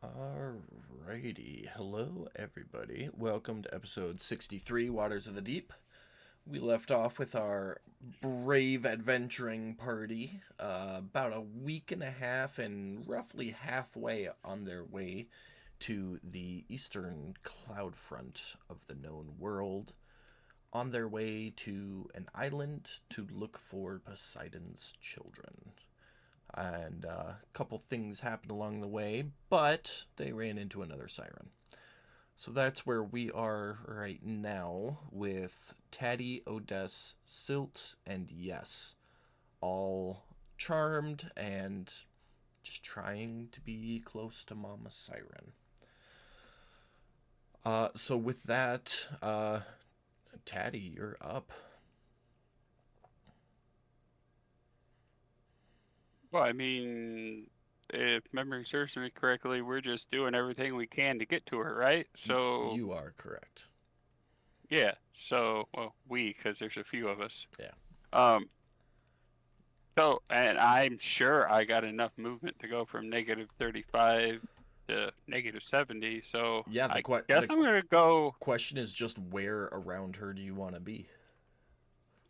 Alrighty. Hello, everybody. Welcome to episode 63, Waters of the Deep. We left off with our brave adventuring party, about a week and a half and roughly halfway on their way to the eastern cloud front of the known world, on their way to an island to look for Poseidon's children. And a couple things happened along the way, but they ran into another siren. So that's where we are right now with Taddy, Odess, Silt, and Yes, all charmed and just trying to be close to Mama Siren. So with that, Taddy, you're up. Well, I mean, if memory serves me correctly, we're just doing everything we can to get to her, right? So, You are correct. yeah. So, well, because there's a few of us. Yeah. Um, and I'm sure I got enough movement to go from negative 35 to negative 70. So, Yeah, I guess I'm gonna go. question is just where around her do you want to be?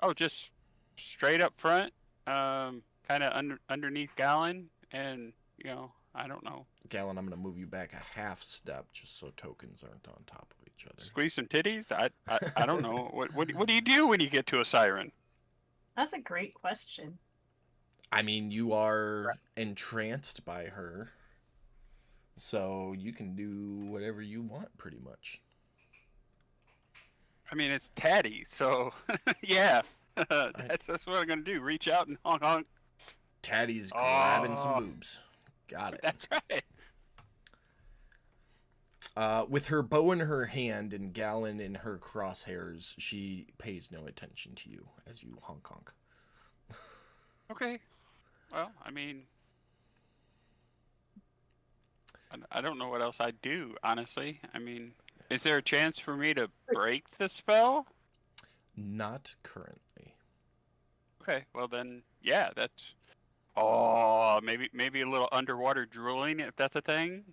Oh, just straight up front. Kind of underneath Gallon, and I don't know. Gallon, I'm going to move you back a half step just so tokens aren't on top of each Squeeze some titties? I don't know. What do you do when you get to a siren? That's a great question. I mean, you are entranced by her, so you can do whatever you want pretty much. I mean, it's Taddy, so yeah, I, that's what I'm gonna do. Reach out and honk honk. Taddy's grabbing some Oh, boobs. Got it. that's right. With her bow in her hand and Gallon in her crosshairs, she pays no attention to you as you honk honk. Okay. Well, I mean, I don't know what else I'd do, honestly. I mean, is there a chance for me to break the spell? Not currently. Okay. Well then, yeah, that's. Oh, maybe a little underwater drooling if that's a thing.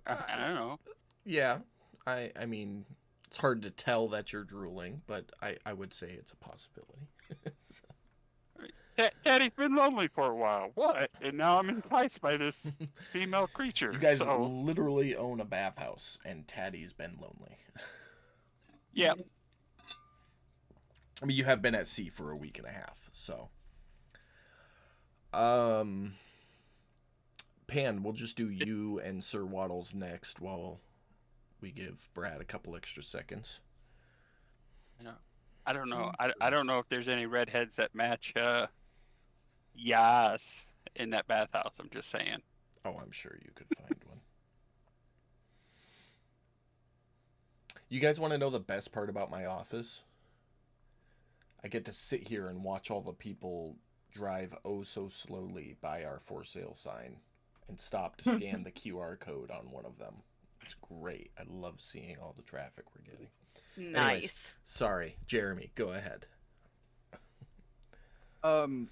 I don't know. Yeah, I mean, it's hard to tell that you're drooling, but I would say it's a possibility. Daddy's been lonely for a while. What? And now I'm enticed by this female You creature. guys So, literally own a bathhouse, and Taddy's been lonely. yeah. I mean, you have been at sea for a week and a half, so. Um, Pan, we'll just do you and Sir Waddles next while we give Brad a couple extra seconds. I don't, I don't know. I don't know if there's any redheads that match Yas in that bathhouse. I'm just saying. Oh, I'm sure you could find one. You guys want to know the best part about my office? I get to sit here and watch all the people drive oh so slowly by our for sale sign and stop to scan the QR code on one of them. It's great. I love seeing all the traffic we're getting. Anyways, Nice. sorry, Jeremy, go ahead. Um,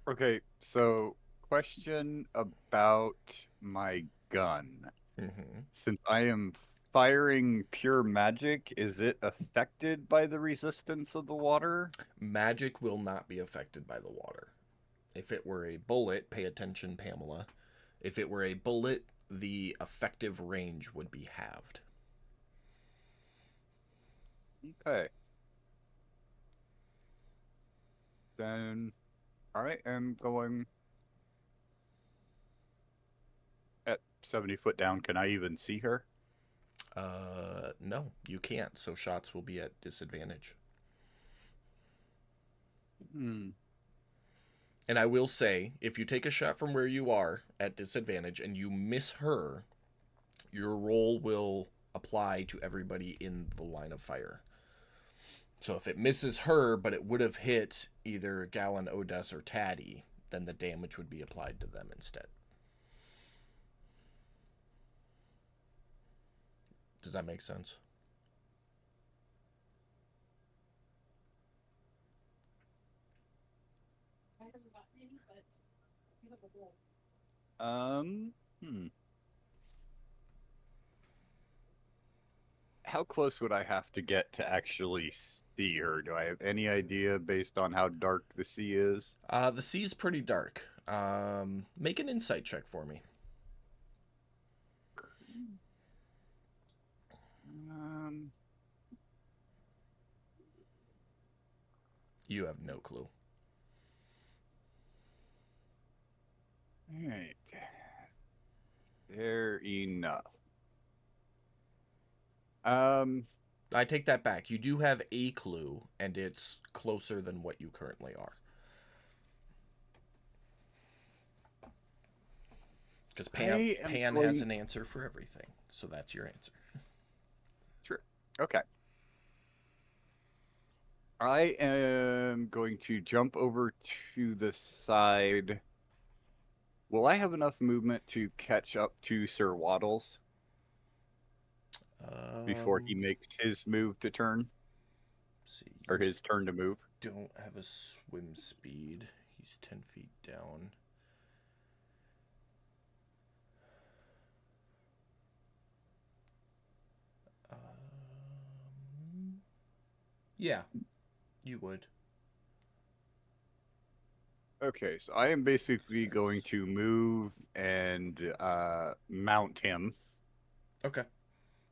okay, so question about my gun. Mm-hmm. Since I am firing pure magic, is it affected by the resistance of the water? Magic will not be affected by the water. If it were a bullet, pay attention, Pamela. If it were a bullet, the effective range would be halved. Okay. Then, all right, I'm going at 70 foot down. Can I even see her? No, you can't, so shots will be at disadvantage. Hmm. And I will say, if you take a shot from where you are at disadvantage and you miss her, your roll will apply to everybody in the line of fire. So if it misses her, but it would have hit either Gallon, Odess, or Taddy, then the damage would be applied to them instead. Does that make sense? Um, hmm. How close would I have to get to actually see her? Do I have any idea based on how dark the sea is? The sea's pretty dark. Make an insight check for me. Um, You have no clue. Alright. Fair enough. I take that back. You do have a clue, and it's closer than what you currently are. Because Pan has an answer for everything, so that's your answer. Sure. Okay. I am going to jump over to the side. Will I have enough movement to catch up to Sir Waddles before he makes his move to turn? See, Or his turn to move? don't have a swim speed. He's 10 feet down. Yeah, you would. Okay, so I am basically going to move and mount him, Okay.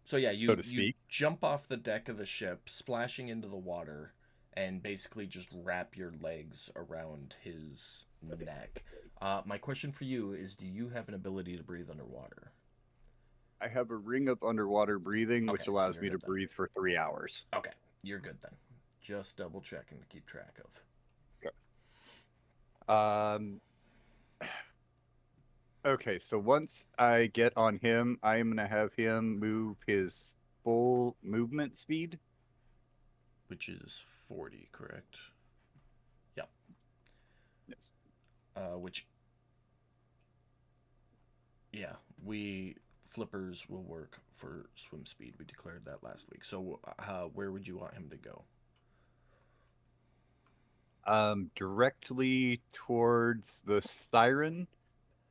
So yeah, so you to speak. jump off the deck of the ship, splashing into the water, and basically just wrap your legs around his neck. My question for you is, do you have an ability to breathe underwater? I have a ring of underwater breathing, Okay, which so allows you're me to good then. breathe for 3 hours. Okay, you're good then. Just double checking to keep track of. Okay, so once I get on him, I am gonna have him move his full movement speed. Which is 40, correct? Yep. Yes. Which, yeah, flippers will work for swim speed. We declared that last week. So, where would you want him to go? Directly towards the siren,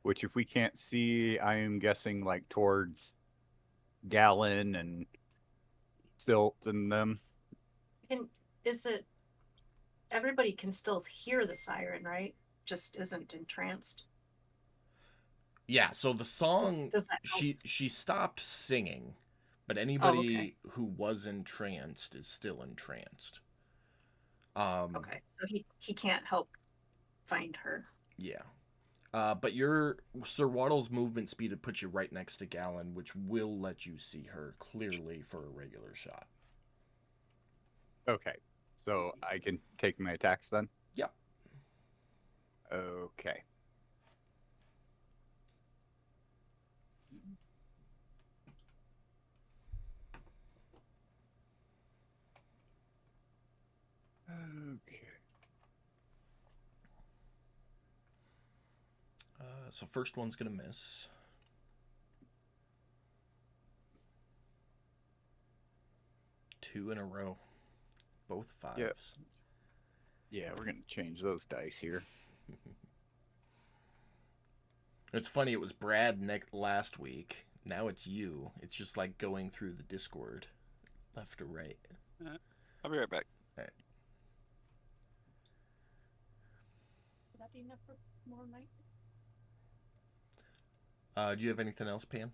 which if we can't see, I am guessing like towards Gallon and Stilt and them. Is it everybody can still hear the siren, right? Just isn't entranced. Yeah, so the song Does that help? she stopped singing, but Oh, anybody okay. who was entranced is still entranced. Okay. So he can't help find her. Yeah. But your Sir Waddle's movement speed would put you right next to Gallon, which will let you see her clearly for a regular shot. Okay, so I can take my attacks then? Yep. Okay. Okay. So first one's gonna miss. Two in a row. Both fives. Yep. Yeah, we're gonna change those dice here. It's funny, it was Brad last week. Now it's you. It's just like going through the Discord. Left or right. I'll be right back. All right. Would that be enough for more night? Do you have anything else, Pam?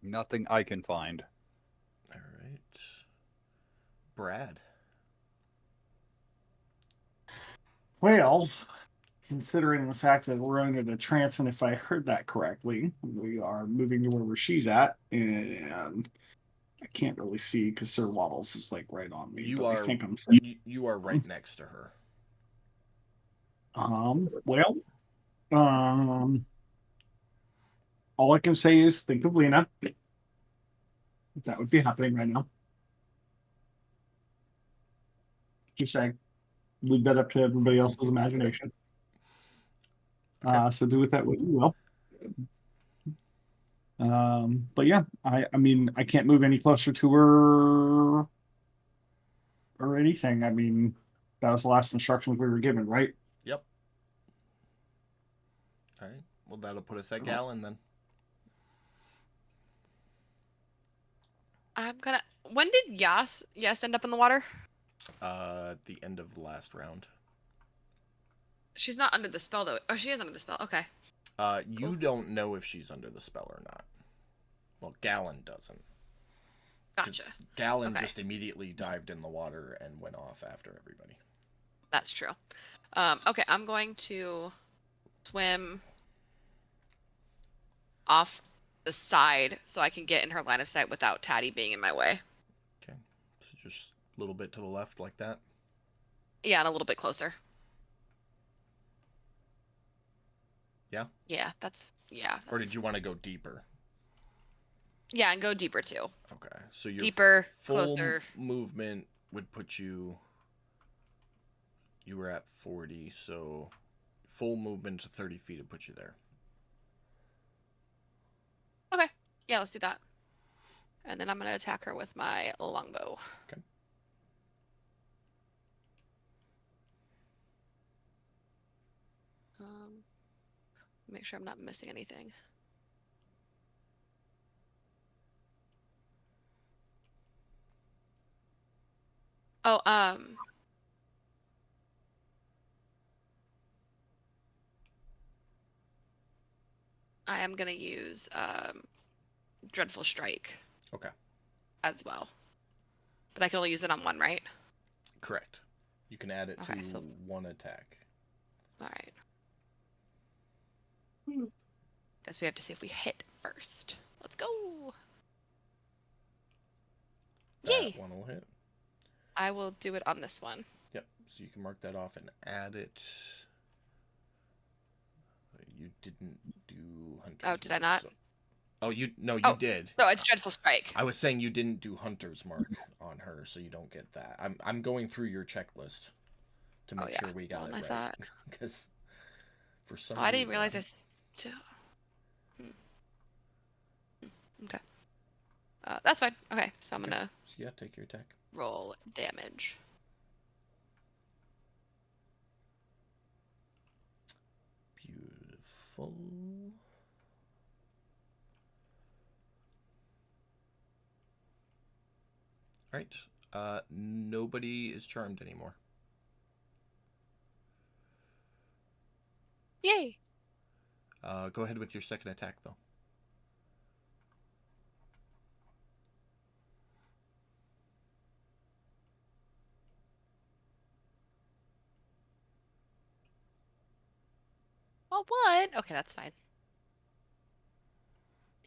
Nothing I can find. All right. Brad. Well, considering the fact that we're under the trance, and if I heard that correctly, we are moving to where she's at, and I can't really see because Sir Waddles is like right on me. You but are. I think I'm. You are right next to her. Well, all I can say is think of Lena. That would be happening right now. Just saying. Leave that up to everybody else's imagination. Okay. So do with that what you will. But yeah, I mean, I can't move any closer to her or anything. I mean, that was the last instructions we were given, right? Yep. All right. Well, that'll put us at Gallon then. I'm gonna. When did Yes end up in the water? The end of the last round. She's not under the spell though. Oh, she is under the spell. Okay. You Cool. don't know if she's under the spell or not. Well, Gallon doesn't. 'Cause Gotcha. Gallon Okay. just immediately dived in the water and went off after everybody. That's true. Okay, I'm going to swim off the side so I can get in her line of sight without Tatty being in my way. Okay. So just a little bit to the left like that. Yeah, and a little bit closer. Yeah? Yeah, that's yeah. Or did that's- you want to go deeper? Yeah, and go deeper too. Okay. So your Deeper, full closer. movement would put you. You were at 40, so full movement to 30 feet would put you there. Okay. Yeah, let's do that. And then I'm gonna attack her with my longbow. Okay. Make sure I'm not missing anything. Oh, I am gonna use Dreadful Strike Okay. as well. But I can only use it on one, right? Correct. You can add it Okay, to so- one attack. Alright. Guess we have to see if we hit first. Let's go! That Yay! one will hit. I will do it on this one. Yep. So you can mark that off and add it. You didn't do Hunter's Oh, did I Mark, not? so- Oh, you no, you Oh, did. No, it's Dreadful Strike. I was saying you didn't do Hunter's Mark on her, so you don't get that. I'm going through your checklist to Oh, make yeah. sure we got Well, it I right. thought- Because for some Oh, I didn't realize reason- I still... Okay. That's fine. Okay, so I'm Okay. gonna So yeah, take your attack. roll damage. Beautiful. Right. Nobody is charmed anymore. Yay! Go ahead with your second attack, though. Oh, what? Okay, that's fine.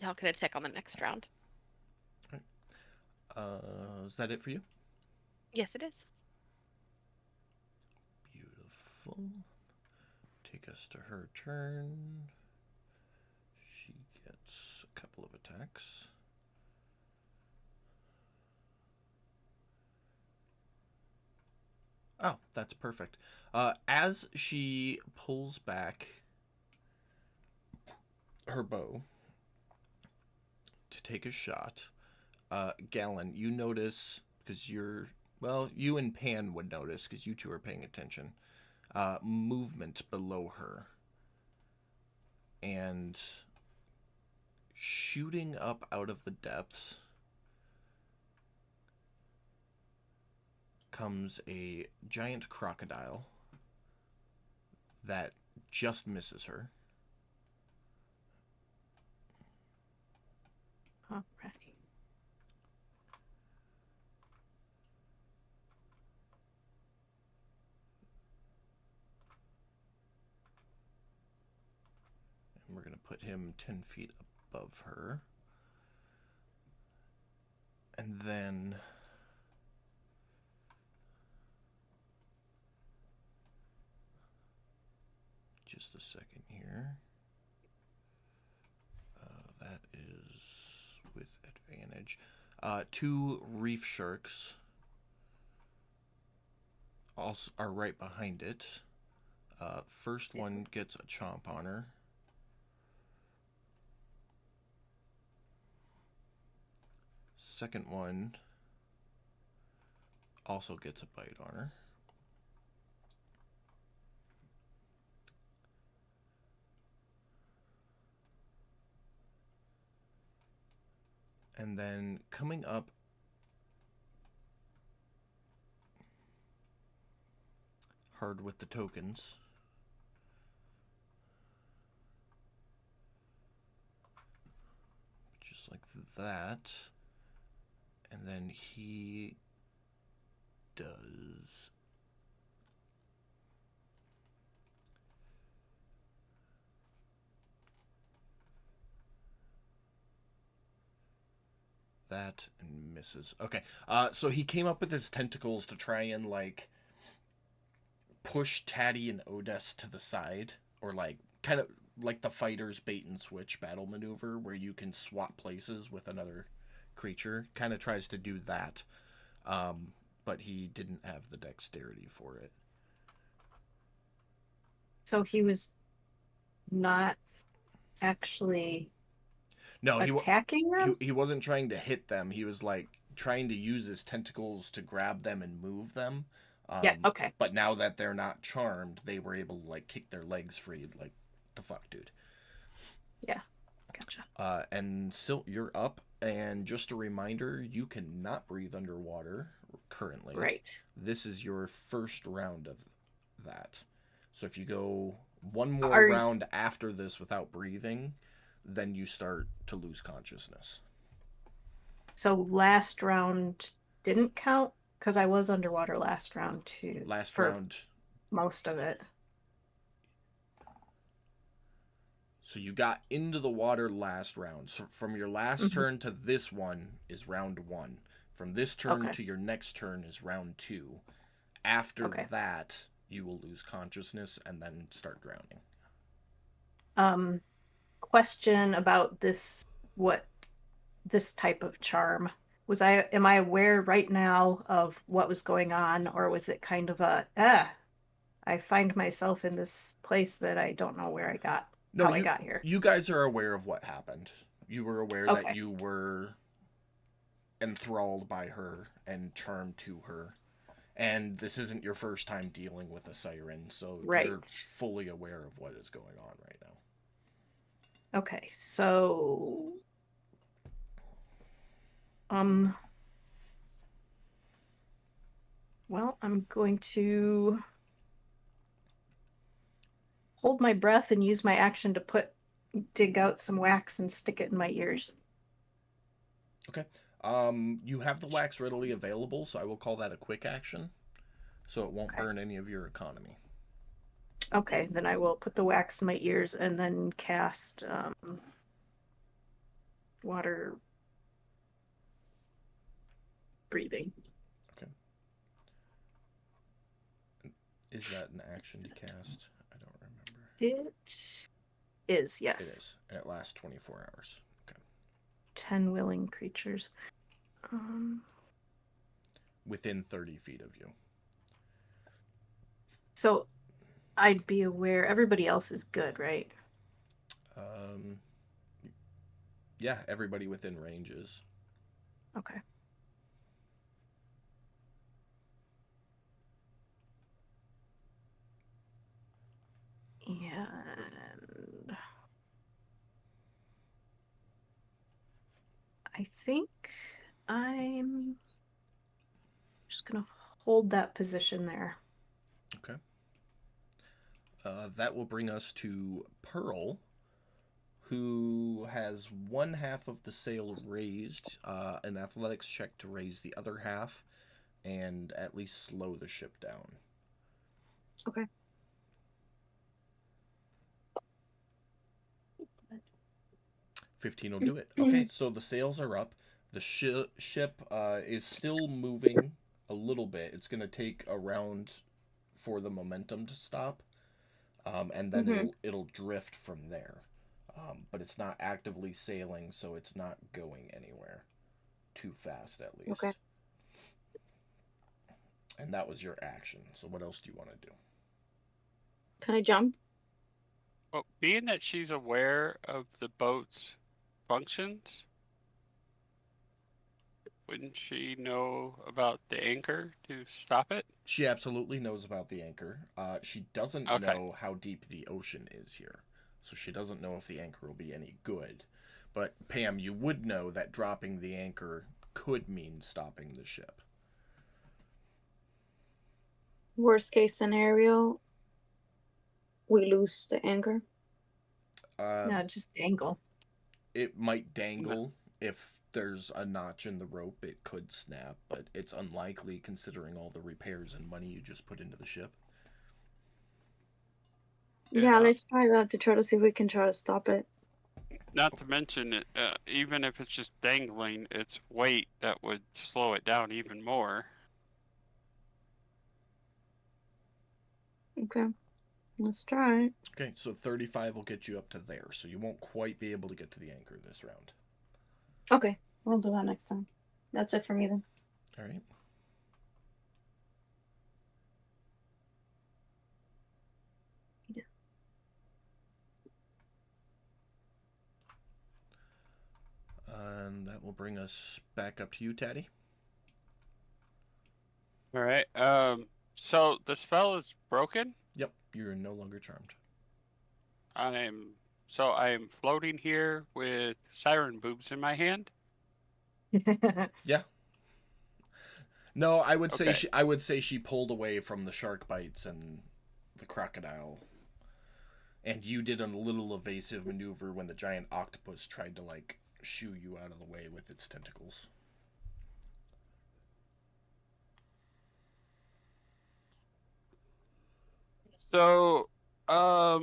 Y'all can attack on the next round. Is that it for you? Yes, it is. Beautiful. Take us to her turn. She gets a couple of attacks. Oh, that's perfect. As she pulls back her bow to take a shot, Gallon, you notice, because you and Pan would notice, because you two are paying attention, movement below her. And shooting up out of the depths comes a giant crocodile that just misses her. Alright. And we're going to put him 10 feet above her. And then just a second here. That is with advantage. Two reef sharks also are right behind it. First one gets a chomp on her. Second one also gets a bite on her. And then coming up hard with the tokens. Just like that. And then he does that and misses. Okay. So he came up with his tentacles to try and like push Taddy and Odess to the side, or like kind of like the fighter's bait and switch battle maneuver where you can swap places with another creature. Kind of tries to do that, but he didn't have the dexterity for it. So he was not actually No, attacking them? he wasn't trying to hit them. He was like trying to use his tentacles to grab them and move them. Yeah, okay. But now that they're not charmed, they were able to like kick their legs free. Like, the fuck, dude. Yeah, gotcha. And Silt, you're up. And just a reminder, you cannot breathe underwater currently. Right. This is your first round of that. So if you go one more Are- round after this without breathing, then you start to lose consciousness. So last round didn't count? Because I was underwater last round too. Last for round. most of it. So you got into the water last round. So from your last turn to this one is round 1. From this turn Okay. to your next turn is round 2. After Okay. that, you will lose consciousness and then start drowning. Question about this type of charm. Am I aware right now of what was going on, or was it kind of I find myself in this place that I don't know where I got I got here. You guys are aware of what happened. You were aware Okay. that you were enthralled by her and charmed to her. And this isn't your first time dealing with a siren, so you're Right. fully aware of what is going on right now. Okay, so well, I'm going to hold my breath and use my action to dig out some wax and stick it in my ears. Okay. You have the wax readily available, so I will call that a quick action. So it won't Okay. burn any of your economy. Okay, then I will put the wax in my ears and then cast water breathing. Okay. Is that an action to cast? I don't remember. It is, yes. It is. And it lasts 24 hours. Okay. 10 willing creatures. Within 30 feet of you. So I'd be aware everybody else is good, right? Yeah, everybody within range is. Okay. And I think I'm just gonna hold that position there. Okay. That will bring us to Pearl, who has one half of the sail raised, an athletics check to raise the other half, and at least slow the ship down. Okay. 15 will do it. Okay, so the sails are up. The ship is still moving a little bit. It's going to take a round for the momentum to stop, and then it'll drift from there. But it's not actively sailing, so it's not going anywhere too fast, at least. Okay. And that was your action. So what else do you want to do? Can I jump? Well, being that she's aware of the boat's functions, wouldn't she know about the anchor to stop it? She absolutely knows about the anchor. She doesn't Okay. know how deep the ocean is here. So she doesn't know if the anchor will be any good. But Pam, you would know that dropping the anchor could mean stopping the ship. Worst case scenario, we lose the anchor. No, just dangle. It might dangle. If there's a notch in the rope, it could snap, but it's unlikely considering all the repairs and money you just put into the ship. Yeah, Yeah. let's try that to try to see if we can try to stop it. Not to mention, it, even if it's just dangling, its weight that would slow it down even more. Okay, let's try it. Okay, so 35 will get you up to there, so you won't quite be able to get to the anchor this round. Okay, we'll do that next time. That's it for me then. All right. Yeah. And that will bring us back up to you, Taddy. All right. So the spell is broken. Yep, you're no longer charmed. I am floating here with siren boobs in my hand. Yeah. No, I would say Okay. she pulled away from the shark bites and the crocodile. And you did a little evasive maneuver when the giant octopus tried to like shoo you out of the way with its tentacles. So, I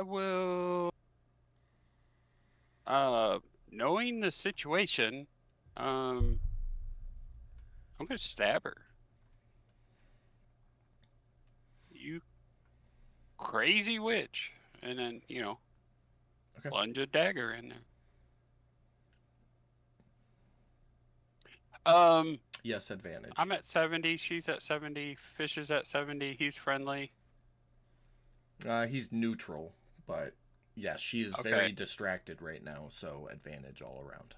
will, knowing the situation, I'm gonna stab her. You crazy witch. And then, Okay. plunge a dagger in there. Yes, advantage. I'm at 70, she's at 70, Fish is at 70, he's friendly. He's neutral, but yes, she is Okay. very distracted right now, so advantage all around.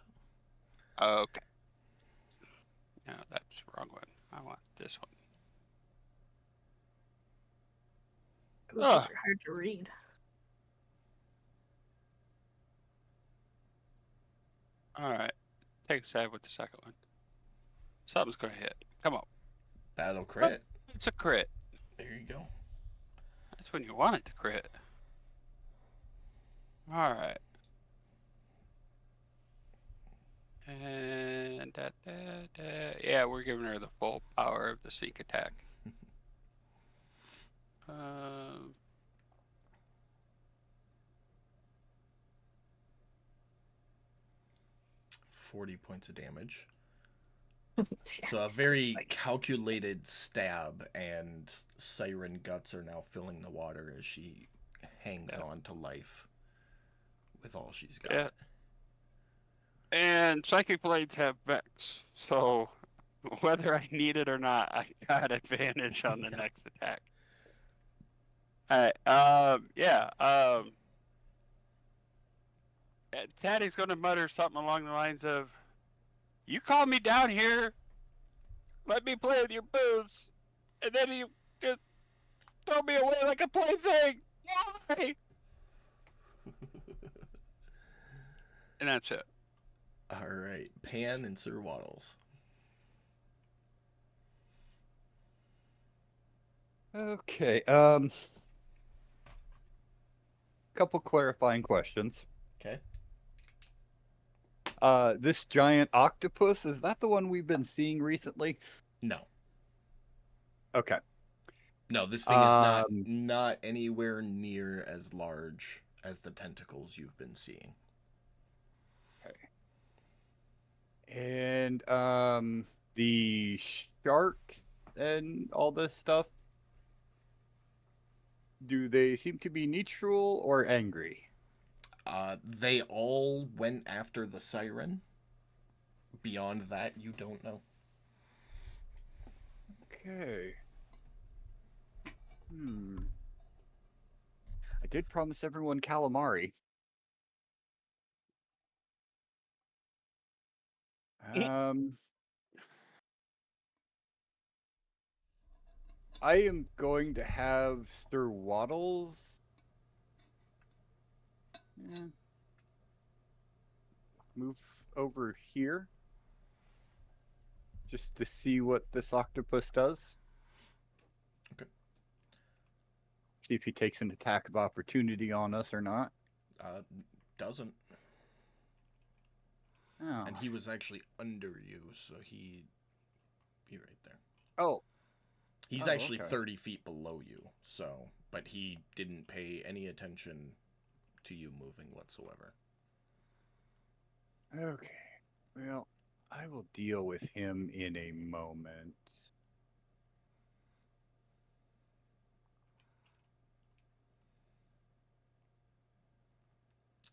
Okay. No, that's the wrong one. I want this one. Those are hard to read. Alright. Take a stab with the second one. Something's gonna hit. Come on. That'll crit. It's a crit. There you go. That's when you want it to crit. Alright. And yeah, we're giving her the full power of the sneak attack. 40 points of damage. So a very calculated stab, and Siren guts are now filling the water as she hangs on to life with all she's got. Yeah. And psychic blades have vex, so whether I need it or not, I got advantage on the next attack. Alright, Taddy's gonna mutter something along the lines of, "You called me down here, let me play with your boobs, and then you just throw me away like a plaything. Why?" And that's it. All right, Pan and Sir Waddles. Okay. Couple clarifying questions. Okay. This giant octopus, is that the one we've been seeing recently? No. Okay. No, this thing is not anywhere near as large as the tentacles you've been seeing. Okay. And the shark and all this stuff, do they seem to be neutral or angry? They all went after the siren. Beyond that, you don't know. Okay. I did promise everyone calamari. I am going to have Sir Waddles move over here just to see what this octopus does. Okay. See if he takes an attack of opportunity on us or not. Doesn't. Oh. And he was actually under you, so he right there. Oh. He's Oh, actually okay. 30 feet below you, so, but he didn't pay any attention to you moving whatsoever. Okay. Well, I will deal with him in a moment.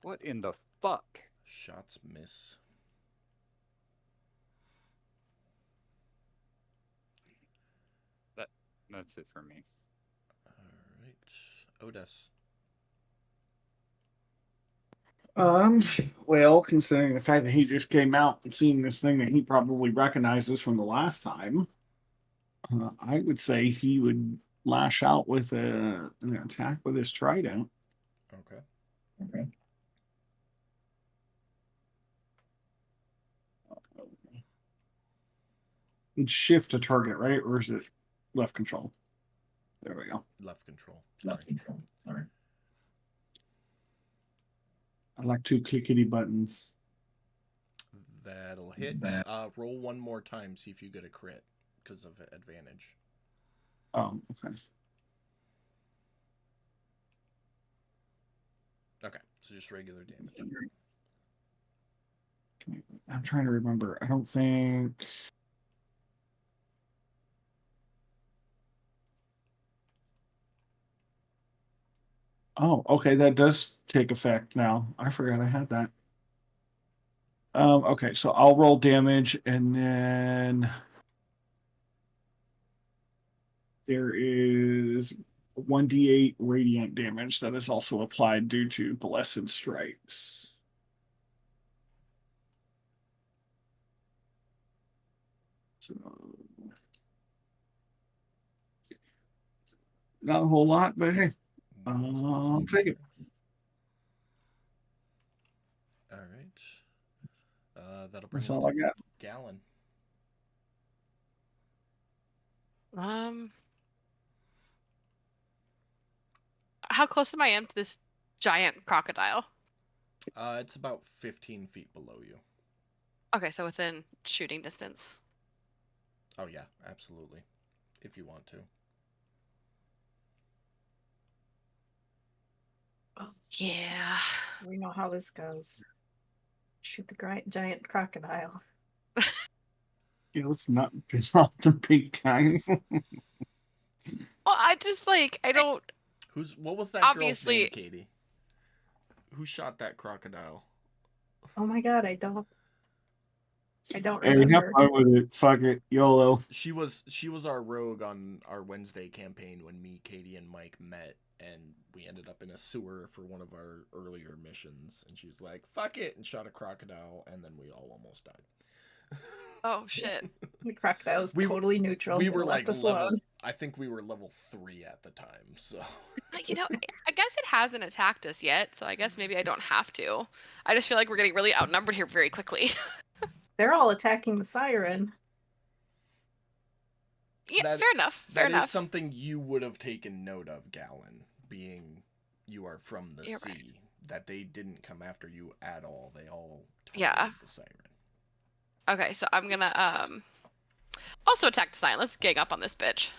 What in the fuck? Shots miss. That's it for me. Alright. Odes. Well, considering the fact that he just came out and seeing this thing that he probably recognizes from the last time, I would say he would lash out with an attack with his trident. Okay. Okay. It's shift to target, right? Or is it left control? There we go. Left control. Left Sorry. control. All right. I like two clickety buttons. That'll hit. Roll one more time, see if you get a crit because of advantage. Oh, okay. Okay, so just regular damage. I'm trying to remember. I don't think. Oh, okay. That does take effect now. I forgot I had that. Okay, so I'll roll damage and then there is 1d8 radiant damage that is also applied due to blessed strikes. So, not a whole lot, but hey, I'll take it. All right. That'll bring That's us all I to got. Gallon. How close am I to this giant crocodile? It's about 15 feet below you. Okay, so within shooting distance. Oh yeah, absolutely. If you want to. Yeah. We know how this goes. Shoot the giant crocodile. Yeah, let's not piss off the big guys. Well, I just I don't. What was that Obviously- girl's name, Katie? Who shot that crocodile? Oh my god, I don't Hey, have remember. fun with it. Fuck it. YOLO. She was our rogue on our Wednesday campaign when me, Katie, and Mike met, and we ended up in a sewer for one of our earlier missions. And she was like, "Fuck it," and shot a crocodile, and then we all almost died. Oh shit. The crocodile was We- totally neutral. We and were left like us level. alone. I think we were level 3 at the time. So You know, I guess it hasn't attacked us yet, so I guess maybe I don't have to. I just feel like we're getting really outnumbered here very quickly. They're all attacking the siren. Yeah, That- fair enough. Fair that is enough. something you would have taken note of, Gallon, being you are from the You're sea. right. That they didn't come after you at all. They all Yeah. targeted the siren. Okay, so I'm gonna also attack the sign. Let's gang up on this bitch.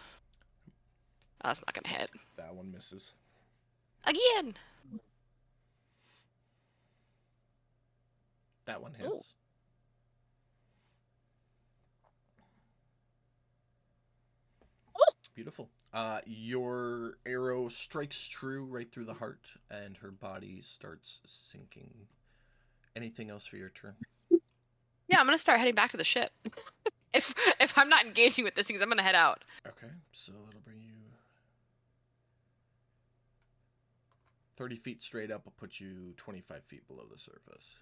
Oh, that's not gonna hit. That one misses. Again. That one hits. Ooh. Beautiful. Your arrow strikes true right through the heart, and her body starts sinking. Anything else for your turn? Yeah, I'm gonna start heading back to the ship. if I'm not engaging with this thing, I'm gonna head out. Okay, so that'll bring you 30 feet straight up. Will put you 25 feet below the surface.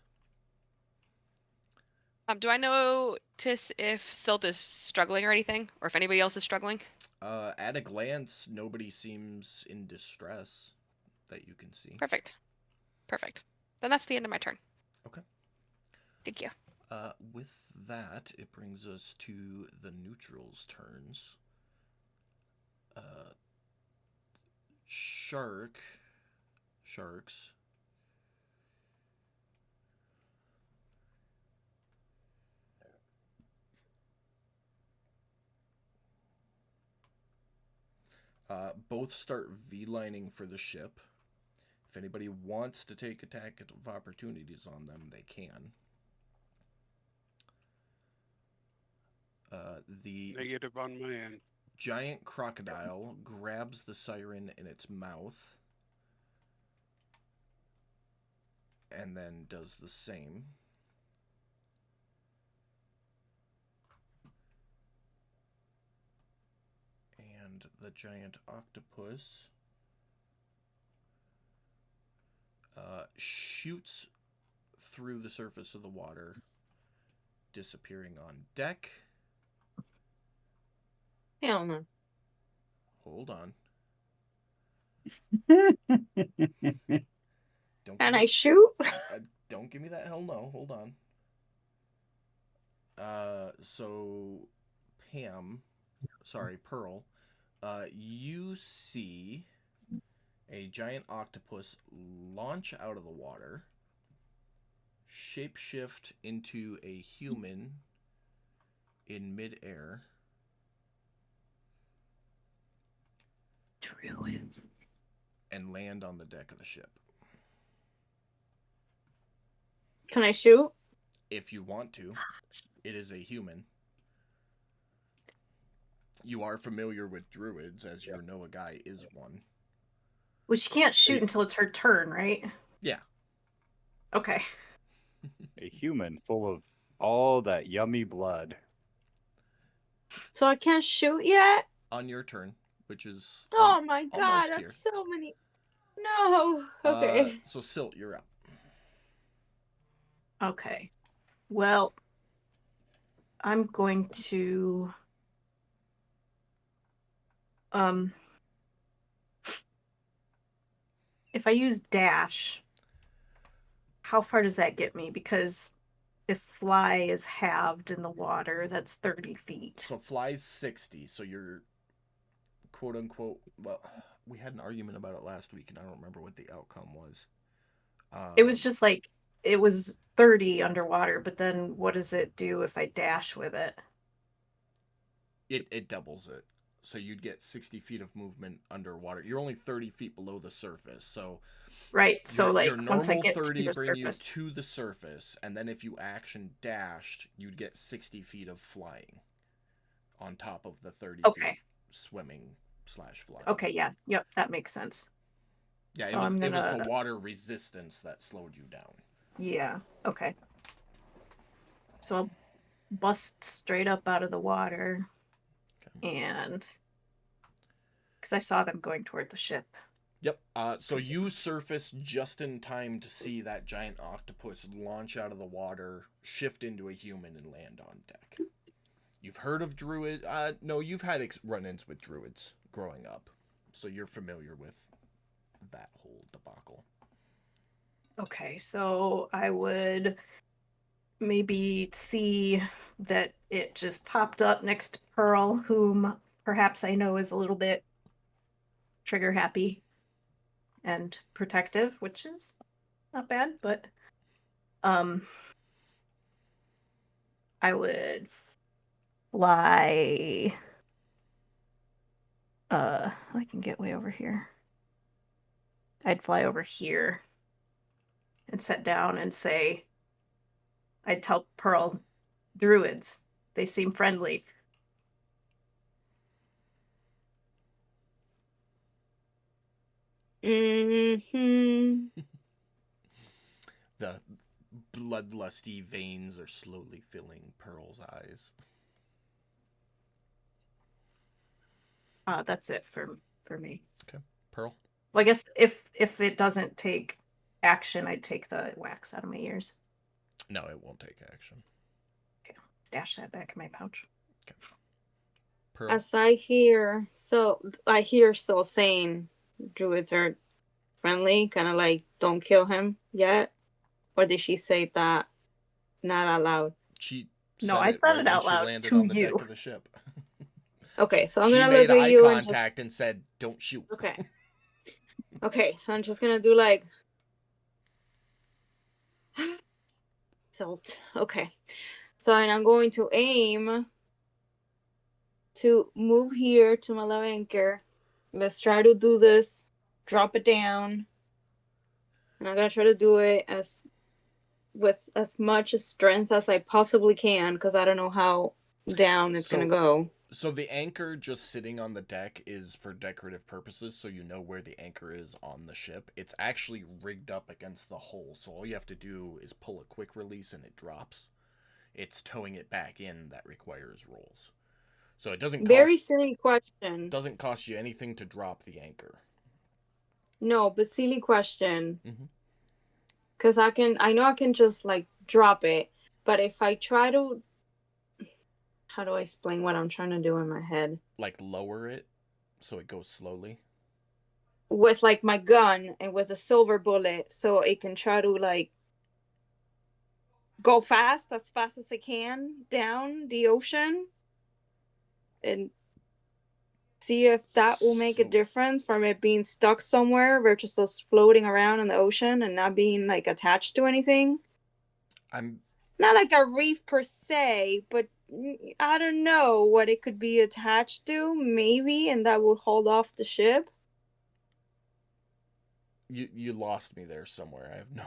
Do I notice if Silt is struggling or anything, or if anybody else is struggling? At a glance, nobody seems in distress that you can see. Perfect. Perfect. Then that's the end of my turn. Okay. Thank you. With that, it brings us to the neutrals' turns. Sharks. Both start V-lining for the ship. If anybody wants to take attack of opportunities on them, they can. The Negative on my end. giant crocodile grabs the siren in its mouth and then does the same. And the giant octopus shoots through the surface of the water, disappearing on deck. Hell no. Hold on. Can I shoot? Don't give me that hell no. Hold on. So Pearl, you see a giant octopus launch out of the water, shapeshift into a human in midair. Druids. And land on the deck of the ship. Can I shoot? If you want to. It is a human. You are familiar with druids, as you know a guy is one. Well, she can't shoot until it's her turn, right? Yeah. Okay. A human full of all that yummy blood. So I can't shoot yet? On your turn, which is Oh my god, almost that's here. so many. No. Okay. So Silt, you're up. Okay. Well, I'm going to if I use dash, how far does that get me? Because if fly is halved in the water, that's 30 feet. So fly's 60, so you're quote unquote, well, we had an argument about it last week and I don't remember what the outcome was. It was just like it was 30 underwater, but then what does it do if I dash with it? It doubles it. So you'd get 60 feet of movement underwater. You're only 30 feet below the surface, so right. So like your once I normal get 30 to the bring surface, you to the surface, and then if you action dashed, you'd get 60 feet of flying on top of the 30 feet swimming / flying. Okay, yeah, yep, that makes sense. Yeah, so it was the water resistance that slowed you down. Yeah. Okay. So I'll bust straight up out of the water, and because I saw them going toward the ship. Yep. So you surface just in time to see that giant octopus launch out of the water, shift into a human, and land on deck. You've heard of druid? No, you've had run-ins with druids growing up, so you're familiar with that whole debacle. Okay, so I would maybe see that it just popped up next to Pearl, whom perhaps I know is a little bit trigger happy and protective, which is not bad, but I would fly I can get way over here. I'd fly over here and sit down and say, I'd tell Pearl, druids, they seem friendly. Mm-hmm. The bloodlusty veins are slowly filling Pearl's eyes. That's it for me. Okay, Pearl. Well, I guess if it doesn't take action, I'd take the wax out of my ears. No, it won't take action. Okay, stash that back in my pouch. Okay. Pearl. As I hear still saying druids are friendly, kind of like don't kill him yet, or did she say that not out loud? She no, I said it out loud she landed to on the you. deck of the ship. Okay, so I'm She gonna made look at eye you and just contact and said, "Don't shoot." okay. Okay, so I'm just gonna do like tilt. Okay. So and I'm going to aim to move here to my left anchor. Let's try to do this. Drop it down. And I'm gonna try to do it with as much strength as I possibly can because I don't know how down it's gonna go. So the anchor just sitting on the deck is for decorative purposes, so you know where the anchor is on the ship. It's actually rigged up against the hull, so all you have to do is pull a quick release and it drops. It's towing it back in that requires rolls. So it Very silly question. doesn't cost you anything to drop the anchor. No, but silly question. Mhm. Because I know I can just like drop it, but if I try to, how do I explain what I'm trying to do in my head? Like lower it so it goes slowly. With like my gun and with a silver bullet, so it can try to like go fast as I can down the ocean and see if that will make a So- difference from it being stuck somewhere versus just floating around in the ocean and not being like attached to anything. I'm Not like a reef per se, but I don't know what it could be attached to, maybe, and that would hold off the ship. you lost me there somewhere. I have no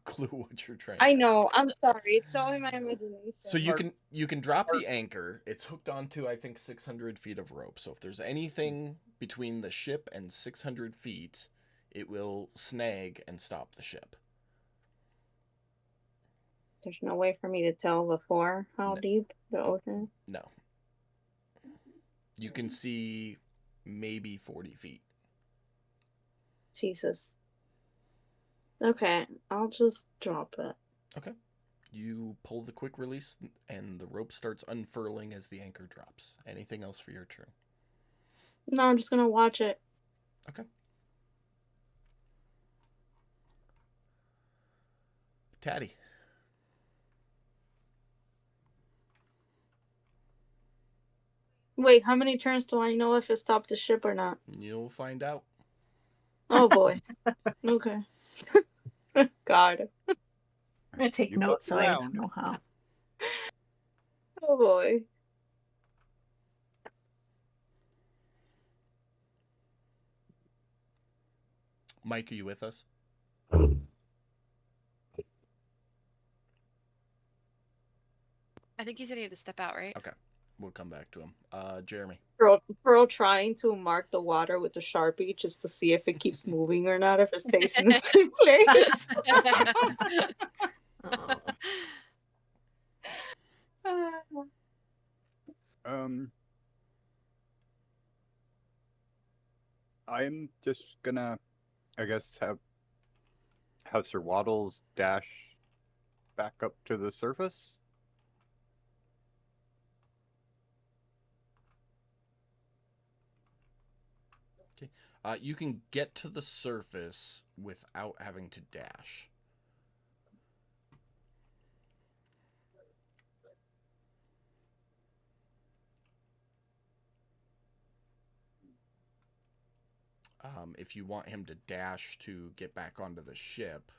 clue what you're trying. I know. I'm sorry. It's all in my imagination. So you can drop the anchor. It's hooked onto I think 600 feet of rope. So if there's anything between the ship and 600 feet, it will snag and stop the ship. There's no way for me to tell before how No. deep the ocean is. No. You can see maybe 40 feet. Jesus. Okay, I'll just drop it. Okay. You pull the quick release and the rope starts unfurling as the anchor drops. Anything else for your turn? No, I'm just gonna watch it. Okay. Taddy. Wait, how many turns do I know if it stopped the ship or not? You'll find out. Oh boy. Okay. God. I'm gonna take You notes so fucked I around. know how. Oh boy. Mike, are you with us? I think he said he had to step out, right? Okay. We'll come back to him. Jeremy. Pearl trying to mark the water with a Sharpie just to see if it keeps moving or not, if it stays in the same place. Oh. I'm just gonna, I guess, have Sir Waddles dash back up to the surface. You can get to the surface without having to dash. If you want him to dash to get back onto the ship,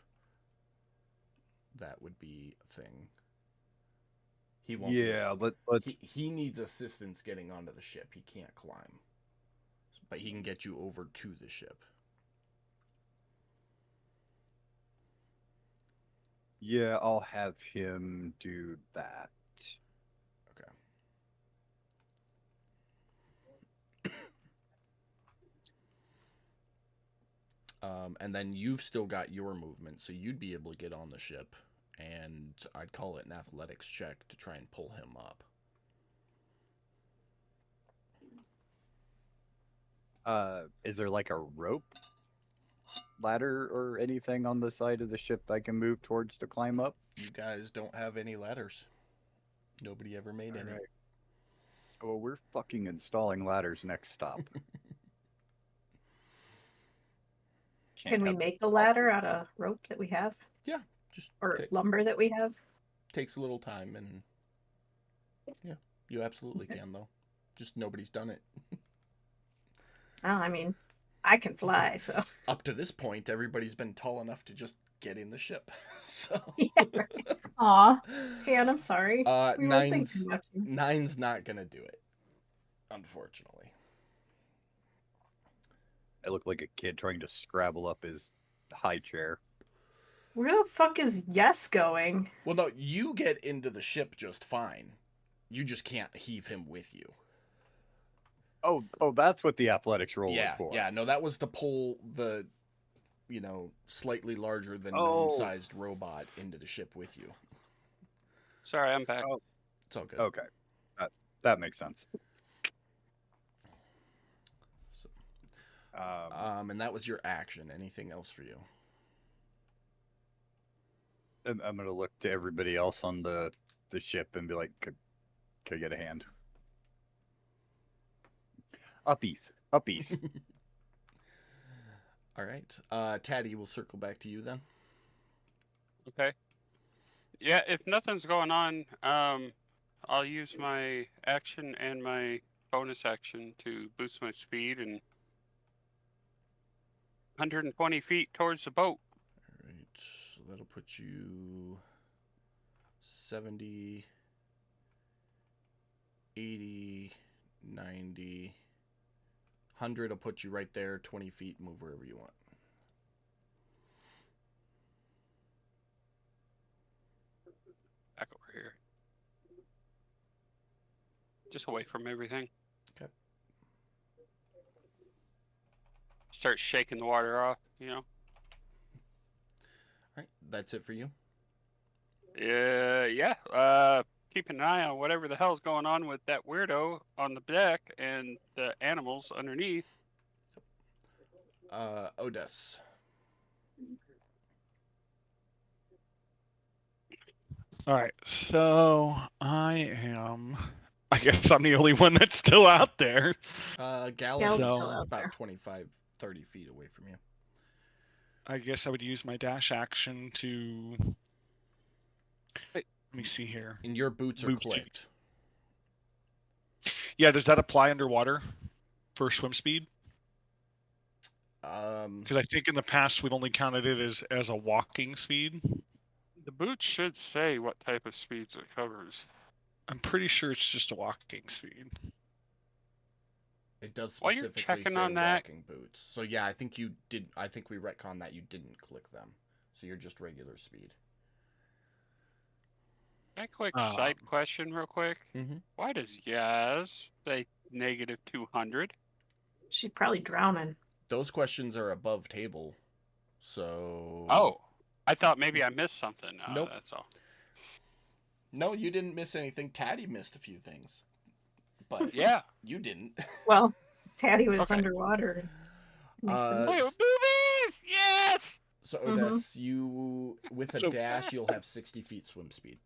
that would be a thing. He won't. Yeah, let's. He needs assistance getting onto the ship. He can't climb, but he can get you over to the ship. Yeah, I'll have him do that. Okay. And then you've still got your movement, so you'd be able to get on the ship, and I'd call it an athletics check to try and pull him up. Is there like a rope ladder or anything on the side of the ship I can move towards to climb up? You guys don't have any ladders. Nobody ever made any. Right. Well, we're fucking installing ladders next stop. Can we make a ladder out of rope that we have? Yeah, just Or lumber that we have? takes a little time, and yeah, you absolutely can though. Just nobody's done it. Well, I mean, I can fly, so Up to this point, everybody's been tall enough to just get in the ship. So. yeah. Right. Aw, Pan, I'm sorry. We weren't thinking Nine's about you. Nine's not gonna do it, unfortunately. I look like a kid trying to scrabble up his high chair. Where the fuck is Yes going? Well, no, you get into the ship just fine. You just can't heave him with you. Oh, that's what the athletics roll Yeah, was for. yeah. No, that was to pull the, slightly larger than Oh. gnome-sized robot into the ship with you. Sorry, I'm back. Oh. It's all good. Okay, that makes sense. And that was your action. Anything else for you? I'm gonna look to everybody else on the ship and be like, could I get a hand? Uppies. All right. Taddy, we'll circle back to you then. Okay. Yeah, if nothing's going on, I'll use my action and my bonus action to boost my speed and 120 feet towards the boat. All right. So that'll put you 70, 80, 90, 100 will put you right there. 20 feet, move wherever you want. Back over here. Just away from everything. Okay. Start shaking the water off, All right. That's it for you. Yeah. Keep an eye on whatever the hell's going on with that weirdo on the deck and the animals underneath. Odess. All right, so I guess I'm the only one that's still out there. Galen's Galen's still out about there. 25, 30 feet away from you. I guess I would use my dash action to. Wait. Let me see here. And your boots are Move clicked. Yeah, does that apply underwater for swim speed? Because I think in the past we've only counted it as a walking speed. The boots should say what type of speeds it covers. I'm pretty sure it's just a walking speed. It does While you're specifically checking say on that- walking boots. So yeah, I think you did. I think we retconned that you didn't click them. So you're just regular speed. A quick side question, real quick. Mhm. Why does Yaz say negative 200? She's probably drowning. Those questions are above table. So. Oh, I thought maybe I missed something. Nope. That's all. No, you didn't miss anything. Taddy missed a few things. But Yeah. you didn't. Well, Taddy was Okay. underwater. Makes sense. Wait, boobies! Yes! So Mhm. Odess, you with a So- dash, you'll have 60 feet swim speed.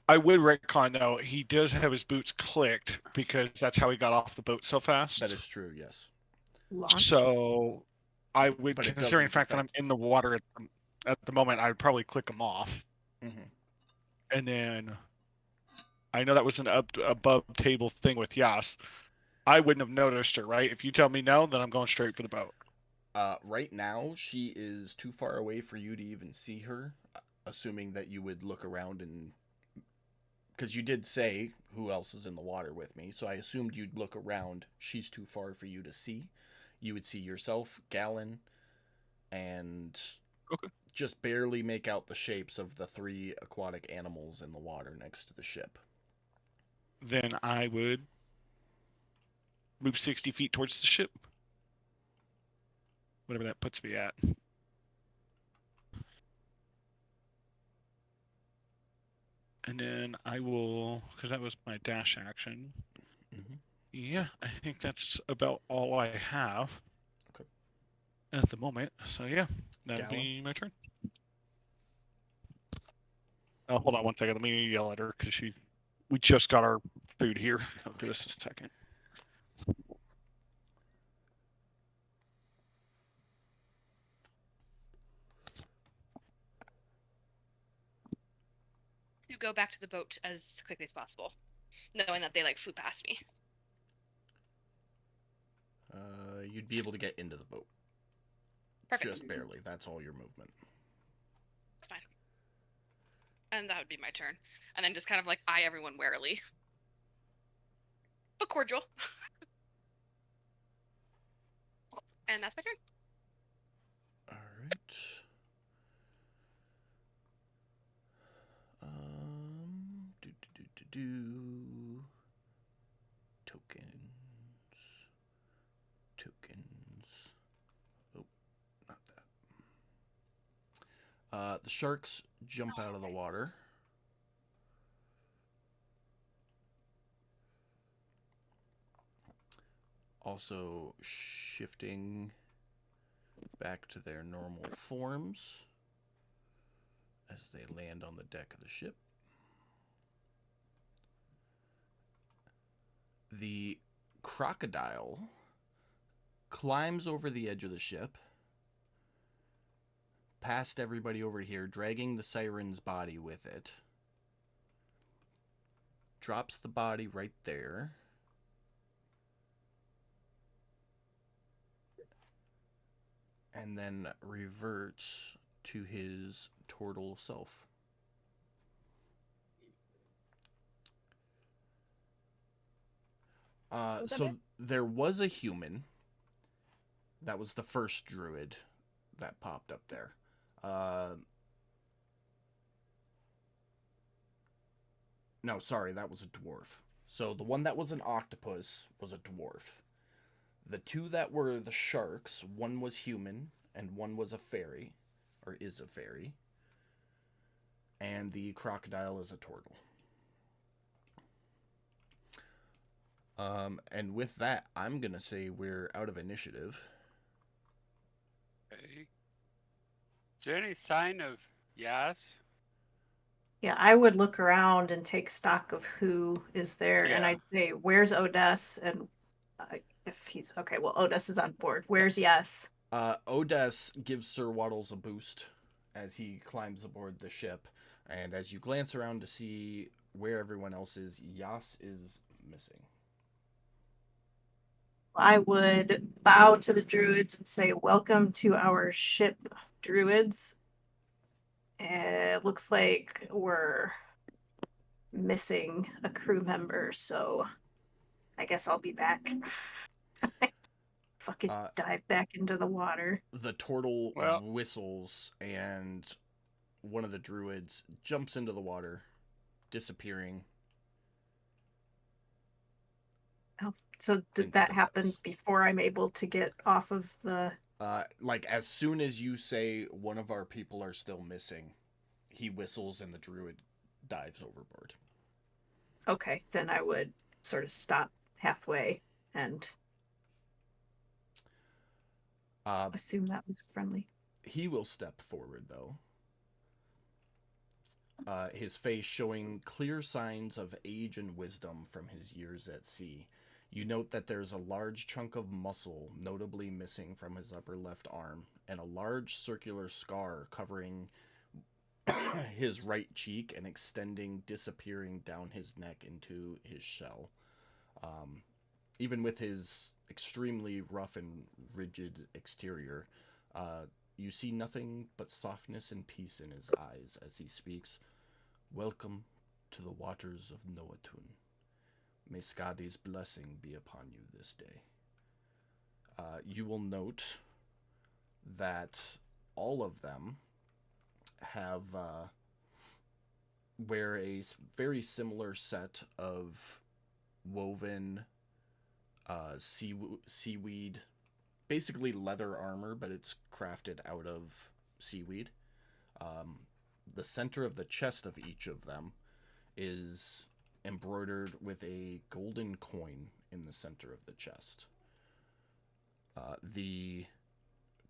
I would retcon though, he does have his boots clicked because that's how he got off the boat so fast. That is true. Yes. Launched. So I would, But it considering the doesn't fact that I'm affect- in the water at the moment, I would probably click them off. Mm-hmm. And then I know that was an above table thing with Yas. I wouldn't have noticed her, right? If you tell me no, then I'm going straight for the boat. Right now, she is too far away for you to even see her. Assuming that you would look around and, because you did say who else is in the water with me, so I assumed you'd look around. She's too far for you to see. You would see yourself, Galen, and Okay. just barely make out the shapes of the 3 aquatic animals in the water next to the ship. Then I would move 60 feet towards the ship. Whatever that puts me at. And then I will, because that was my dash action. Mhm. Yeah, I think that's about all I have. Okay. At the moment. So yeah, that'd Gala? be my turn. Hold on one second. Let me yell at her because we just got our food here. Give us a second. You go back to the boat as quickly as possible. knowing that they like flew past me. You'd be able to get into the boat. Perfect. Just barely. That's all your movement. That's fine. And that would be my turn. And then just kind of like eye everyone warily. But cordial. And that's my turn. All right. Tokens. Oh, not that. The sharks jump out of the water. Also shifting back to their normal forms as they land on the deck of the ship. The crocodile climbs over the edge of the ship, past everybody over here, dragging the siren's body with it. Drops the body right there. And then reverts to his turtle self. So there was a human. That was the first druid that popped up there. No, sorry, that was a dwarf. So the one that was an octopus was a dwarf. The two that were the sharks, one was human and one was a fairy, or is a fairy. And the crocodile is a turtle. And with that, I'm gonna say we're out of initiative. Okay. Is there any sign of Yas? Yeah, I would look around and take stock of who is there, and Yeah. I'd say, "Where's Odess?" And if he's okay, well, Odess is on board. Where's Yes? Odess gives Sir Waddles a boost as he climbs aboard the ship, and as you glance around to see where everyone else is, Yas is missing. I would bow to the druids and say, "Welcome to our ship, druids. It looks like we're missing a crew member, so I guess I'll be back." Fucking dive back into the water. The turtle Well- whistles, and one of the druids jumps into the water, disappearing. So Into that the happens depths. before I'm able to get off of the. Like as soon as you say one of our people are still missing, he whistles and the druid dives overboard. Okay, then I would sort of stop halfway and assume that was friendly. He will step forward though. His face showing clear signs of age and wisdom from his years at sea. You note that there's a large chunk of muscle notably missing from his upper left arm, and a large circular scar covering his right cheek and extending, disappearing down his neck into his shell. Even with his extremely rough and rigid exterior, you see nothing but softness and peace in his eyes as he speaks. "Welcome to the waters of Noatun. May Skadi's blessing be upon you this day." You will note that all of them have wear a very similar set of woven seaweed, basically leather armor, but it's crafted out of seaweed. The center of the chest of each of them is embroidered with a golden coin in the center of the chest. The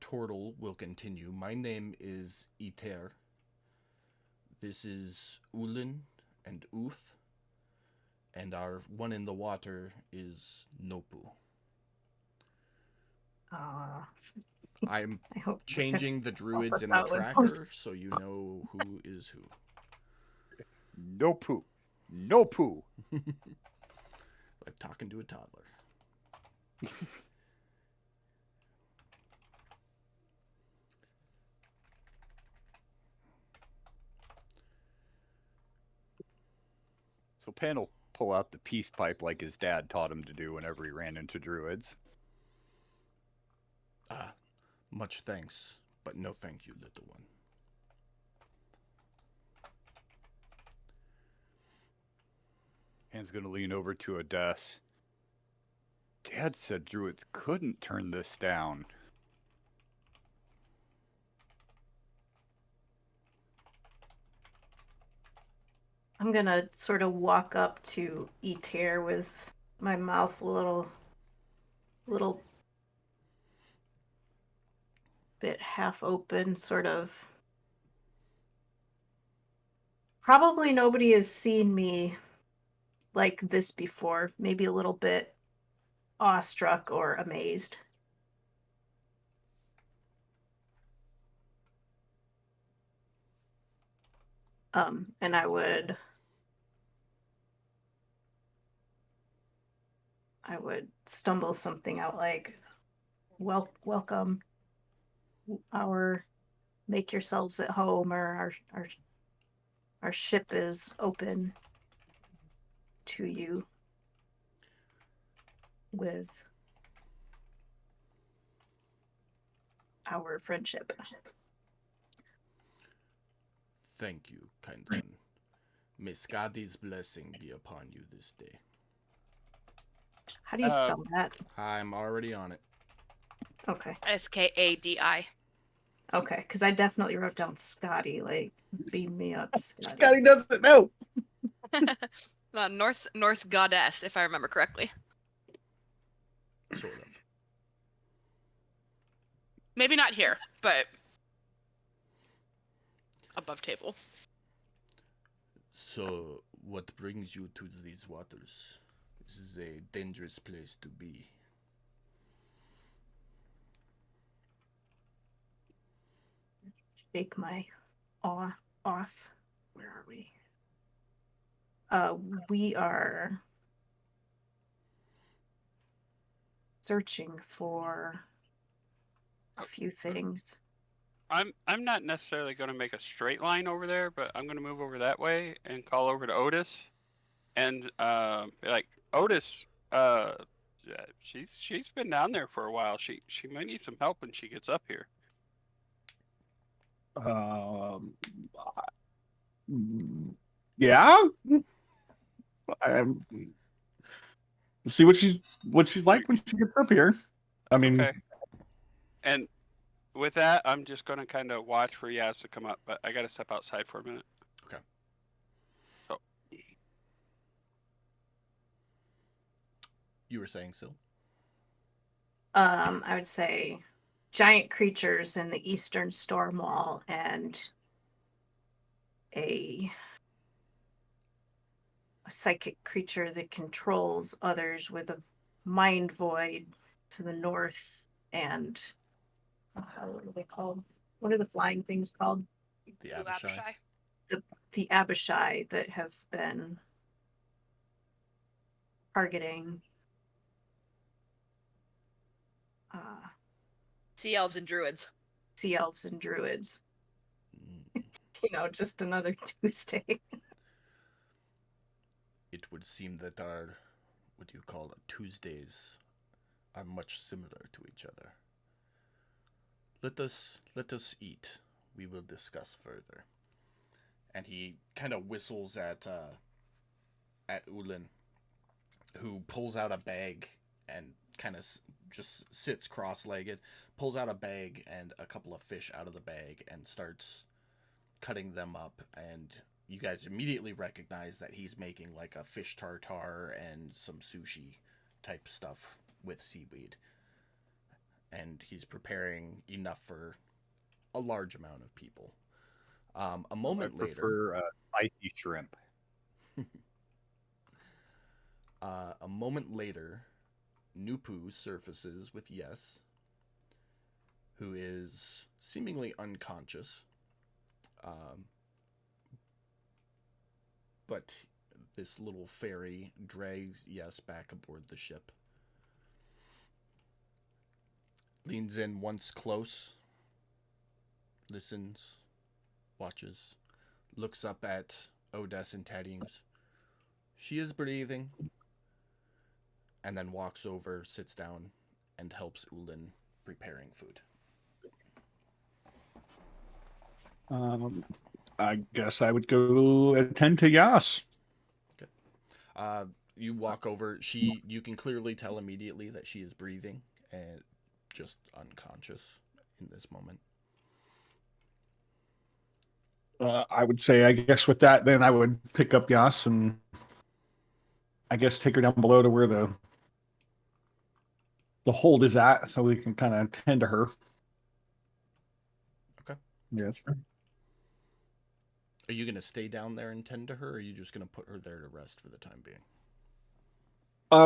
turtle will continue. "My name is Iter. This is Ulin and Uth. And our one in the water is Nopu." I'm I hope changing the druids us in the out with tracker so you know who is who. No poop. No poo. Like talking to a toddler. So Pan will pull out the peace pipe like his dad taught him to do whenever he ran into druids. Ah, much thanks, but no thank you, little one. Pan's gonna lean over to Odess. Dad said druids couldn't turn this down. I'm gonna sort of walk up to Eter with my mouth a little bit half open, sort of. Probably nobody has seen me like this before. Maybe a little bit awestruck or amazed. And I would stumble something out like, welcome, make yourselves at home, or our ship is open to you with our friendship. Thank you, kind one. May Skadi's blessing be upon you this day. How do you spell that? I'm already on it. Okay. Skadi. Okay, because I definitely wrote down Scotty, like, beam me up, Scotty. Scotty doesn't know. Norse goddess, if I remember correctly. Sort of. Maybe not here, but above table. So, what brings you to these waters? This is a dangerous place to be. Shake my awe off. Where are we? We are searching for a few things. I'm not necessarily going to make a straight line over there, but I'm going to move over that way and call over to Otis, and be like, Otis, yeah, she's been down there for a while. She might need some help when she gets up here. Yeah. See what she's like when she gets up here. I mean, Okay. And with that, I'm just going to kind of watch for Yaz to come up, but I got to step outside for a minute. Okay. So, You were saying, Sil? I would say giant creatures in the eastern storm wall and a psychic creature that controls others with a mind void to the north, and what are they called? What are the flying things called? The Abishai? The Abishai that have been targeting Sea elves and druids. sea elves and druids. Mm. Just another Tuesday. It would seem that our, what do you call it, Tuesdays are much similar to each other. Let us eat. We will discuss further. And he kind of whistles at Ulin, who pulls out a bag and kind of just sits cross-legged, pulls out a bag and a couple of fish out of the bag and starts cutting them up, and you guys immediately recognize that he's making like a fish tartare and some sushi type stuff with seaweed. And he's preparing enough for a large amount of people. A moment I later... prefer spicy shrimp. A moment later, Nupu surfaces with Yes, who is seemingly unconscious. But this little ferry drags Yes back aboard the ship. Leans in once close, listens, watches, looks up at Odess and Tadings. She is breathing. And then walks over, sits down, and helps Ulin preparing food. I guess I would go attend to Yas. You walk over. You can clearly tell immediately that she is breathing and just unconscious in this moment. I would say, I guess with that, then I would pick up Yas and I guess take her down below to where the hold is at, so we can kind of tend to her. Okay. Yes. Are you going to stay down there and tend to her, or are you just going to put her there to rest for the time being?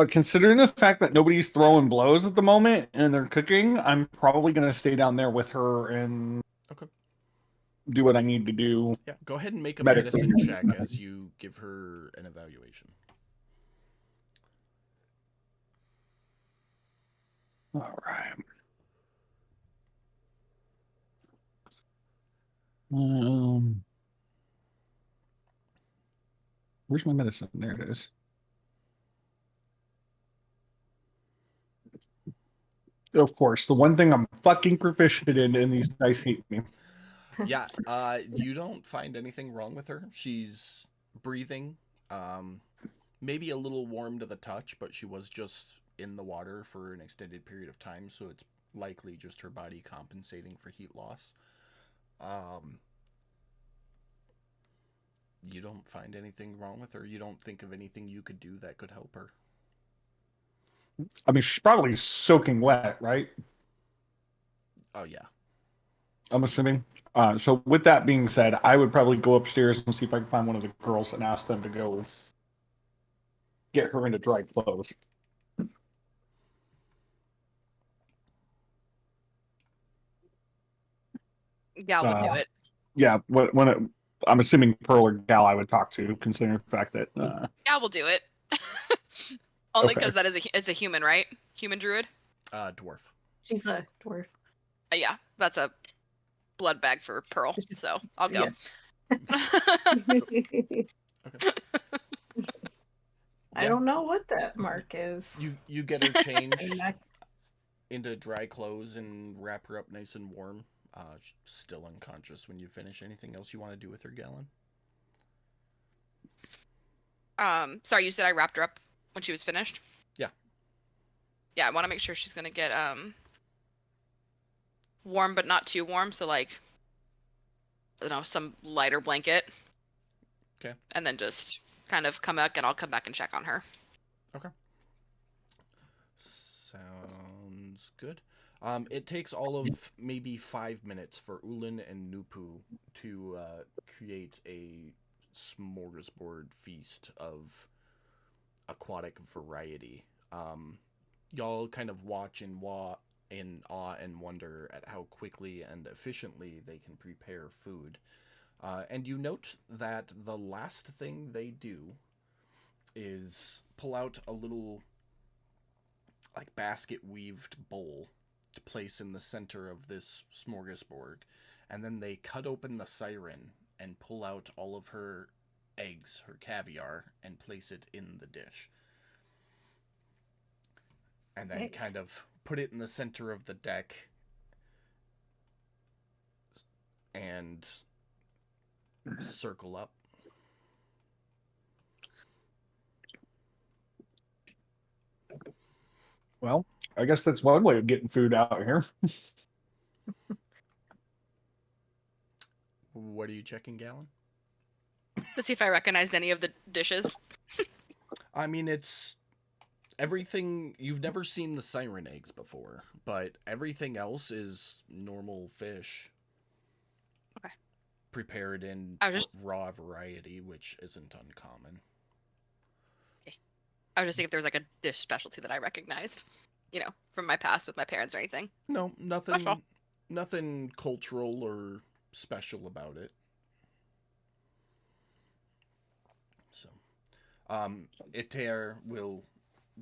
Considering the fact that nobody's throwing blows at the moment and they're cooking, I'm probably going to stay down there with her and do what I need to do. Yeah, go ahead and make a Medically. medicine check as you give her an evaluation. All right. Where's my medicine? There it is. Of course, the one thing I'm fucking proficient in, and these guys hate me. Yeah, you don't find anything wrong with her. She's breathing, maybe a little warm to the touch, but she was just in the water for an extended period of time, so it's likely just her body compensating for heat loss. You don't find anything wrong with her? You don't think of anything you could do that could help her? I mean, she's probably soaking wet, right? Oh, yeah. I'm assuming. So with that being said, I would probably go upstairs and see if I can find one of the girls and ask them to go get her into dry clothes. Gal would do it. Yeah, I'm assuming Pearl or Gal I would talk to, considering the fact that Gal will do it. Only Okay. because it's a human, right? Human druid. Dwarf. She's a dwarf. Yeah, that's a blood bag for Pearl. So I'll go. Yes. I don't know what that mark is. You get her changed I'm not- into dry clothes and wrap her up nice and warm. She's still unconscious when you finish. Anything else you want to do with her, Galen? Sorry, you said I wrapped her up when she was finished? Yeah. Yeah, I want to make sure she's gonna get warm but not too warm, so like I don't know, some lighter blanket. Okay. And then just kind of come back and I'll come back and check on her. Okay. Sounds good. It takes all of maybe 5 minutes for Ulin and Nupu to create a smorgasbord feast of aquatic variety. Y'all kind of watch in awe and wonder at how quickly and efficiently they can prepare food. And you note that the last thing they do is pull out a little like basket weaved bowl to place in the center of this smorgasbord, and then they cut open the siren and pull out all of her eggs, her caviar, and place it in the dish. And then kind of put it in the center of the deck and circle up. well, I guess that's one way of getting food out here. What are you checking, Galen? Let's see if I recognized any of the dishes. I mean, it's everything. You've never seen the siren eggs before, but everything else is normal fish. Okay. Prepared in raw variety, which isn't uncommon. Okay. I was just thinking if there was like a dish specialty that I recognized, you know, from my past with my parents or anything. No, nothing. Special. Nothing cultural or special about it. So, Iter will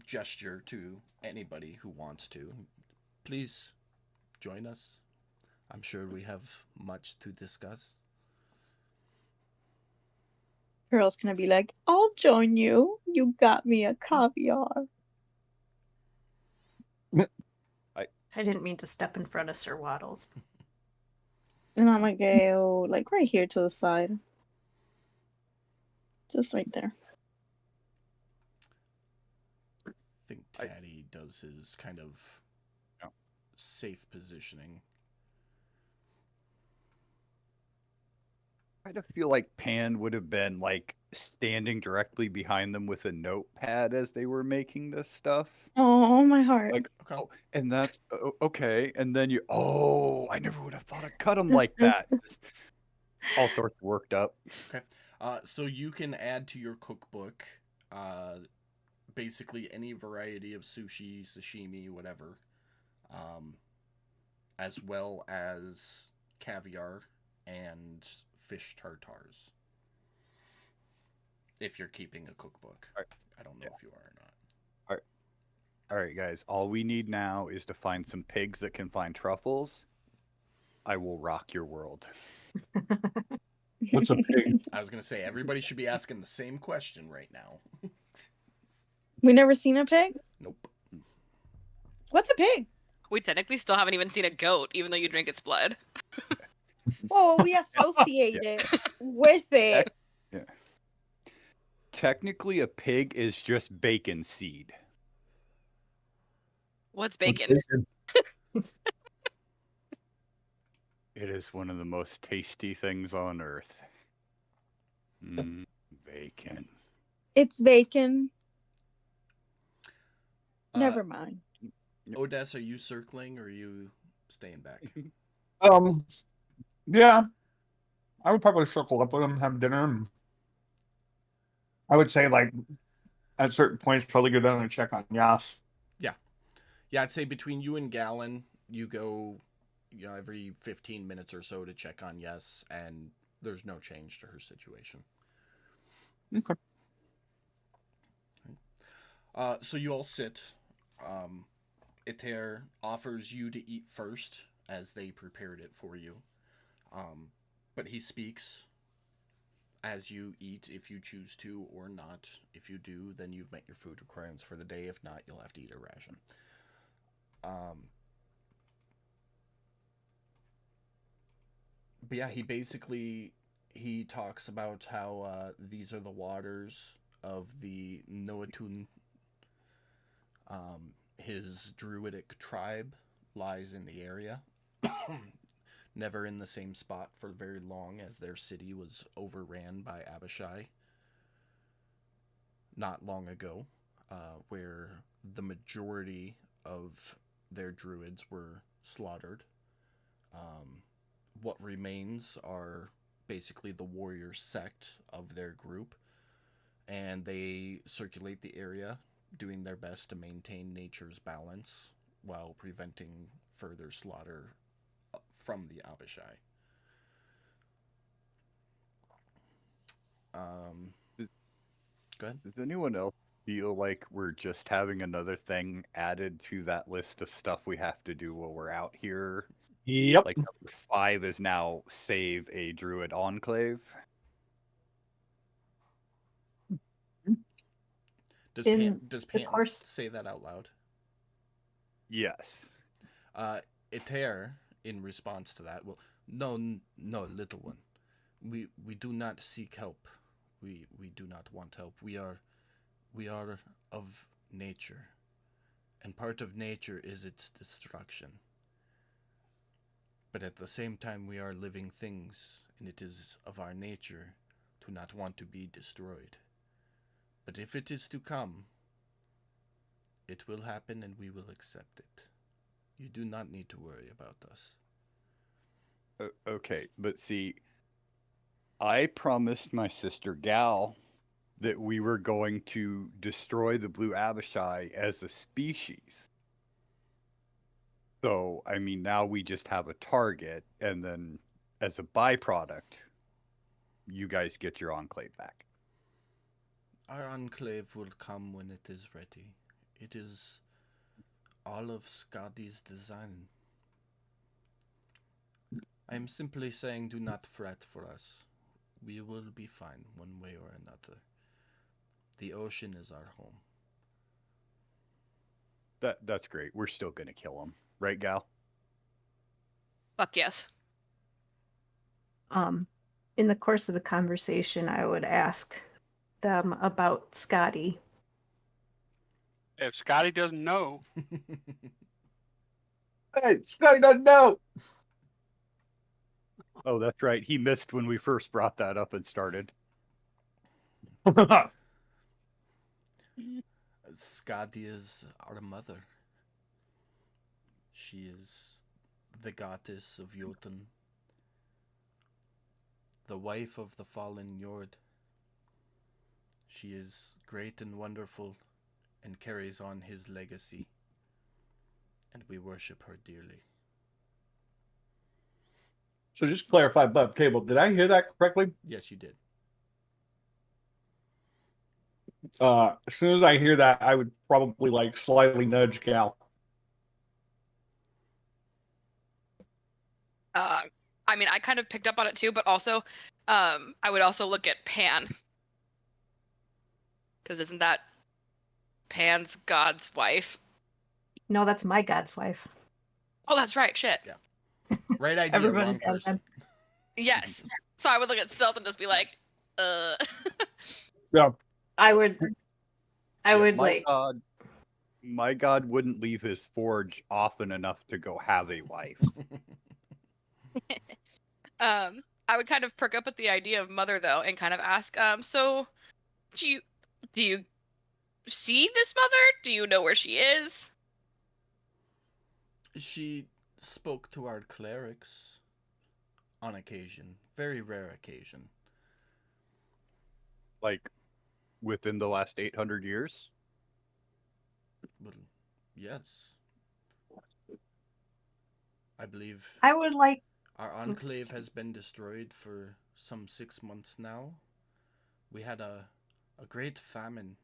gesture to anybody who wants to. Please join us. I'm sure we have much to discuss. Pearl's gonna be like, I'll join you. You got me a caviar. I didn't mean to step in front of Sir Waddles. And I'm gonna go like right here to the side. Just right there. I think Taddy does his kind of Yeah. safe positioning. I kind of feel like Pan would have been like standing directly behind them with a notepad as they were making this stuff. Oh, my heart. Like, Okay. oh, and that's okay. And then I never would have thought to cut them like that. Just all sorts worked up. Okay. So you can add to your cookbook basically any variety of sushi, sashimi, whatever, as well as caviar and fish tartars. If you're keeping a cookbook. Alright. I don't know Yeah. if you are or not. All right, guys. All we need now is to find some pigs that can find truffles. I will rock your world. What's a pig? I was going to say, everybody should be asking the same question right now. We never seen a pig? Nope. What's a pig? We technically still haven't even seen a goat, even though you drink its blood. Oh, we associate it with it. Yeah. Technically, a pig is just bacon seed. What's bacon? It is one of the most tasty things on earth. Bacon. It's bacon. Uh, Never mind. Odess, are you circling or are you staying back? Yeah. I would probably circle up with them, have dinner, and I would say like at certain points probably go down and check on Yas. Yeah, I'd say between you and Gallon, you go, every 15 minutes or so to check on Yes, and there's no change to her situation. Okay. So you all sit. Iter offers you to eat first, as they prepared it for you. But he speaks as you eat, if you choose to or not. If you do, then you've met your food requirements for the day. If not, you'll have to eat a ration. But yeah, he talks about how these are the waters of the Noatun. His druidic tribe lies in the area. Never in the same spot for very long, as their city was overran by Abishai not long ago, where the majority of their druids were slaughtered. What remains are basically the warrior sect of their group, and they circulate the area, doing their best to maintain nature's balance while preventing further slaughter from the Abishai. Go ahead. Does anyone else feel like we're just having another thing added to that list of stuff we have to do while we're out here? Yep. Like number 5 is now save a druid enclave. Does Pan course- say that out loud? Yes. Iter, in response to that, well, no, little one. We do not seek help. We do not want help. We are of nature, and part of nature is its destruction. But at the same time, we are living things, and it is of our nature to not want to be destroyed. But if it is to come, it will happen, and we will accept it. You do not need to worry about us. Okay, but see, I promised my sister Gal that we were going to destroy the Blue Abishai as a species. So, I mean, now we just have a target, and then as a byproduct, you guys get your enclave back. Our enclave will come when it is ready. It is all of Skadi's design. I am simply saying do not fret for us. We will be fine one way or another. The ocean is our home. That's great. We're still gonna kill him, right, Gal? Fuck yes. In the course of the conversation, I would ask them about Scotty. If Scotty doesn't know, Hey, Scotty doesn't know. Oh, that's right. He missed when we first brought that up and started. Skadi is our mother. She is the goddess of Jotun, the wife of the fallen Njord. She is great and wonderful and carries on his legacy, and we worship her dearly. So just to clarify above table, did I hear that correctly? Yes, you did. As soon as I hear that, I would probably like slightly nudge Gal. I mean, I kind of picked up on it too, but also, I would also look at Pan. Because isn't that Pan's god's wife? No, that's my god's wife. Oh, that's right. Shit. Yeah. Right idea, Everybody's wrong got person. Yes. So I would look at Stealth and just be like, Yeah. I would Yeah, like my god wouldn't leave his forge often enough to go have a wife. I would kind of perk up at the idea of mother though, and kind of ask, so do you see this mother? Do you know where she is? She spoke to our clerics on occasion, very rare occasion. Like, within the last 800 years? Well, yes. I believe I would like our enclave has been destroyed for some 6 months now. We had a great famine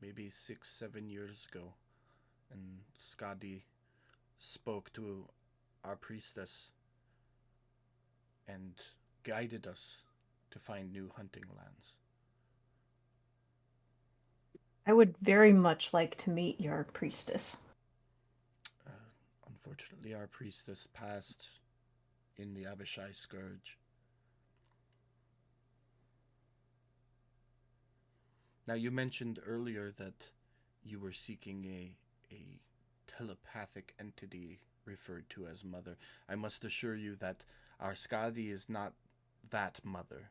maybe 6-7 years ago, and Skadi spoke to our priestess and guided us to find new hunting lands. I would very much like to meet your priestess. Unfortunately, our priestess passed in the Abishai Scourge. Now, you mentioned earlier that you were seeking a telepathic entity referred to as mother. I must assure you that our Skadi is not that mother.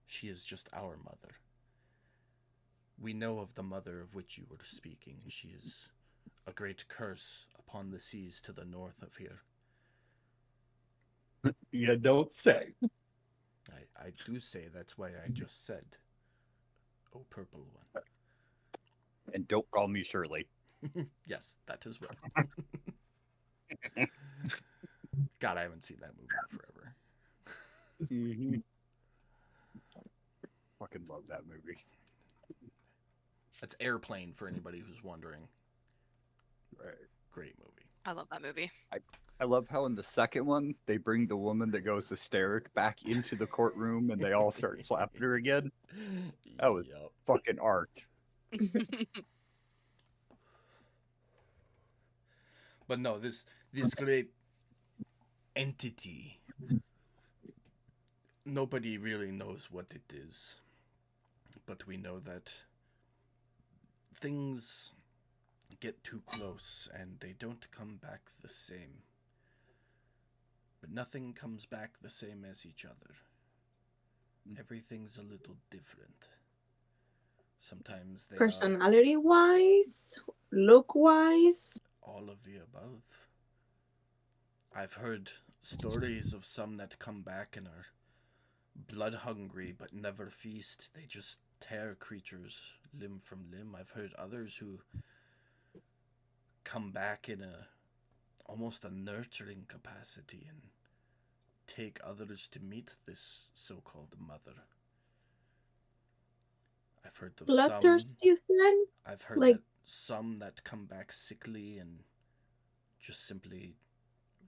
She is just our mother. We know of the mother of which you were speaking. She is a great curse upon the seas to the north of here. You don't say. I do say, that's why I just said, oh, purple one. And don't call me Shirley. Yes, that as well. God, I haven't seen that movie in forever. Mm-hmm. Fucking love that movie. That's Airplane for anybody who's wondering. Right. Great movie. I love that movie. I love how in the second one they bring the woman that goes hysteric back into the courtroom and they all start slapping her again. That was Yup. fucking art. But no, this great entity, nobody really knows what it is. But we know that things get too close and they don't come back the same. But nothing comes back the same as each other. Everything's a little different. Sometimes they are Personality wise, look wise. all of the above. I've heard stories of some that come back and are blood hungry but never feast. They just tear creatures limb from limb. I've heard others who come back in almost a nurturing capacity and take others to meet this so-called mother. I've I've heard of Bloodthirst, some. you said? I've heard Like- that some that come back sickly and just simply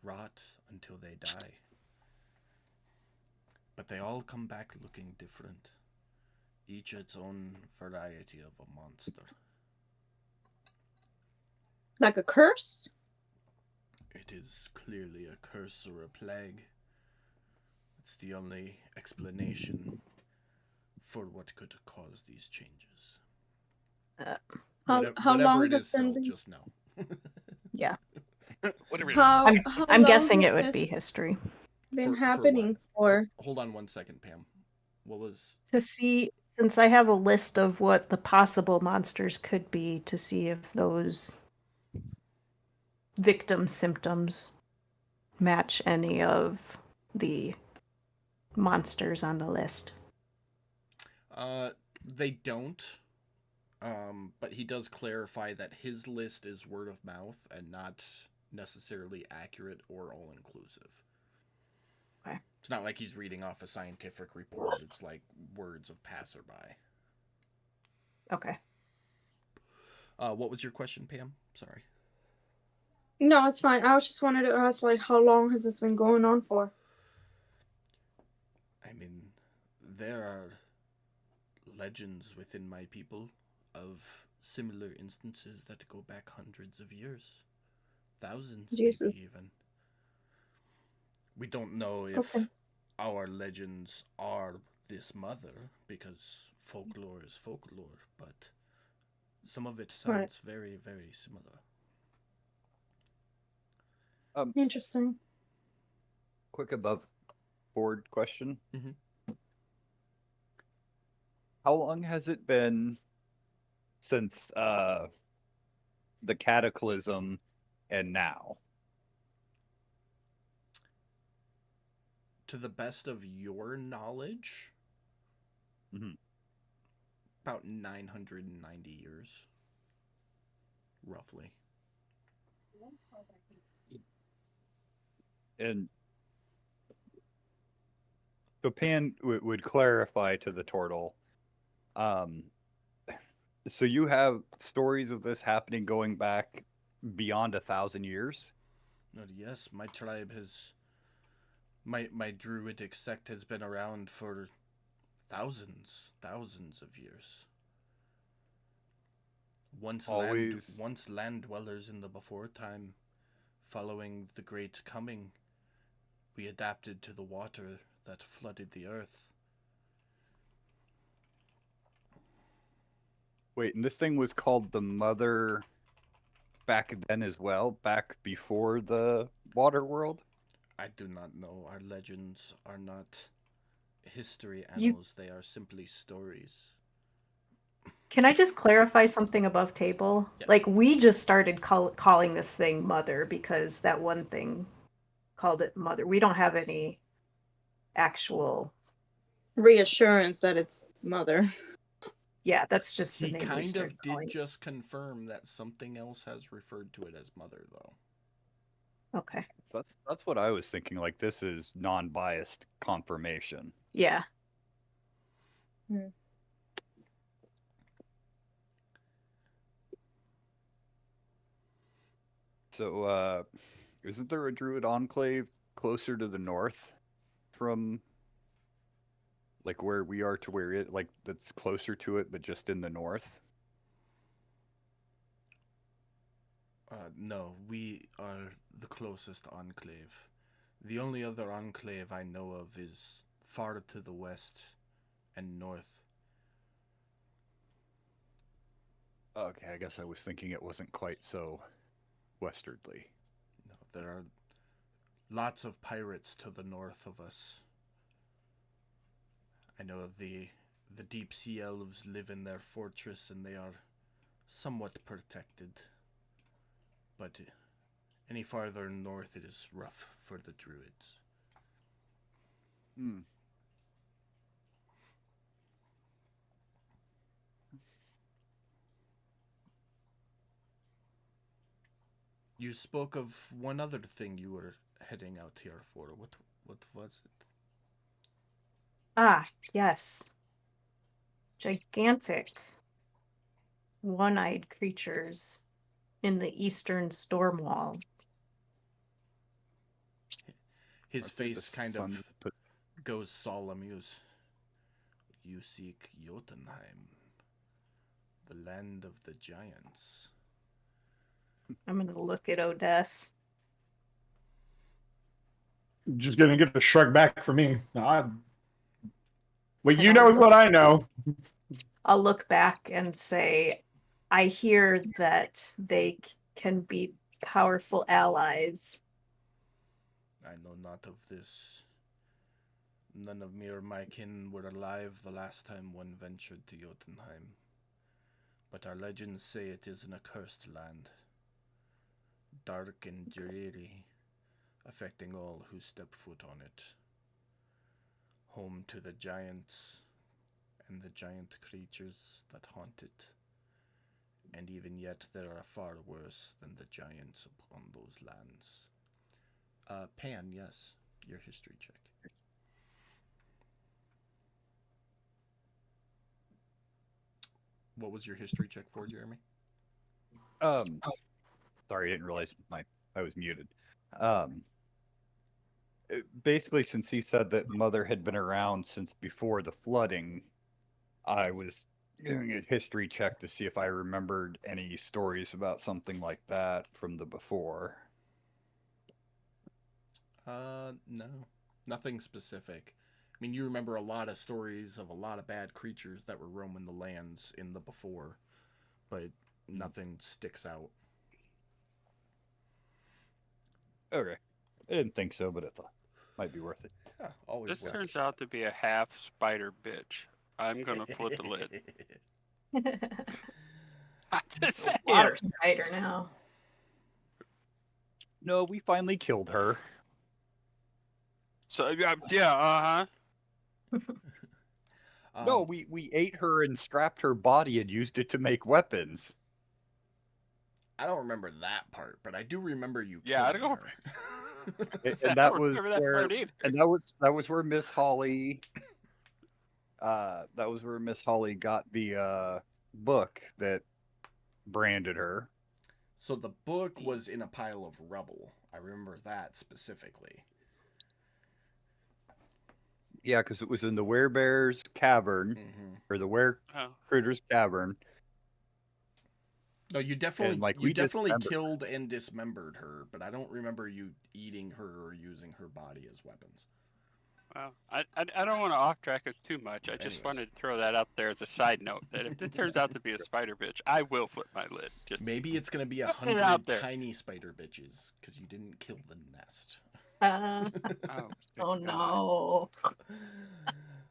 rot until they die. But they all come back looking different. Each its own variety of a monster. Like a curse? It is clearly a curse or a plague. It's the only explanation for what could cause these changes. How Whatever long it has is, been Syl, the- just know. Yeah. Whatever it is. How, I'm, how I'm long guessing has it would this be history. been For happening for? Hold on one second, Pam. What was... To see, since I have a list of what the possible monsters could be, to see if those victim symptoms match any of the monsters on the list. They don't. But he does clarify that his list is word of mouth and not necessarily accurate or all-inclusive. Okay. It's not like he's reading off a scientific report. It's like words of passerby. Okay. What was your question, Pam? Sorry. No, it's fine. I was just wanted to ask, like, how long has this been going on for? I mean, there are legends within my people of similar instances that go back hundreds of years. Thousands, Jesus. maybe even. We don't know if Okay. our legends are this mother, because folklore is folklore, but some of it sounds Right. very, very similar. Interesting. Quick above board question. Mhm. How long has it been since the cataclysm and now? To the best of your knowledge, Mhm. about 990 years. Roughly. And Japan would clarify to the turtle. So you have stories of this happening going back beyond 1,000 years? Yes, my tribe has... My druidic sect has been around for thousands of years. Once land dwellers in the before time, following the Great Coming, we adapted to the water that flooded the earth. Wait, and this thing was called the Mother back then as well, back before the water world? I do not know. Our legends are not history You- annals, they are simply stories. Can I just clarify something above table? Yes. Like, we just started calling this thing Mother because that one thing called it Mother. We don't have any actual... Reassurance that it's mother. Yeah, that's just the He name we kind started of did calling it. just confirm that something else has referred to it as mother, though. Okay. That's what I was thinking. Like, this is non-biased confirmation. Yeah. So, isn't there a druid enclave closer to the north from, like, where we are to where it, like, that's closer to it, but just in the north? No, we are the closest enclave. The only other enclave I know of is far to the west and north. Okay, I guess I was thinking it wasn't quite so westwardly. No, there are lots of pirates to the north of us. I know the deep sea elves live in their fortress and they are somewhat protected. But any farther north it is rough for the druids. Hmm. You spoke of one other thing you were heading out here for. What was it? Ah, yes. gigantic one-eyed creatures in the eastern storm wall. His Aren't they the face kind sun of that puts- goes solemn. He goes, "You seek Jotunheim, the land of the giants." I'm gonna look at Odess. Just gonna get a shrug back from me. What And you I'll know is look- what I know. I'll look back and say, I hear that they can be powerful allies. I know not of this. None of me or my kin were alive the last time one ventured to Jotunheim. But our legends say it is an accursed land. Dark and dreary, affecting all who step foot on it. Home to the giants and the giant creatures that haunt it. And even yet there are far worse than the giants upon those lands. Pan, yes, your history check. What was your history check for, Jeremy? Sorry, I didn't realize I was muted. Basically, since he said that Mother had been around since before the flooding, I was doing a history check to see if I remembered any stories about something like that from the before. No. Nothing specific. I mean, you remember a lot of stories of a lot of bad creatures that were roaming the lands in the before, but nothing sticks out. Okay. I didn't think so, but I thought it might be worth it. Yeah, always This worth a turns shot. out to be a half spider bitch. I'm gonna flip the lid. I'm just saying. Water spider now. No, we finally killed her. So yeah, No, we ate her and strapped her body and used it to make weapons. I don't remember that part, but I do remember you Yeah, I killing don't- her. And I that don't was remember that where part either. and that was where Miss Holly got the book that branded her. So the book was in a pile of rubble. I remember that specifically. Yeah, because it was in the Werebear's cavern Mm-hmm. or the Were Oh. Critter's cavern. No, you definitely like, you we definitely dismembered her. killed and dismembered her, but I don't remember you eating her or using her body as weapons. Well, I don't want to off track us too much. I just Anyways. wanted to throw that out there as a side note that if this turns out to be a spider bitch, I will flip my lid. Just Maybe it's gonna be Put it out 100 there. tiny spider bitches because you didn't kill the nest. Uh, oh, oh good God. no.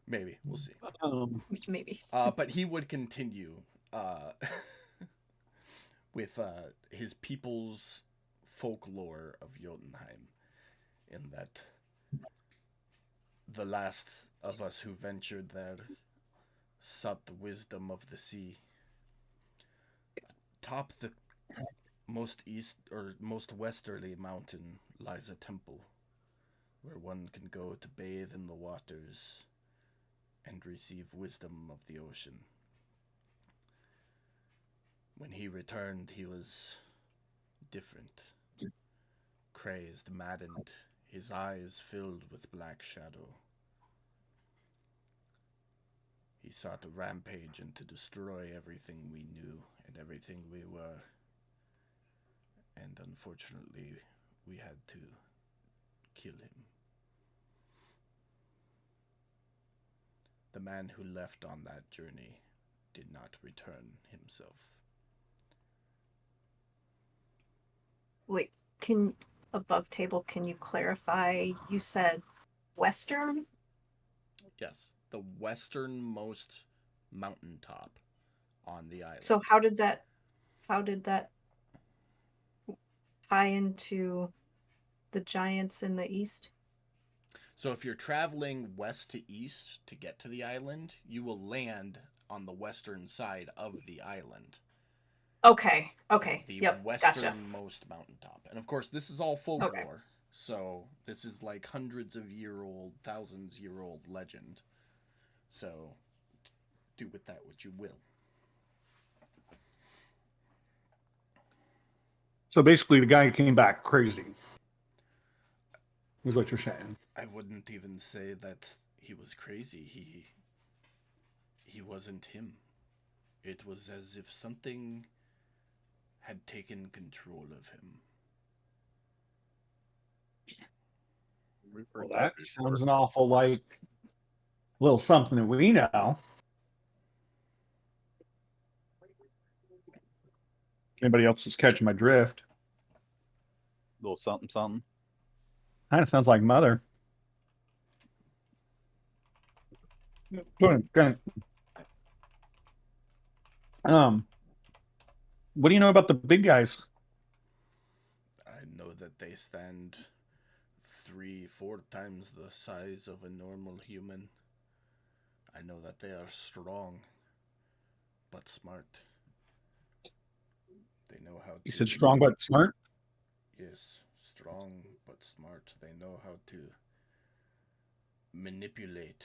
Maybe we'll see. Maybe. But he would continue with his people's folklore of Jotunheim, in that the last of us who ventured there sought the wisdom of the sea. Atop the most east or most westerly mountain lies a temple where one can go to bathe in the waters and receive wisdom of the ocean. When he returned, he was different, crazed, maddened, his eyes filled with black shadow. He sought to rampage and to destroy everything we knew and everything we were. And unfortunately, we had to kill him. The man who left on that journey did not return himself. Wait, above table, can you clarify? You said western? Yes, the westernmost mountaintop on the island. So how did that tie into the giants in the east? So if you're traveling west to east to get to the island, you will land on the western side of the island. Okay. The Yep. Gotcha. westernmost mountaintop. And of course, this is all folklore. So this is like hundreds of year old, thousands year old legend. So Do with that what you will. So basically, the guy came back crazy. Is what you're saying? I wouldn't even say that he was crazy. He wasn't him. It was as if something had taken control of him. Well, that sounds an awful like a little something that we know. Anybody else is catching my drift? Little something, something. Kind of sounds like Mother. Good. What do you know about the big guys? I know that they stand 3-4 times the size of a normal human. I know that they are strong, but smart. They know how to... You said strong but smart? Yes, strong but smart. They know how to manipulate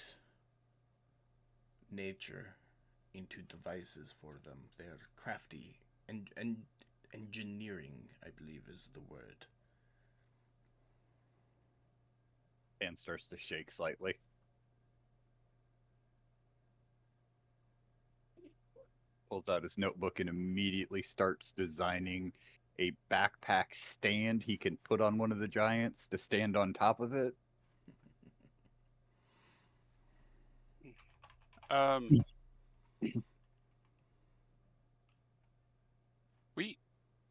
nature into devices for them. They are crafty and engineering, I believe is the word. And starts to shake slightly. Pulls out his notebook and immediately starts designing a backpack stand he can put on one of the giants to stand on top of it.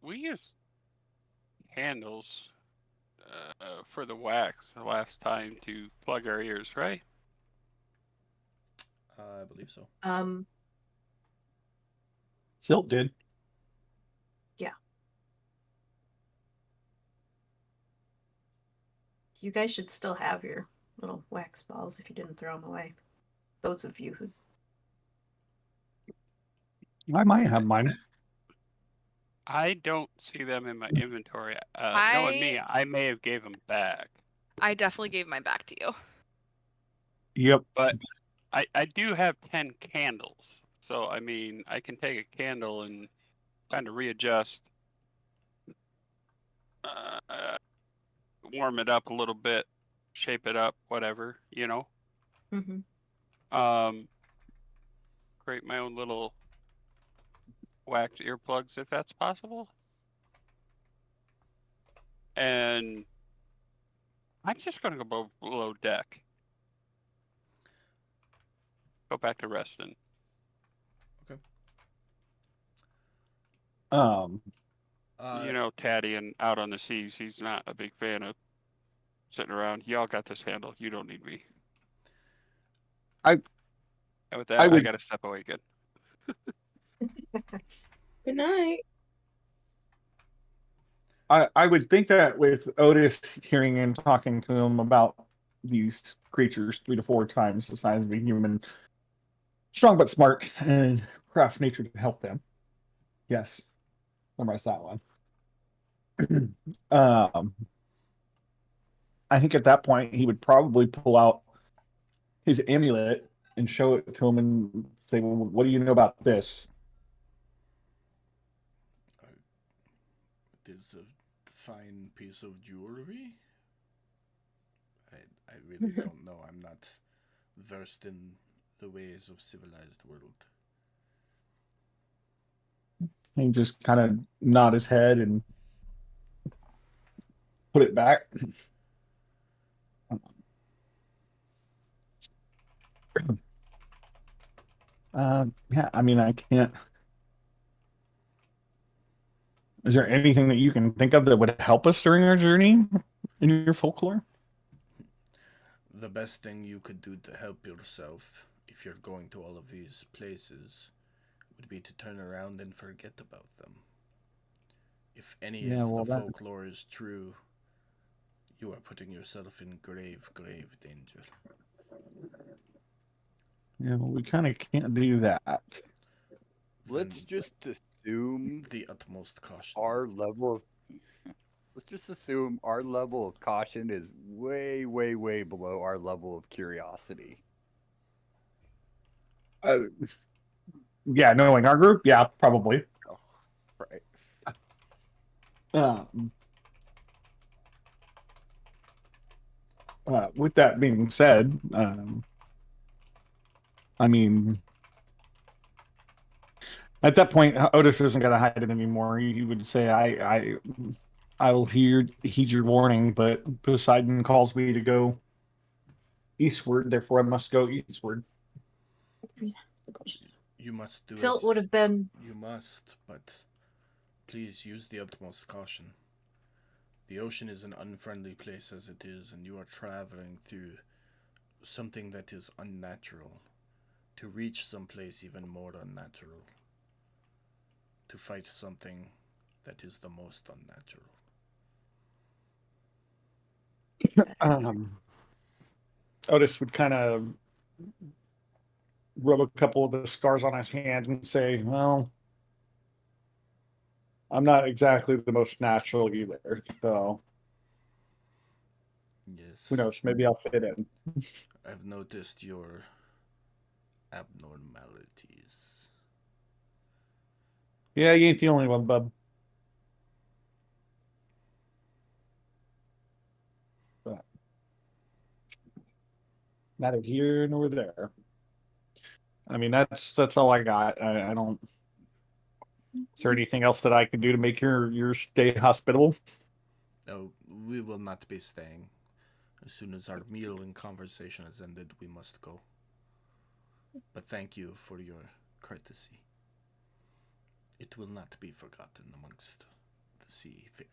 We used handles for the wax the last time to plug our ears, right? I believe so. Silt did. Yeah. You guys should still have your little wax balls if you didn't throw them away. Those of you who... I might have mine. I don't see them in my inventory. Knowing me, I may have gave them back. I definitely gave mine back to you. Yep. But I do have 10 candles. So, I mean, I can take a candle and kind of readjust, warm it up a little bit, shape it up, whatever, you know? Mm-hmm. Create my own little wax earplugs if that's possible. And I'm just going to go below deck. Go back to resting. Okay. You know, Taddy and out on the seas, he's not a big fan of sitting around. Y'all got this handle. You don't need me. And with that, I got to step away again. Good night. I would think that with Otis hearing and talking to him about these creatures 3 to 4 times the size of a human, strong but smart, and craft nature to help them. Yes, memorize that one. I think at that point he would probably pull out his amulet and show it to him and say, well, what do you know about this? It is a fine piece of jewelry. I really don't know. I'm not versed in the ways of civilized world. He just kind of nod his head and put it back. Yeah, I mean, I can't. Is there anything that you can think of that would help us during our journey in your folklore? The best thing you could do to help yourself, if you're going to all of these places, would be to turn around and forget about them. If any of the folklore is true, you are putting yourself in grave, grave danger. Yeah, well, we kind of can't do that. Let's just assume the utmost caution. Let's just assume our level of caution is way, way, way below our level of curiosity. Yeah, knowing our group, yeah, probably. Right. Um, with that being said, I mean, at that point, Otis isn't going to hide it anymore. He would say, I will heed your warning, but Poseidon calls me to go eastward, therefore I must go eastward." You must do Still, as it would have been. you must, but please use the utmost caution. The ocean is an unfriendly place as it is, and you are traveling through something that is unnatural to reach someplace even more unnatural, to fight something that is the most unnatural. Otis would kind of rub a couple of the scars on his hands and say, "Well, I'm not exactly the most natural either, so Yes, who knows? Maybe I'll fit in." I've noticed your abnormalities. Yeah, you ain't the only one, bub. But neither here nor there. I mean, that's all I got. I don't. Is there anything else that I can do to make your stay hospitable? No, we will not be staying. As soon as our meal and conversation has ended, we must go. But thank you for your courtesy. It will not be forgotten amongst the seafarer.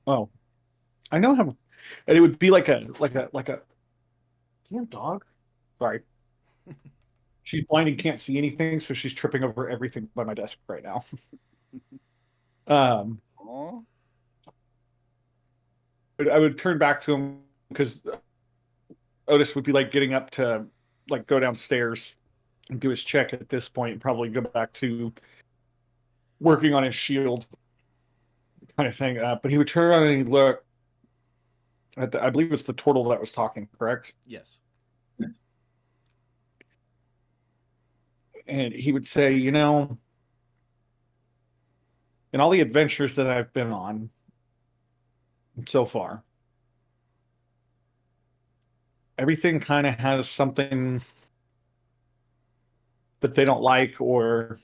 Oh, I know how, and it would be like a damn dog. Sorry, she's blind and can't see anything, so she's tripping over everything by my desk right now. um, Aw. but I would turn back to him because Otis would be like getting up to like go downstairs and do his check at this point, and probably go back to working on his shield kind of thing. But he would turn around and he'd look at I believe it's the turtle that was talking, correct? Yes. And he would say, in all the adventures that I've been on so far, everything kind of has something that they don't like or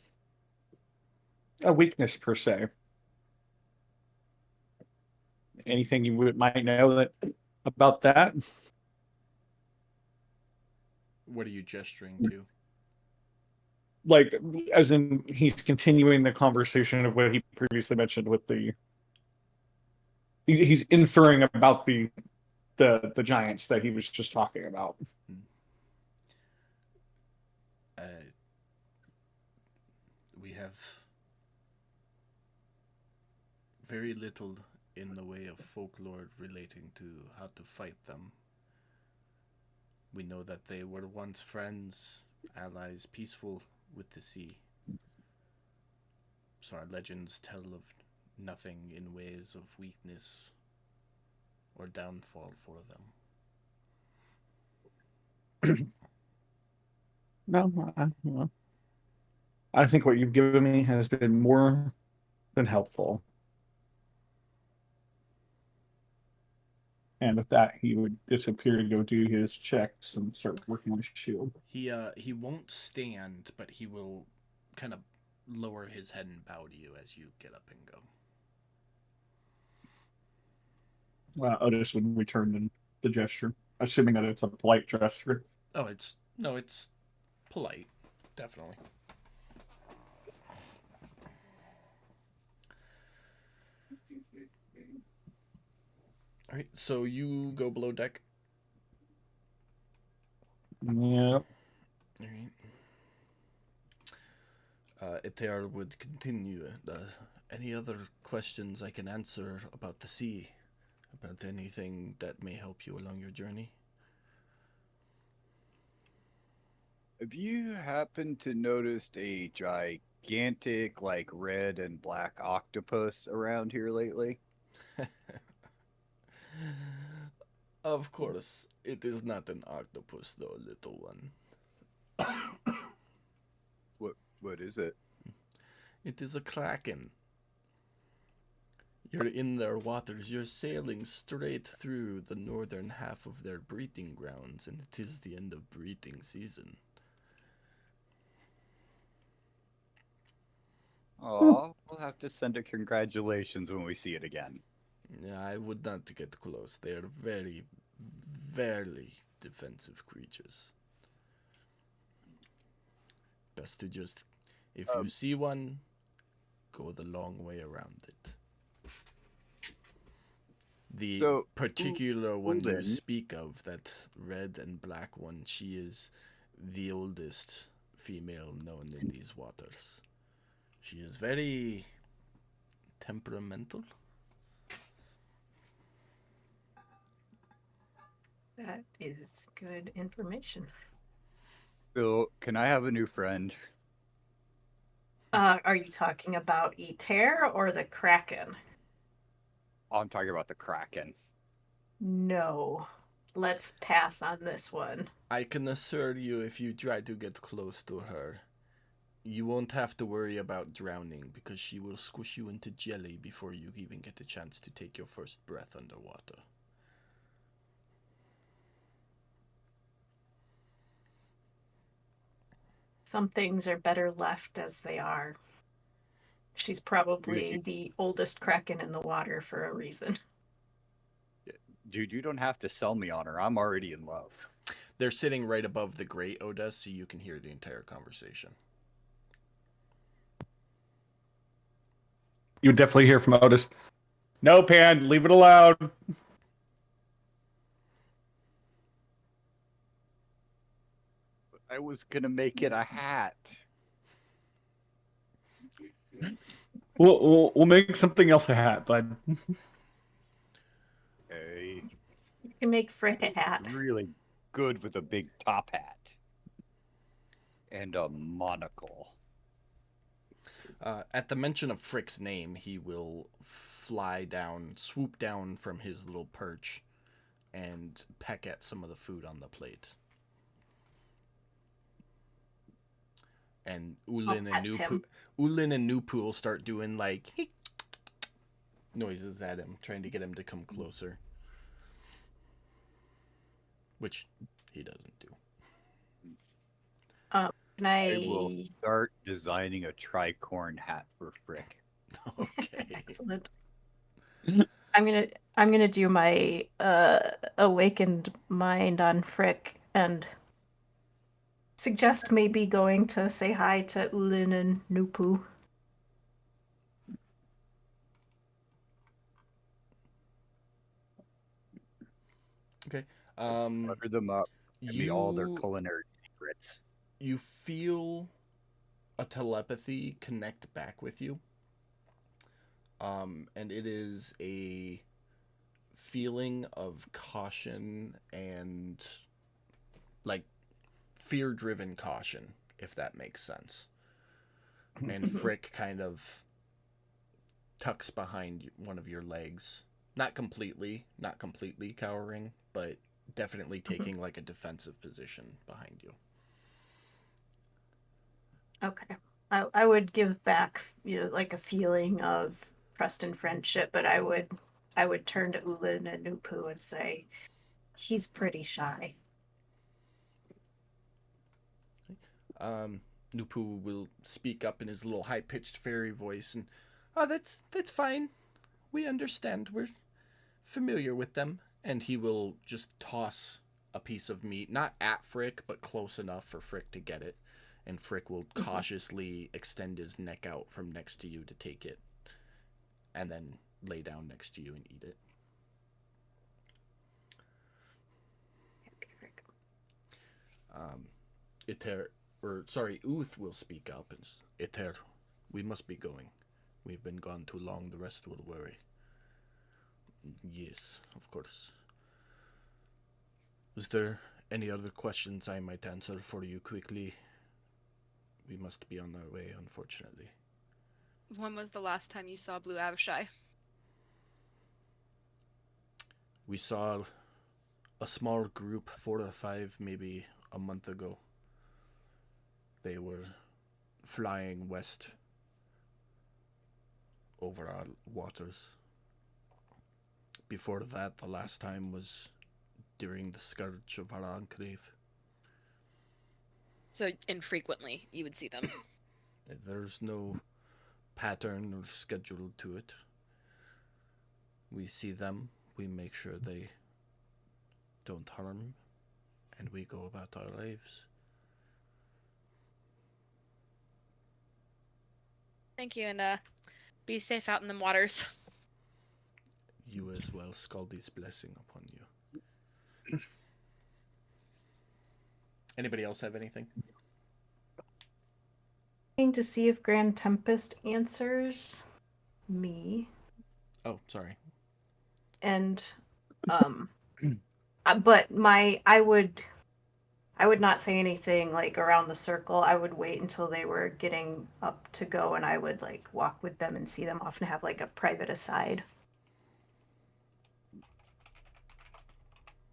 a weakness per se. Anything you might know about that? What are you gesturing to? Like, as in, he's continuing the conversation of what he previously mentioned with he's inferring about the giants that he was just talking about. We have very little in the way of folklore relating to how to fight them. We know that they were once friends, allies, peaceful with the sea. So our legends tell of nothing in ways of weakness or downfall for them. No, I think what you've given me has been more than helpful. And with that, he would disappear to go do his checks and start working on his shield. He won't stand, but he will kind of lower his head and bow to you as you get up and go. Otis would return the gesture, assuming that it's a polite gesture. Oh, it's polite, definitely. All right, so you go below deck. Yep. All right. Itear would continue. Any other questions I can answer about the sea? About anything that may help you along your journey? Have you happened to notice a gigantic, like, red and black octopus around here lately? Of course, it is not an octopus, though, little one. What is it? It is a kraken. You're in their waters. You're sailing straight through the northern half of their breeding grounds, and it is the end of breeding season. Aw, we'll have to send a congratulations when we see it again. Yeah, I would not get close. They are very, very defensive creatures. Best to just, if you see one, go the long way around it. The So, particular one you Ullin- speak of, that red and black one, she is the oldest female known in these waters. She is very temperamental. That is good information. Bill, can I have a new friend? Are you talking about Eter or the Kraken? Oh, I'm talking about the Kraken. No. Let's pass on this one. I can assure you, if you try to get close to her, you won't have to worry about drowning, because she will squish you into jelly before you even get a chance to take your first breath underwater. Some things are better left as they are. She's probably the oldest Kraken in the water for a reason. Dude, you don't have to sell me on her. I'm already in love. They're sitting right above the grate, Oda, so you can hear the entire conversation. You would definitely hear from Otis. No, Pan, leave it alone. I was gonna make it a hat. We'll make something else a hat, bud. Hey, You can make Frick a hat. really good with a big top hat. And a monocle. At the mention of Frick's name, he will fly down, swoop down from his little perch, and peck at some of the food on the plate. And Ullin and Nupu will start doing like noises at him, trying to get him to come closer. Which he doesn't do. Can I will start designing a tricorn hat for Frick. Okay. Excellent. I'm gonna do my awakened mind on Frick and suggest maybe going to say hi to Ullin and Nupu. Okay. Butter them up. Give me all their culinary secrets. You feel a telepathy connect back with you. And it is a feeling of caution and like fear-driven caution, if that makes sense. And Frick kind of tucks behind one of your legs. Not completely cowering, but definitely taking like a defensive position behind you. Okay. I would give back, like a feeling of trust and friendship, but I would turn to Ullin and Nupu and say, he's pretty shy. Nupu will speak up in his little high-pitched fairy voice, and that's fine. We understand. We're familiar with them. And he will just toss a piece of meat, not at Frick, but close enough for Frick to get it. And Frick will cautiously extend his neck out from next to you to take it, and then lay down next to you and eat it. Uth will speak up and Eter, we must be going. We've been gone too long. The rest will worry. Yes, of course. Is there any other questions I might answer for you quickly? We must be on our way, unfortunately. When was the last time you saw Blue Avishai? We saw a small group, 4 or 5, maybe a month ago. They were flying west over our waters. Before that, the last time was during the scourge of our enclave. So infrequently you would see them. There's no pattern or schedule to it. We see them, we make sure they don't harm, and we go about our lives. Thank you, and be safe out in the waters. You as well, Scaldy's blessing upon you. Anybody else have anything? To see if Grand Tempest answers me. Oh, sorry. And but I would not say anything like around the circle. I would wait until they were getting up to go, and I would like walk with them and see them off and have like a private aside.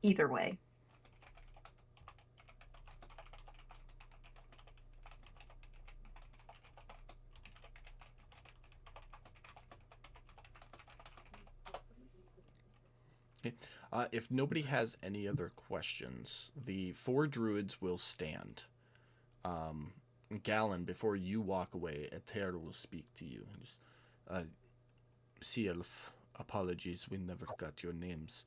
Either way. If nobody has any other questions, the 4 druids will stand. Galen, before you walk away, Aether will speak to you. Sea Elf, apologies, we never got your names.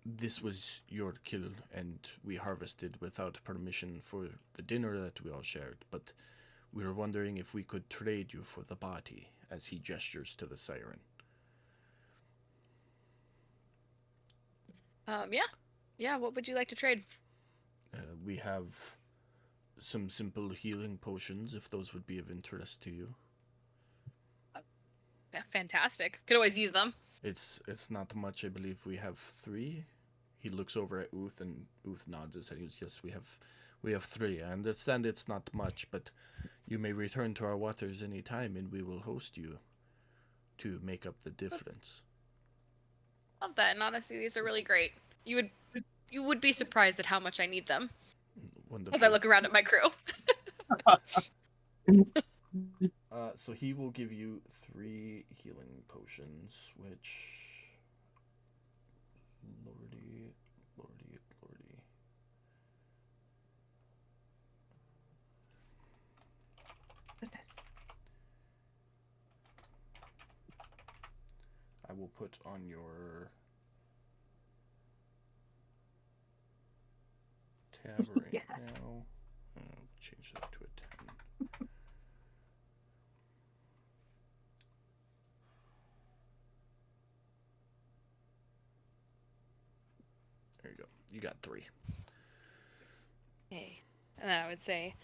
This was your kill, and we harvested without permission for the dinner that we all shared, but we were wondering if we could trade you for the body, as he gestures to the siren. Yeah, what would you like to trade? We have some simple healing potions, if those would be of interest to you. Yeah, fantastic. Could always use them. It's not much, I believe we have 3. He looks over at Uth, and Uth nods his head. He goes, yes, we have 3. I understand it's not much, but you may return to our waters any time, and we will host you to make up the difference. Love that, and honestly, these are really great. You would be surprised at how much I need them. Wonderful. As I look around at my crew. So he will give you 3 healing potions, which... Lordy. Goodness. I will put on your tab right Yeah. now. I'll change that to a 10. There you go. You got 3. Okay. And then I would say,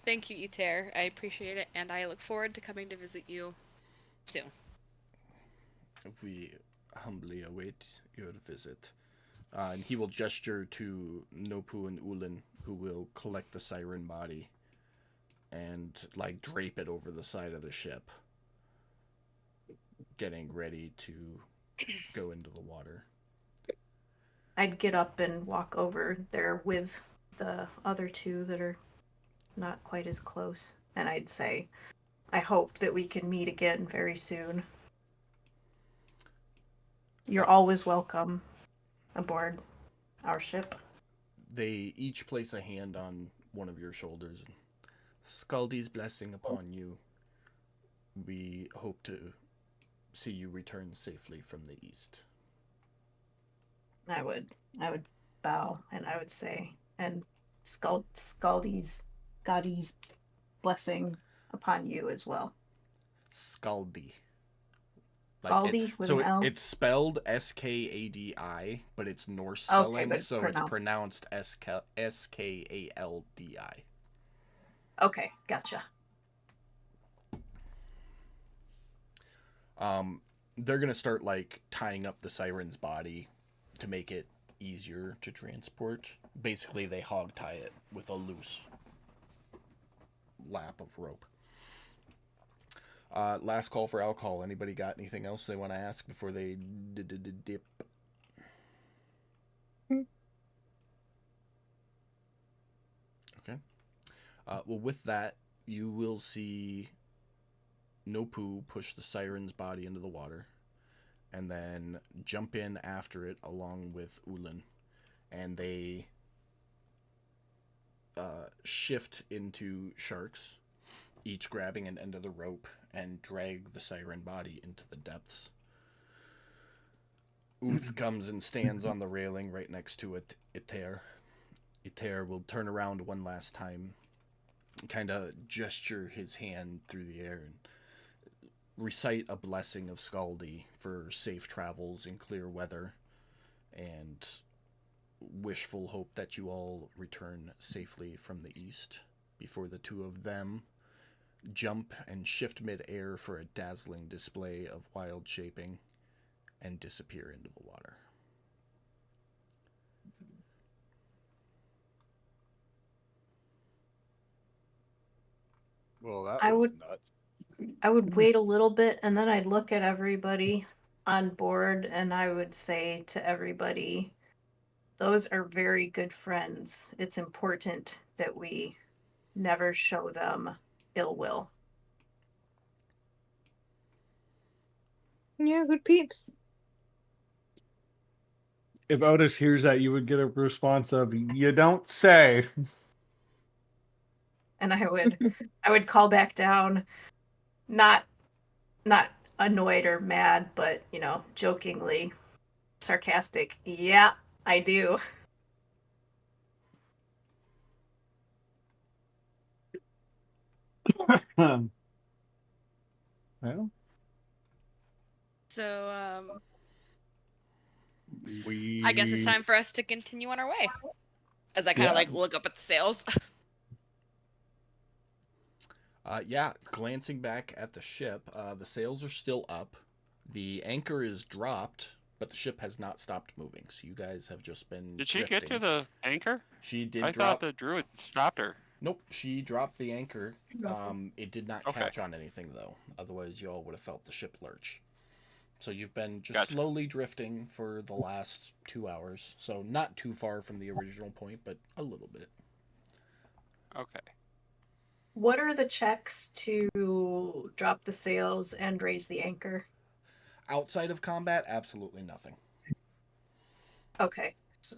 thank you, Aether. I appreciate it, and I look forward to coming to visit you soon. We humbly await your visit. And he will gesture to Nopu and Ulin, who will collect the siren body and like drape it over the side of the ship, getting ready to go into the water. I'd get up and walk over there with the other 2 that are not quite as close, and I'd say, I hope that we can meet again very soon. You're always welcome aboard our ship. They each place a hand on one of your shoulders. Scaldy's blessing upon you. We hope to see you return safely from the east. I would bow, and I would say, and Scaldy's blessing upon you as well. Scaldy. Scaldy with an L? It's spelled Skadi, but it's Norse spelling, Okay, but so it's pronounced Skaldi. Okay, gotcha. They're gonna start like tying up the siren's body to make it easier to transport. Basically, they hog tie it with a loose lap of rope. Last call for alcohol. Anybody got anything else they want to ask before they dip? Okay. Well, with that, you will see Nopu push the siren's body into the water and then jump in after it along with Ulin. And they shift into sharks, each grabbing an end of the rope and drag the siren body into the depths. Uth comes and stands on the railing right next to it. Iter will turn around one last time, kind of gesture his hand through the air and recite a blessing of Scaldi for safe travels in clear weather, and wishful hope that you all return safely from the east before the two of them jump and shift mid-air for a dazzling display of wild shaping and disappear into the water. Well, that I was would- nuts. I would wait a little bit and then I'd look at everybody on board and I would say to everybody, those are very good friends. It's important that we never show them ill will. Yeah, good peeps. If Otis hears that, you would get a response of "You don't say." And I would call back down, not annoyed or mad, but jokingly sarcastic. Yeah, I do. Well, So, we. I guess it's time for us to continue on our way. As I kind of Yeah. look up at the sails. Yeah, glancing back at the ship, the sails are still up. The anchor is dropped, but the ship has not stopped moving. So you guys have just been Did she drifting. get to the anchor? She did I drop. thought the druid stopped her. Nope, she dropped the anchor. It did not Okay. catch on anything, though. Otherwise, you all would have felt the ship lurch. So you've been just Gotcha. slowly drifting for the last 2 hours. So not too far from the original point, but a little bit. Okay. What are the checks to drop the sails and raise the anchor? Outside of combat, absolutely nothing. Okay.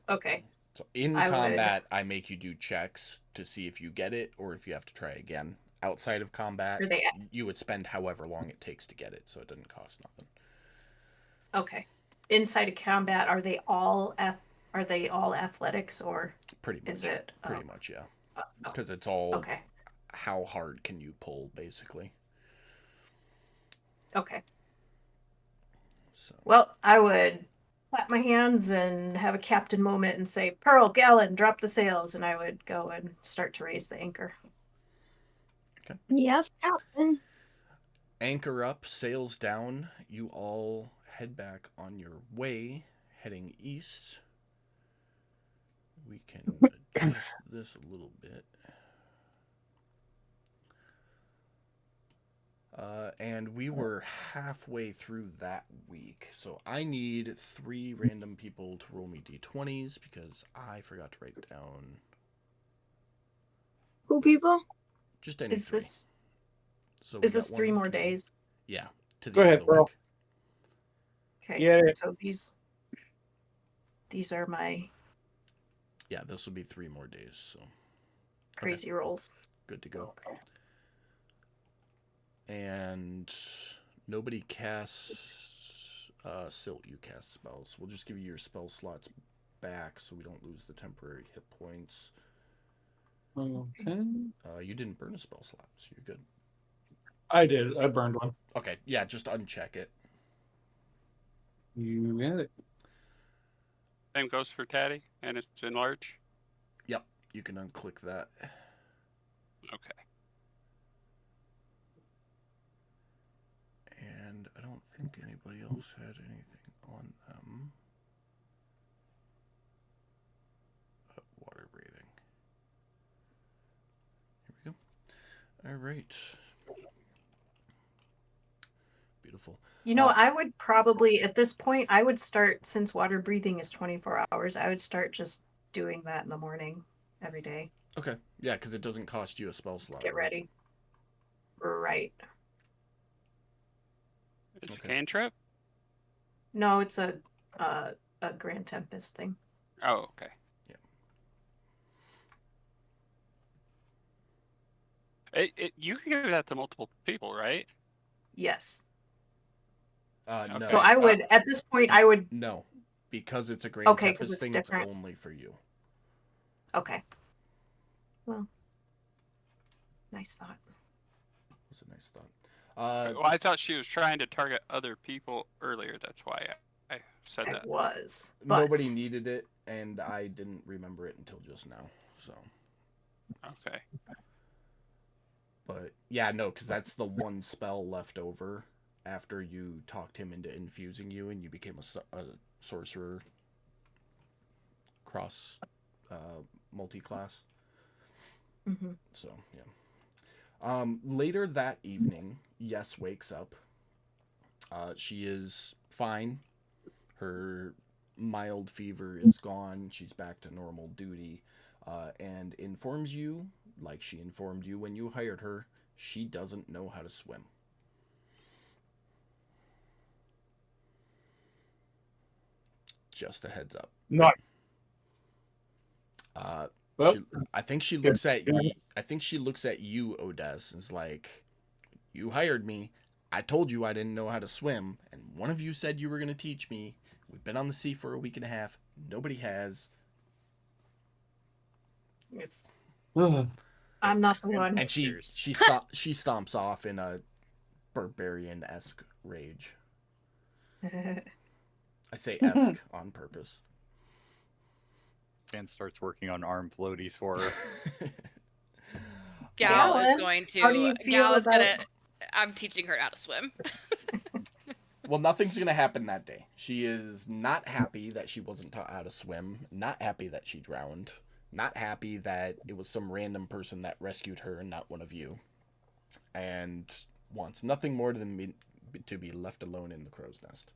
Okay. So in I would- combat, I make you do checks to see if you get it or if you have to try again. Outside of combat, Are they- you would spend however long it takes to get it, so it doesn't cost nothing. Okay. Inside of combat, are they all athletics or Pretty much. is it Pretty much, yeah. oh, Because it's all okay. how hard can you pull, basically. Okay. So Well, I would clap my hands and have a captain moment and say, Pearl, Gallon, drop the sails, and I would go and start to raise the anchor. Yes, Captain. anchor up, sails down. You all head back on your way, heading east. We can adjust this a little bit. And we were halfway through that week. So I need 3 random people to roll me d20s because I forgot to write down Who people? just any Is 3. this So we is this got 3 1, more 2, days? Yeah, to the Go end ahead, of the Pearl. week. Okay. Yeah. So these are my Yeah, this will be 3 more days. So crazy rolls. good to go. And nobody casts Silt. You cast spells. We'll just give you your spell slots back so we don't lose the temporary hit points. Okay. You didn't burn a spell slot, so you're good. I did. I burned one. Okay, yeah, just uncheck it. You got it. Same goes for Taddy, and it's in large. Yep, you can unclick that. Okay. And I don't think anybody else had anything on them. Water breathing. Here we go. All right. Beautiful. I would probably, at this point, I would start, since water breathing is 24 hours, I would start just doing that in the morning every day. Okay. Yeah, because it doesn't cost you a spell slot. Get right? ready. Right. It's Okay. a cantrip? No, it's a Grand Tempest thing. Oh, okay. You can give that to multiple people, right? Yes. No. So Okay. I would, at this point, I would. No, because it's a Grand Okay, 'cause Tempest it's thing. different. It's only for you. Okay. Well, nice thought. That's a nice thought. Well, I thought she was trying to target other people earlier. That's why I said I that. was. But Nobody needed it, and I didn't remember it until just now. So, Okay. but yeah, no, because that's the one spell left over after you talked him into infusing you, and you became a sorcerer cross multi-class. Mhm. So yeah. Later that evening, Yes wakes up. She is fine. Her mild fever is gone. She's back to normal duty, and informs you, like she informed you when you hired her, she doesn't know how to swim. Just a heads up. Not. Well, I think she looks at you. I think she looks at you, Odess, and is like, "You hired me. I told you I didn't know how to swim, and one of you said you were going to teach me. We've been on the sea for a week and a half. Nobody has." It's, I'm not the one. And she stomps off in a barbarian-esque rage. I say esque on purpose. And starts working on arm floaties for her. Gal is Galen, going to. how do you feel Gal is about- gonna. I'm teaching her how to swim. Well, nothing's going to happen that day. She is not happy that she wasn't taught how to swim, not happy that she drowned, not happy that it was some random person that rescued her and not one of you, and wants nothing more than to be left alone in the crow's nest.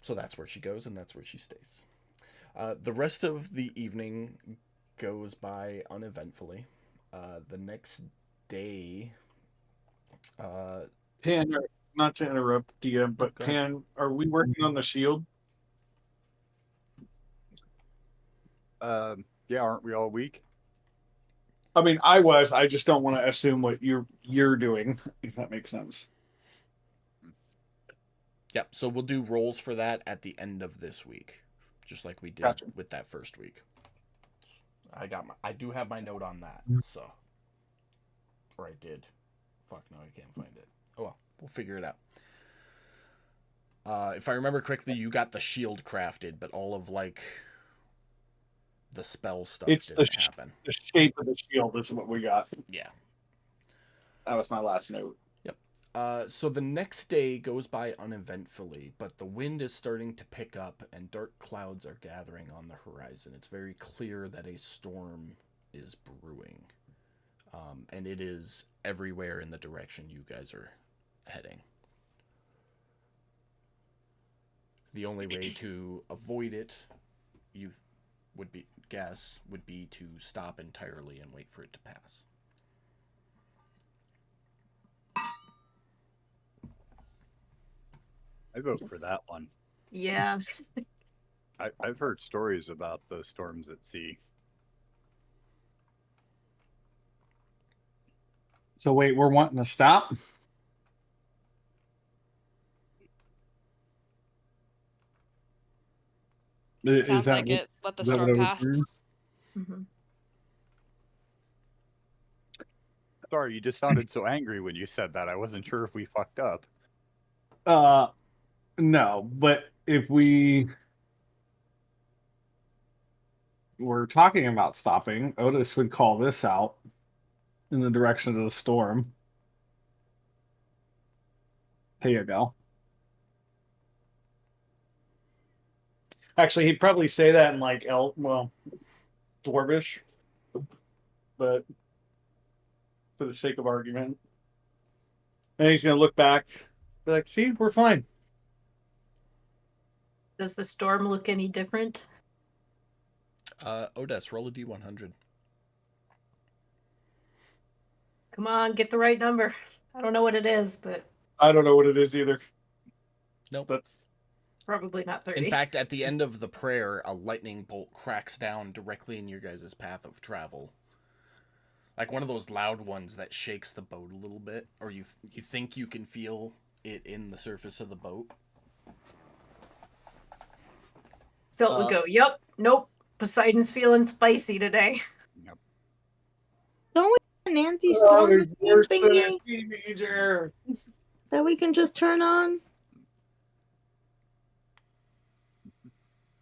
So that's where she goes, and that's where she stays. The rest of the evening goes by uneventfully. The next day... Pan, not to interrupt, DM, but Go ahead. Pan, are we working on the shield? Yeah, aren't we all weak? I mean, I was. I just don't want to assume what you're doing, if that makes sense. Yep, so we'll do rolls for that at the end of this week, just like we did Gotcha. with that first week. I do have my note on that, so. Or I did. Fuck, no, I can't find it. Oh well, we'll figure it out. If I remember correctly, you got the shield crafted, but all of, like, the spell stuff It's didn't happen. The shape of the shield is what we got. Yeah. That was my last note. So the next day goes by uneventfully, but the wind is starting to pick up and dark clouds are gathering on the horizon. It's very clear that a storm is brewing. And it is everywhere in the direction you guys are heading. The only way to avoid it, you would be to stop entirely and wait for it to pass. I vote for that one. Yeah. I've heard stories about the storms at sea. So wait, we're wanting to stop? Sounds like it. Let the storm pass. Mhm. Sorry, you just sounded so angry when you said that. I wasn't sure if we fucked up. No, but if we were talking about stopping, Otis would call this out in the direction of the storm. Here you go. Actually, he'd probably say that in like Dwarvish, but for the sake of argument, and he's gonna look back, be like, "See, we're fine." Does the storm look any different? Odes, roll a d100. Come on, get the right number. I don't know what it is, but I don't know what it is either. Nope. That's probably not 30. In fact, at the end of the prayer, a lightning bolt cracks down directly in your guys' path of travel. Like one of those loud ones that shakes the boat a little bit, or you think you can feel it in the surface of the boat. Silt would go, "Yup, nope. Poseidon's feeling spicy today." Don't we have an anti-storm there's machine worse than a thingy teenager. that we can just turn on?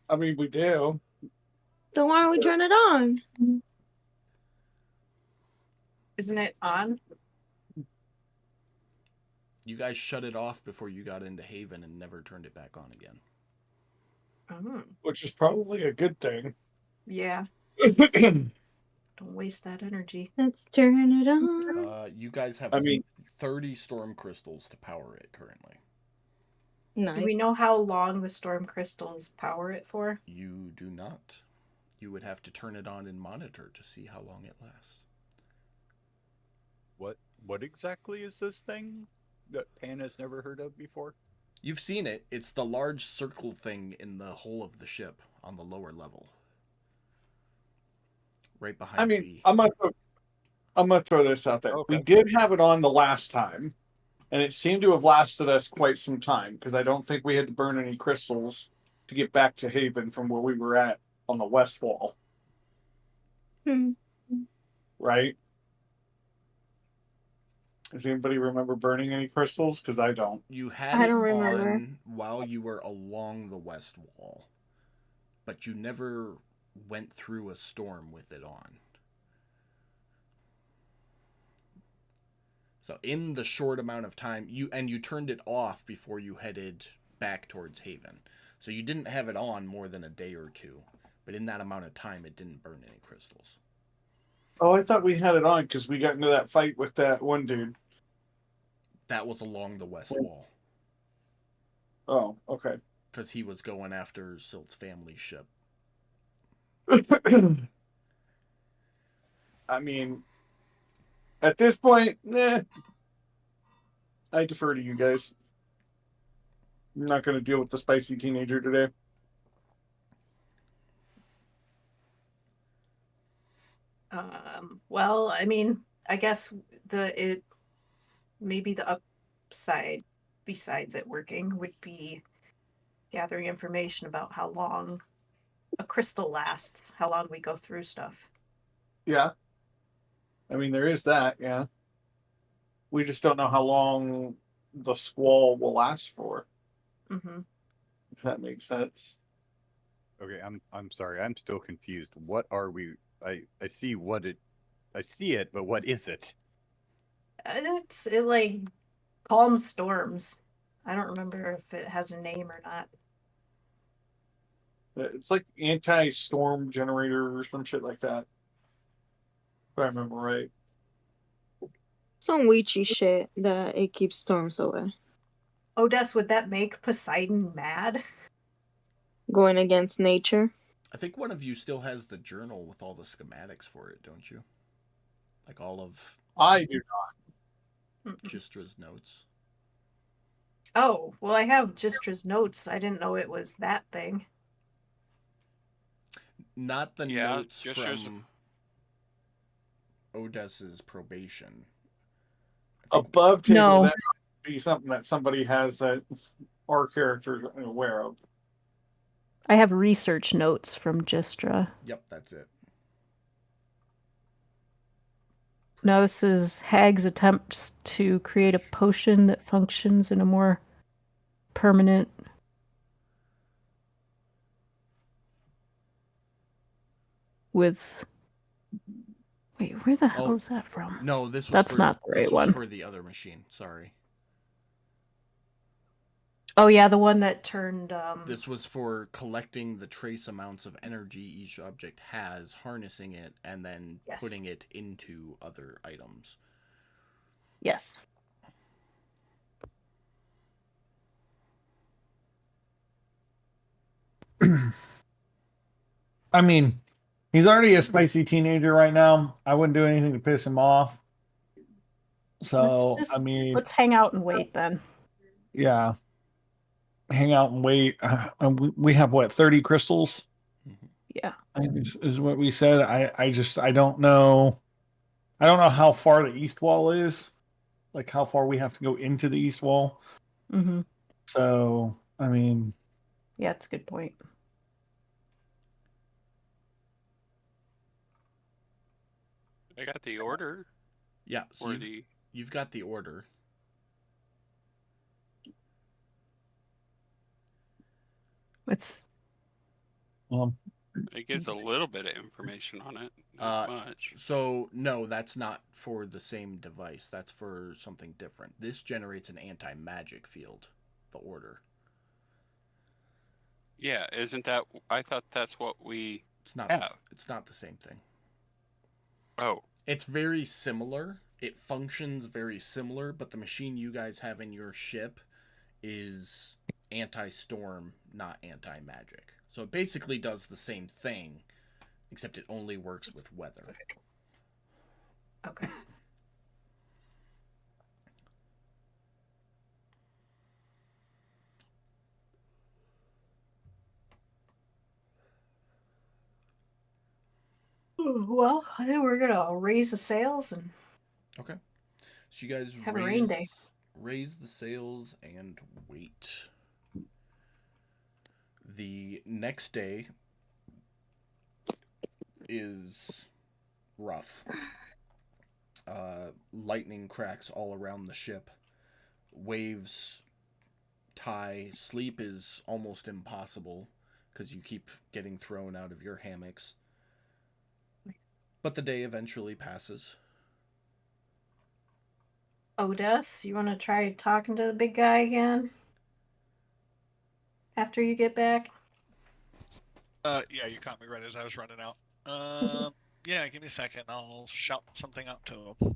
I mean, we do. Then why don't we turn it on? Isn't it on? You guys shut it off before you got into Haven and never turned it back on again. Oh, Which is probably a good thing. yeah. Don't waste that energy. Let's turn it on. You guys have I mean- 30 storm crystals to power it currently. Nice. Do we know how long the storm crystals power it for? You do not. You would have to turn it on and monitor to see how long it lasts. What exactly is this thing that Pan has never heard of before? You've seen it. It's the large circle thing in the hull of the ship on the lower level. Right behind I mean, B. I'm gonna throw this out there. Okay. We did have it on the last time, and it seemed to have lasted us quite some time because I don't think we had to burn any crystals to get back to Haven from where we were at on the west wall, Hmm. right? Does anybody remember burning any crystals? Because I don't. You had I it don't remember. on while you were along the west wall, but you never went through a storm with it on. So in the short amount of time, you turned it off before you headed back towards Haven. So you didn't have it on more than a day or two, but in that amount of time, it didn't burn any crystals. Oh, I thought we had it on because we got into that fight with that one dude. That was along the west wall, Oh, okay. because he was going after Silt's family ship. I mean, at this point, I defer to you guys. I'm not going to deal with the spicy teenager today. Well, I mean, I guess maybe the upside besides it working would be gathering information about how long a crystal lasts, how long we go through stuff. Yeah. I mean, there is that, yeah. We just don't know how long the squall will last for, Mm-hmm. if that makes sense. Okay, I'm sorry. I'm still confused. What are we? I see what it. I see it, but what is it? It like calms storms. I don't remember if it has a name or not. It's like anti-storm generator or some shit like that. If I remember right. Some witchy shit that it keeps storms away. Odes, would that make Poseidon mad? Going against nature. I think one of you still has the journal with all the schematics for it, don't you? Like all of I do Mm-mm. Gistra's notes. Oh, well, I have Gistra's notes. I didn't know it was that thing. Not the Yeah, notes Gistra's- from Odess's probation. above table. No. That might be something that somebody has that our characters are aware of. I have research notes from Gistra. Yep, that's it. Now this is Hag's attempts to create a potion that functions in a more permanent. With. Wait, where the hell Oh, is that from? No, this was That's for, not the this right was one. for the other machine. Sorry. Oh yeah, the one that turned. This was for collecting the trace amounts of energy each object has, harnessing it, and then Yes. putting it into other items. Yes. I mean, He's already a spicy teenager right now. I wouldn't do anything to piss him off. So, I mean, let's hang out and wait then. yeah. Hang out and wait. We have what, 30 crystals? Yeah. I think is what we said. I don't know. I don't know how far the east wall is. Like how far we have to go into the east wall. Mm-hmm. So, I mean, Yeah, it's a good point. I got the order. Yeah, so Or you've got the order. It's it gives a little bit of information on it. Not much. So no, that's not for the same device. That's for something different. This generates an anti-magic field. The order. Yeah, isn't that? I thought that's what we. It's not. have. It's not the same thing. Oh, It's very similar. It functions very similar, but the machine you guys have in your ship is anti-storm, not anti-magic. So it basically does the same thing, except it only works with weather. okay. Well, I think we're gonna raise the sails and Okay. So you guys have a rain day. raise the sails and wait. The next day is rough. Lightning cracks all around the ship. Waves tie. Sleep is almost impossible because you keep getting thrown out of your hammocks. But the day eventually passes. Odess, you want to try talking to the big guy again? After you get back? Yeah, you caught me right as I was running out. Yeah, give me a second. I'll shout something out to him.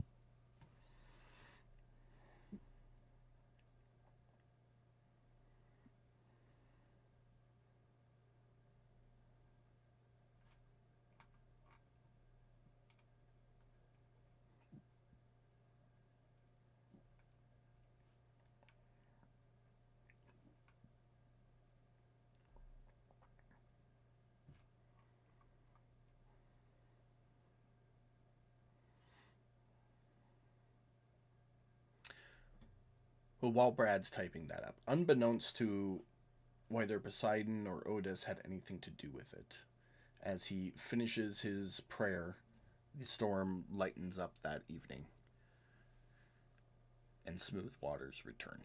Well, while Brad's typing that up, unbeknownst to whether Poseidon or Otis had anything to do with it, as he finishes his prayer, the storm lightens up that evening, and smooth waters return.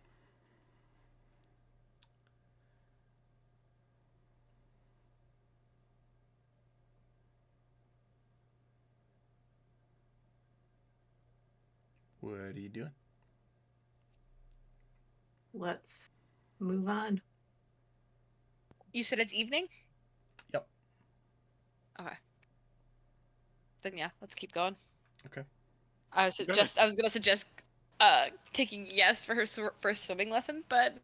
What are you doing? Let's move on. You said it's evening? Yep. Okay. Then yeah, let's keep going. Okay. I was gonna suggest taking Yes for her first swimming lesson, but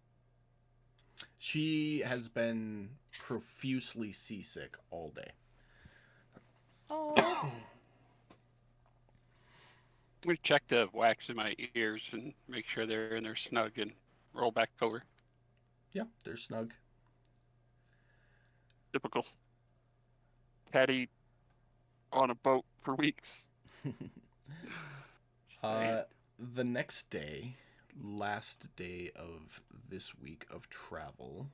She has been profusely seasick all day. oh, I'm gonna check the wax in my ears and make sure they're in there snug and roll back over. Yeah, they're snug. Typical caddy on a boat for weeks. The next day, last day of this week of travel,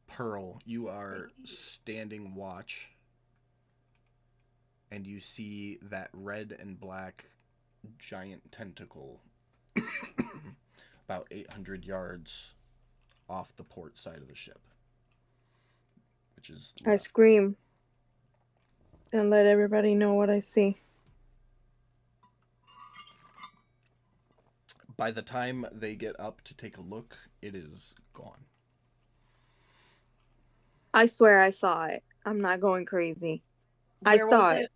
Pearl, you are standing watch, and you see that red and black giant tentacle about 800 yards off the port side of the ship, which is I left. scream and let everybody know what I see. By the time they get up to take a look, it is gone. I swear I saw it. I'm not going crazy. Where I saw was it.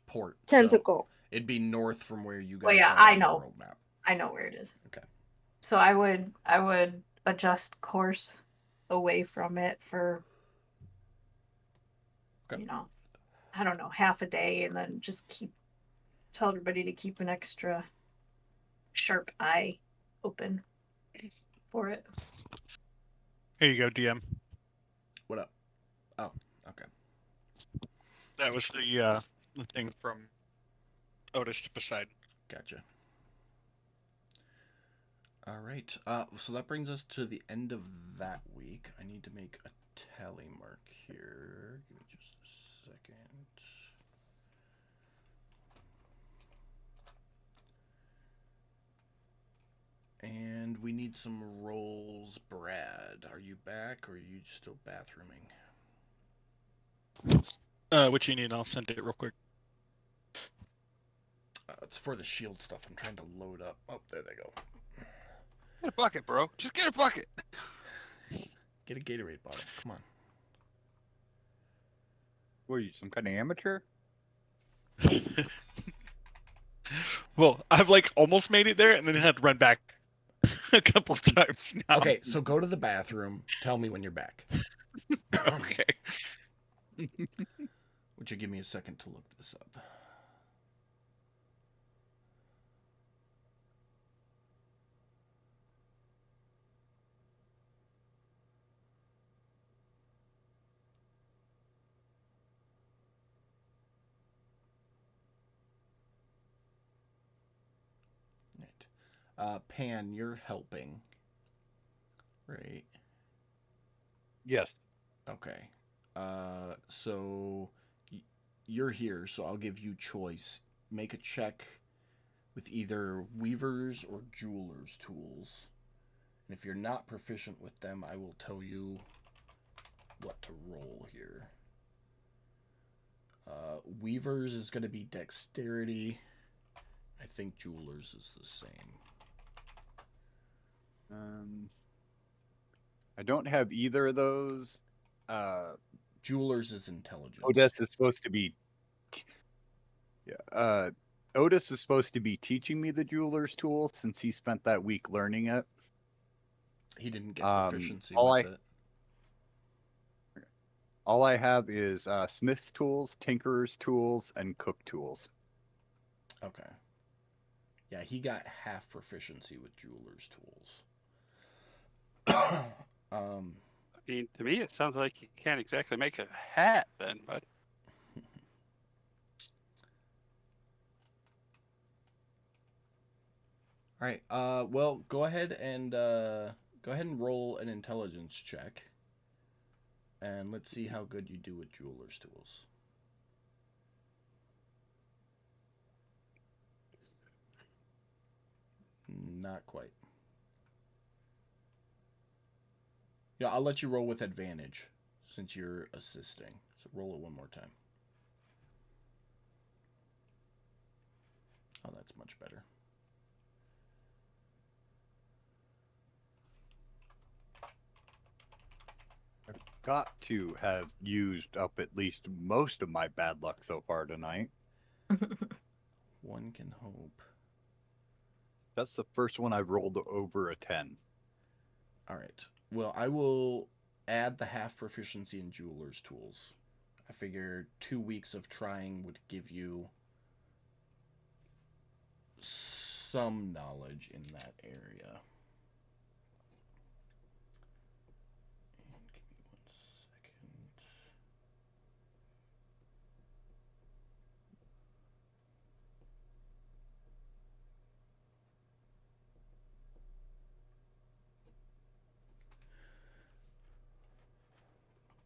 Port. Tentacle. So it'd be north from where you guys Well, yeah, are I on the know. world map. I know where it is. Okay. So I would adjust course away from it for Okay. you know, I don't know, half a day, and then just tell everybody to keep an extra sharp eye open for it. Here you go, DM. What up? Oh, okay. That was the thing from Otis to Poseidon. Gotcha. All right. So that brings us to the end of that week. I need to make a tally mark here. Give me just a second. And we need some rolls. Brad, are you back or are you still bathrooming? What you need? I'll send it real quick. It's for the shield stuff. I'm trying to load up. Oh, there they go. Get a bucket, bro. Just get a bucket. Get a Gatorade bottle. Come on. What are you, some kind of amateur? Well, I've like almost made it there, and then had to run back a couple times now. Okay, so go to the bathroom. Tell me when you're back. Okay. Would you give me a second to look this up? Pan, you're helping, right? Yes. Okay. So you're here, so I'll give you choice. Make a check with either weavers or jewelers tools. And if you're not proficient with them, I will tell you what to roll here. Weavers is going to be dexterity. I think jewelers is the same. I don't have either of those. Jewelers is intelligence. Otis is supposed to be. Yeah. Otis is supposed to be teaching me the jeweler's tool since he spent that week learning it. He didn't get proficiency all with it. All I have is smith's tools, tinkerer's tools, and cook tools. Okay. Yeah, he got half proficiency with jeweler's tools. I mean, to me, it sounds like you can't exactly make a hat then, but. All right. Well, go ahead and roll an intelligence check, and let's see how good you do with jeweler's tools. Not quite. Yeah, I'll let you roll with advantage since you're assisting. So roll it one more time. Oh, that's much better. I've got to have used up at least most of my bad luck so far tonight. One can hope. That's the first one I've rolled over a 10. All right. Well, I will add the half proficiency in jeweler's tools. I figure 2 weeks of trying would give you some knowledge in that area. And give me 1 second.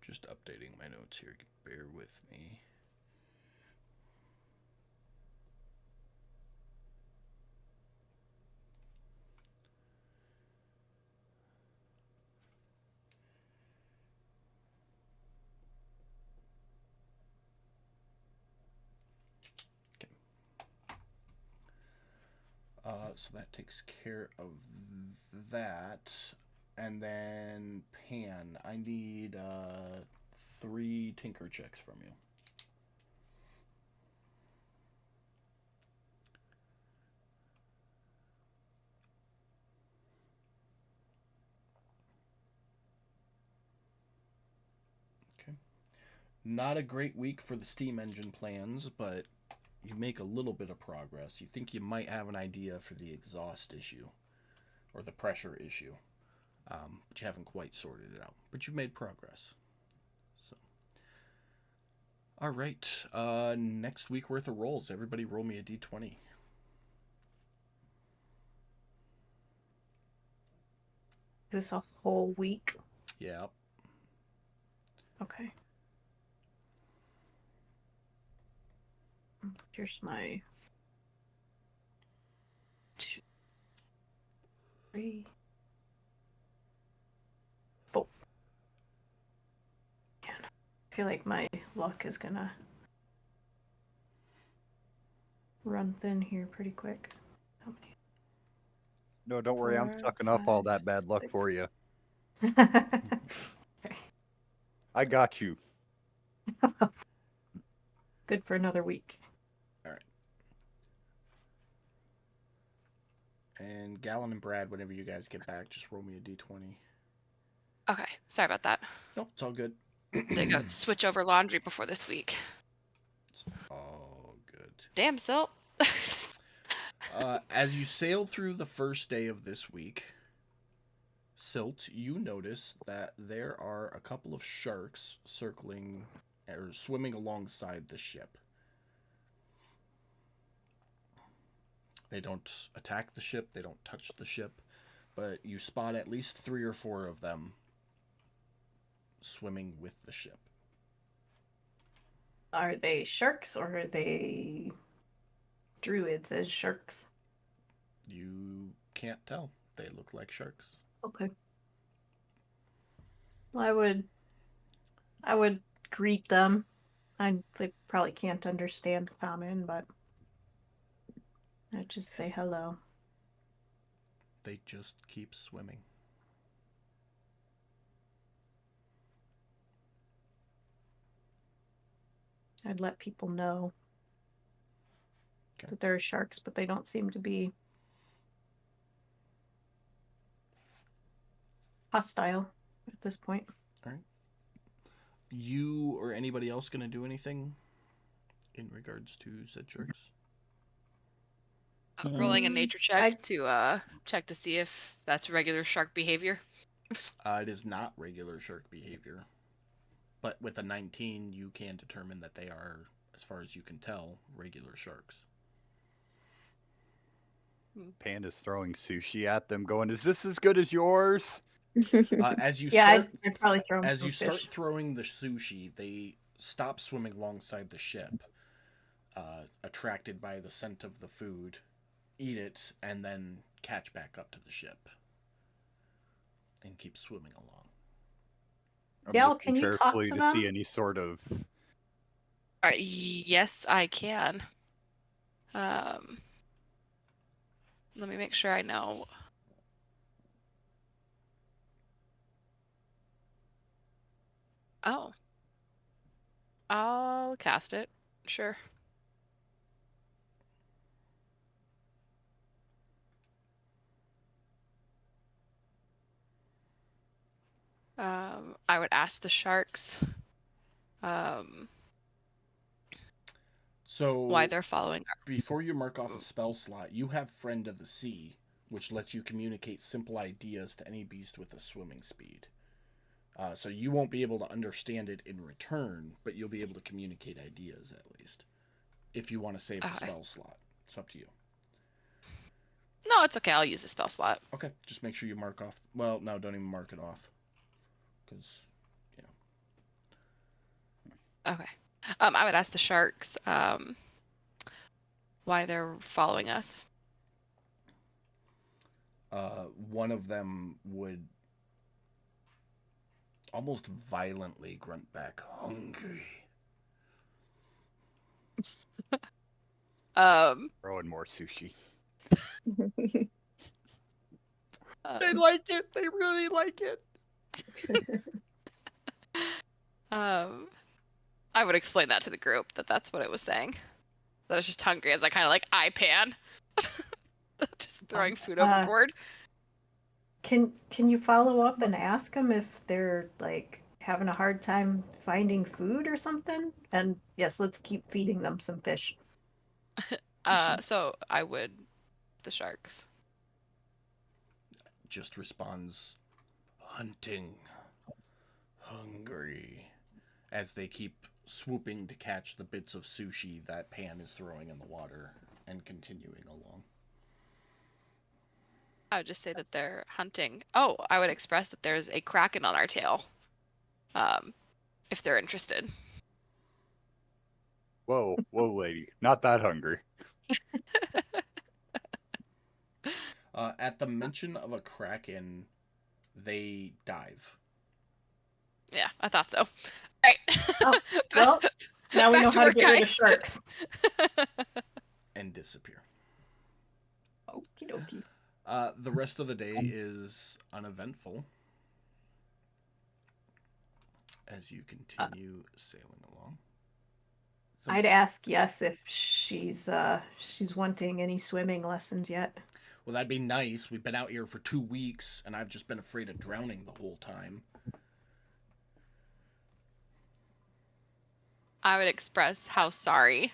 Just updating my notes here. Bear with me. Okay. So that takes care of that. And then Pan, I need 3 tinker checks from you. Okay. Not a great week for the steam engine plans, but you make a little bit of progress. You think you might have an idea for the exhaust issue or the pressure issue, but you haven't quite sorted it out. But you've made progress. So, all right. Next week worth of rolls. Everybody, roll me a d20. This a whole week? Yeah. Okay. Here's my 2, 3, 4. Man, I feel like my luck is gonna run thin here pretty quick. How many? No, don't worry. I'm 4, sucking up all 5, that bad luck for 6. you. Okay. I got you. Good for another week. And Gallon and Brad, whenever you guys get back, just roll me a d20. Okay, sorry about that. Nope, it's all good. They go switch over laundry before this week. It's all good. Damn, Sil. As you sail through the first day of this week, Silt, you notice that there are a couple of sharks circling or swimming alongside the ship. They don't attack the ship, they don't touch the ship, but you spot at least 3 or 4 of them swimming with the ship. Are they sharks or are they druids as sharks? You can't tell. They look like sharks. Okay. Well, I would greet them. They probably can't understand common, but I'd just say hello. They just keep swimming. I'd let people know Okay. that there are sharks, but they don't seem to be hostile at this point. All right. You or anybody else going to do anything in regards to said sharks? Rolling a nature check I- to check to see if that's regular shark behavior. It is not regular shark behavior. But with a 19, you can determine that they are, as far as you can tell, regular sharks. Panda's throwing sushi at them, going, "Is this as good as yours?" As you Yeah, start, I'd probably throw them as some you start fish. throwing the sushi, they stop swimming alongside the ship, attracted by the scent of the food, eat it, and then catch back up to the ship and keep swimming along. I'm Gal, looking can you talk carefully to to see them? any sort of All right, yes, I can. Let me make sure I know. Oh. I'll cast it. Sure. I would ask the sharks So why they're following our... before you mark off a spell slot, you have Friend of the Sea, which lets you communicate simple ideas to any beast with a swimming speed. So you won't be able to understand it in return, but you'll be able to communicate ideas at least. If you want to save the Okay. spell slot. It's up to you. No, it's okay. I'll use the spell slot. Okay, just make sure you mark off. Well, no, don't even mark it off. Because, Okay. I would ask the sharks why they're following us. one of them would almost violently grunt back, "Hungry." throwing more sushi. Mm-hmm. They like it. They really like it. I would explain that to the group that that's what it was saying. That I was just hungry as I kind of like eye pan, just throwing food overboard. Can you follow up and ask them if they're like having a hard time finding food or something? And yes, let's keep feeding them some fish. So I would the sharks. Just responds, hunting, hungry, as they keep swooping to catch the bits of sushi that Pan is throwing in the water and continuing along. I would just say that they're hunting. Oh, I would express that there's a kraken on our tail. If they're interested. Whoa, lady, not that hungry. At the mention of a kraken, they dive. Yeah, I thought so. All right. Oh, well, now we Back know to how to work, get rid of guys. sharks. And disappear. Okie dokie. The rest of the day is uneventful as you continue sailing along. So, I'd ask yes if she's wanting any swimming lessons yet. well, that'd be nice. We've been out here for 2 weeks, and I've just been afraid of drowning the whole time. I would express how sorry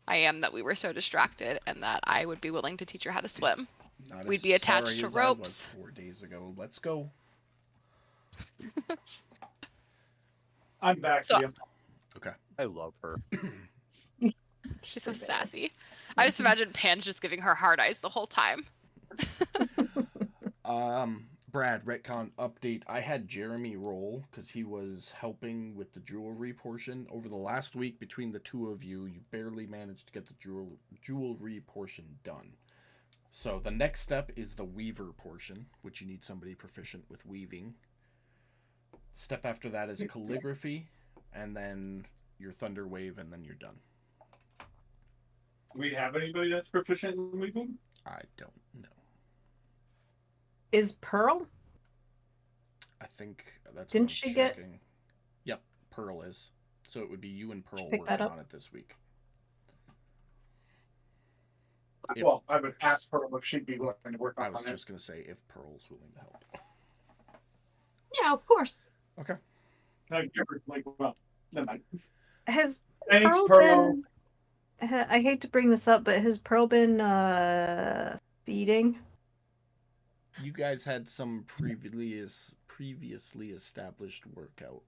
I am that we were so distracted and that I would be willing to teach her how to swim. Not We'd as be attached sorry to as I was ropes. 4 days ago. Let's go. I'm back. So- Liam. I love her. She's so sassy. I just imagine Pan's just giving her hard eyes the whole time. Brad, retcon update. I had Jeremy roll because he was helping with the jewelry portion. Over the last week, between the two of you, you barely managed to get the jewelry portion done. So the next step is the weaver portion, which you need somebody proficient with weaving. Step after that is calligraphy, and then your thunder wave, and then you're done. Do we have anybody that's proficient in weaving? I don't know. Is Pearl? I think that's. Didn't what I'm she get- checking. Yep, Pearl is. So it would be you and Pearl pick that working up? on it this week. If- Well, I would ask her if she'd be willing to work I on was it. just gonna say if Pearl's willing to help. Yeah, of course. Okay. Well, never mind. Has Thanks, Pearl Pearl. been? I hate to bring this up, but has Pearl been feeding? You guys had some previously established workout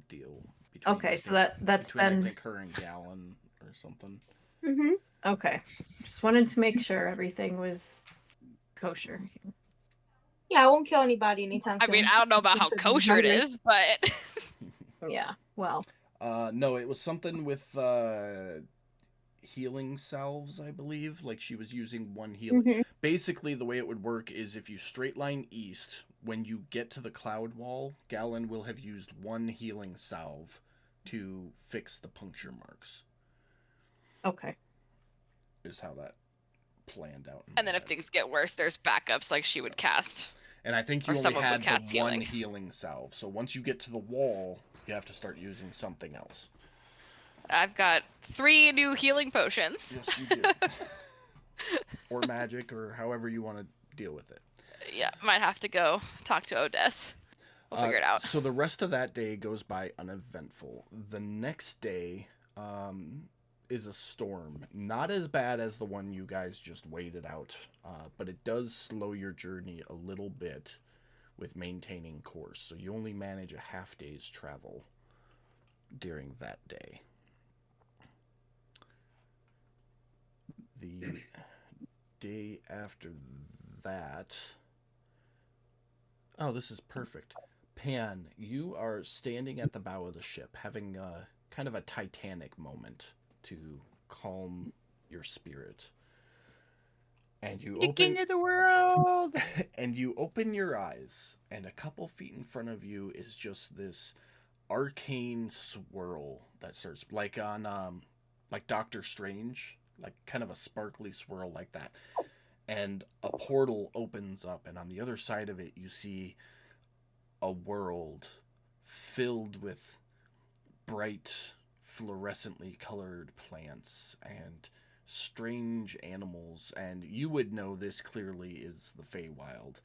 deal between. Okay, I so think- that's between, been I think, her and Gallon or something. Mm-hmm. okay. Just wanted to make sure everything was kosher. Yeah, I won't kill anybody anytime I soon. mean, I don't know about how Since I'm kosher it hungry. is, but Yeah. Well, No, it was something with healing salves, I believe. Like she was using one healing. Mhm. Basically, the way it would work is if you straight line east, when you get to the cloud wall, Gallon will have used one healing salve to fix the puncture marks. okay. Is how that planned out. in and my then if head. things get worse, there's backups like she would cast. And I think you or only someone would had cast the one healing. healing salve. So once you get to the wall, you have to start using something else. I've got 3 new healing potions. Yes, you do. Or magic, or however you want to deal with it. Yeah, might have to go talk to Odess. We'll figure it out. So the rest of that day goes by uneventful. The next day is a storm. Not as bad as the one you guys just waited out, but it does slow your journey a little bit with maintaining course. So you only manage a half day's travel during that day. The day after that... Oh, this is perfect. Pan, you are standing at the bow of the ship, having kind of a Titanic moment to calm your spirit. And you The king of the world. and you open your eyes, and a couple feet in front of you is just this arcane swirl that starts like on like Doctor Strange, like kind of a sparkly swirl like that. And a portal opens up, and on the other side of it you see a world filled with bright fluorescently colored plants and strange animals, and you would know this clearly is the Feywild,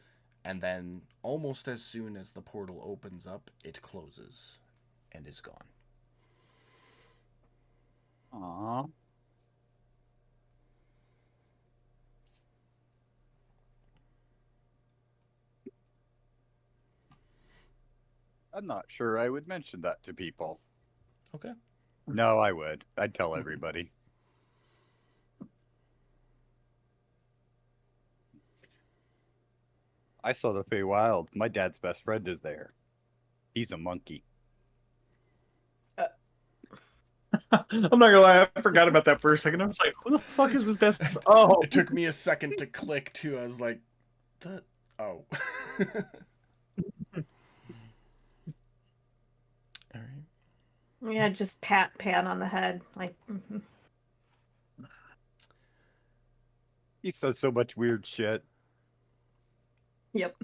And then almost as soon as the portal opens up, it closes and is gone. Aww. I'm not sure I would mention that to people. Okay. No, I would. I'd tell everybody. I saw the Feywild. My dad's best friend is there. He's a monkey. I'm not gonna lie, I forgot about that for a second. I was like, who the fuck is this best? Oh, It took me a second to click too. I was like, "That oh." All right. Yeah, just pat on the head, like. He says so much weird shit. Yep.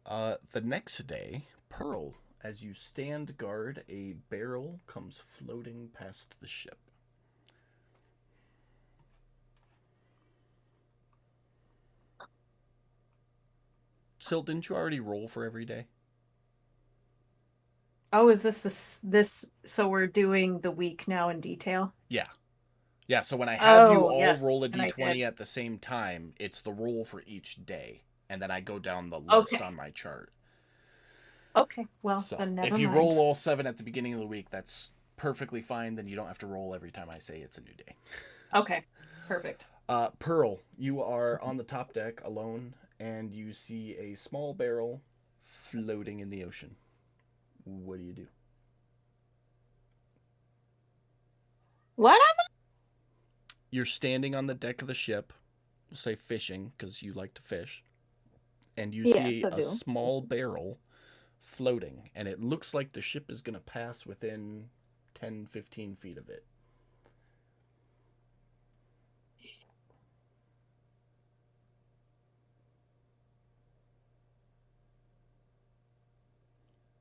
The next day, Pearl, as you stand guard, a barrel comes floating past the ship. Sil, didn't you already roll for every day? Oh, is this? So we're doing the week now in detail. Yeah. Yeah, so when I have you Oh, all yes, roll a and I d20 did. at the same time, it's the roll for each day. And then I go down the list Okay. on my chart. Okay, well So then never if you mind. roll all 7 at the beginning of the week, that's perfectly fine. Then you don't have to roll every time I say it's a new day. Okay, perfect. Pearl, you are on the top deck alone, and you see a small barrel floating in the ocean. What do you do? What am You're standing on the deck of the ship, we'll say fishing, because you like to fish, and you see Yes, I a do. small barrel floating, and it looks like the ship is going to pass within 10-15 feet of it.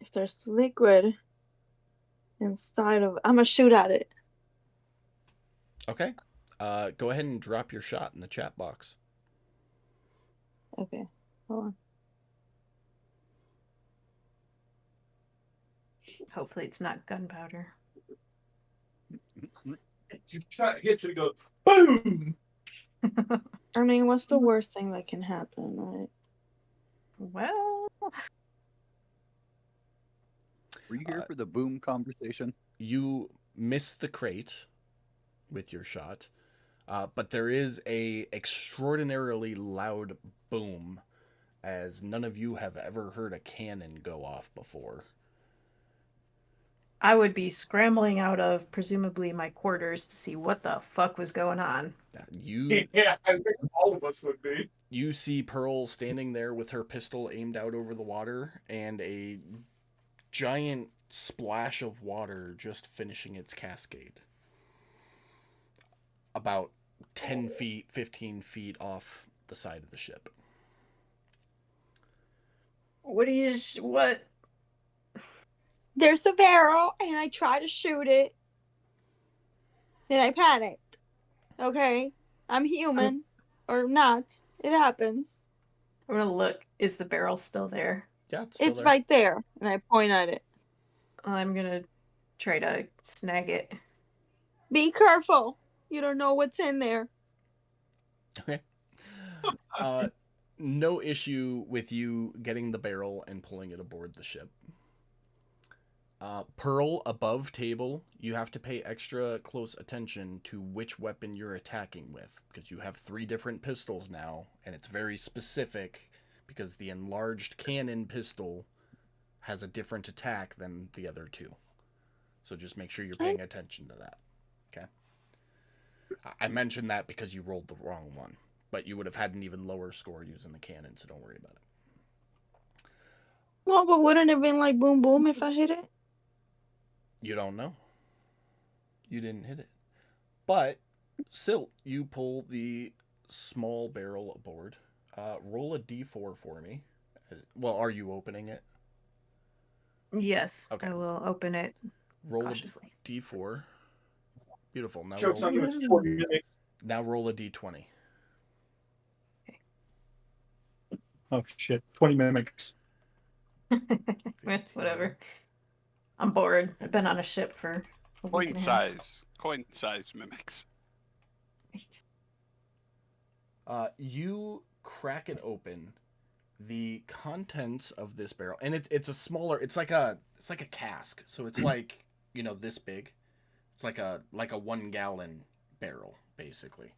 If there's liquid inside of I'm gonna shoot at it. Okay. Go ahead and drop your shot in the chat box. Okay, hold on. Hopefully it's not gunpowder. you shot hits it, it goes boom. I mean, what's the worst thing that can happen, right? Well, Were you here for the boom conversation? You miss the crate with your shot, but there is a extraordinarily loud boom, as none of you have ever heard a cannon go off before. I would be scrambling out of presumably my quarters to see what the fuck was going on. Yeah, I think all of us would be. You see Pearl standing there with her pistol aimed out over the water, and a giant splash of water just finishing its cascade. About 10 feet, 15 feet off the side of the ship. What? There's a barrel, and I try to shoot it. Then I panicked. Okay, I'm human, or not. It happens. I'm gonna look. Is the barrel still there? Yeah, it's still It's there. right there, and I point at it. I'm gonna try to snag it. Be careful. You don't know what's in there. Okay. No issue with you getting the barrel and pulling it aboard the ship. Pearl, above table, you have to pay extra close attention to which weapon you're attacking with, because you have 3 different pistols now, and it's very specific, because the enlarged cannon pistol has a different attack than the other 2. So just make sure you're paying attention to that. Okay? I mentioned that because you rolled the wrong one, but you would have had an even lower score using the cannon, so don't worry about it. Well, but wouldn't it have been like boom boom if I hit it? You don't know. You didn't hit it. But, Silt, you pull the small barrel aboard. Roll a d4 for me. Well, are you opening it? Yes, Okay. I will open it Roll cautiously. a d4. Beautiful. Now Joke's on roll, you, it's 40 minutes. now roll a d20. Oh shit! 20 mimics. Whatever. I'm bored. I've been on a ship for a week and a half. Coin size mimics. You crack it open. The contents of this barrel, and it's a smaller. It's like a cask. So it's like, this big. It's like a 1 gallon barrel basically.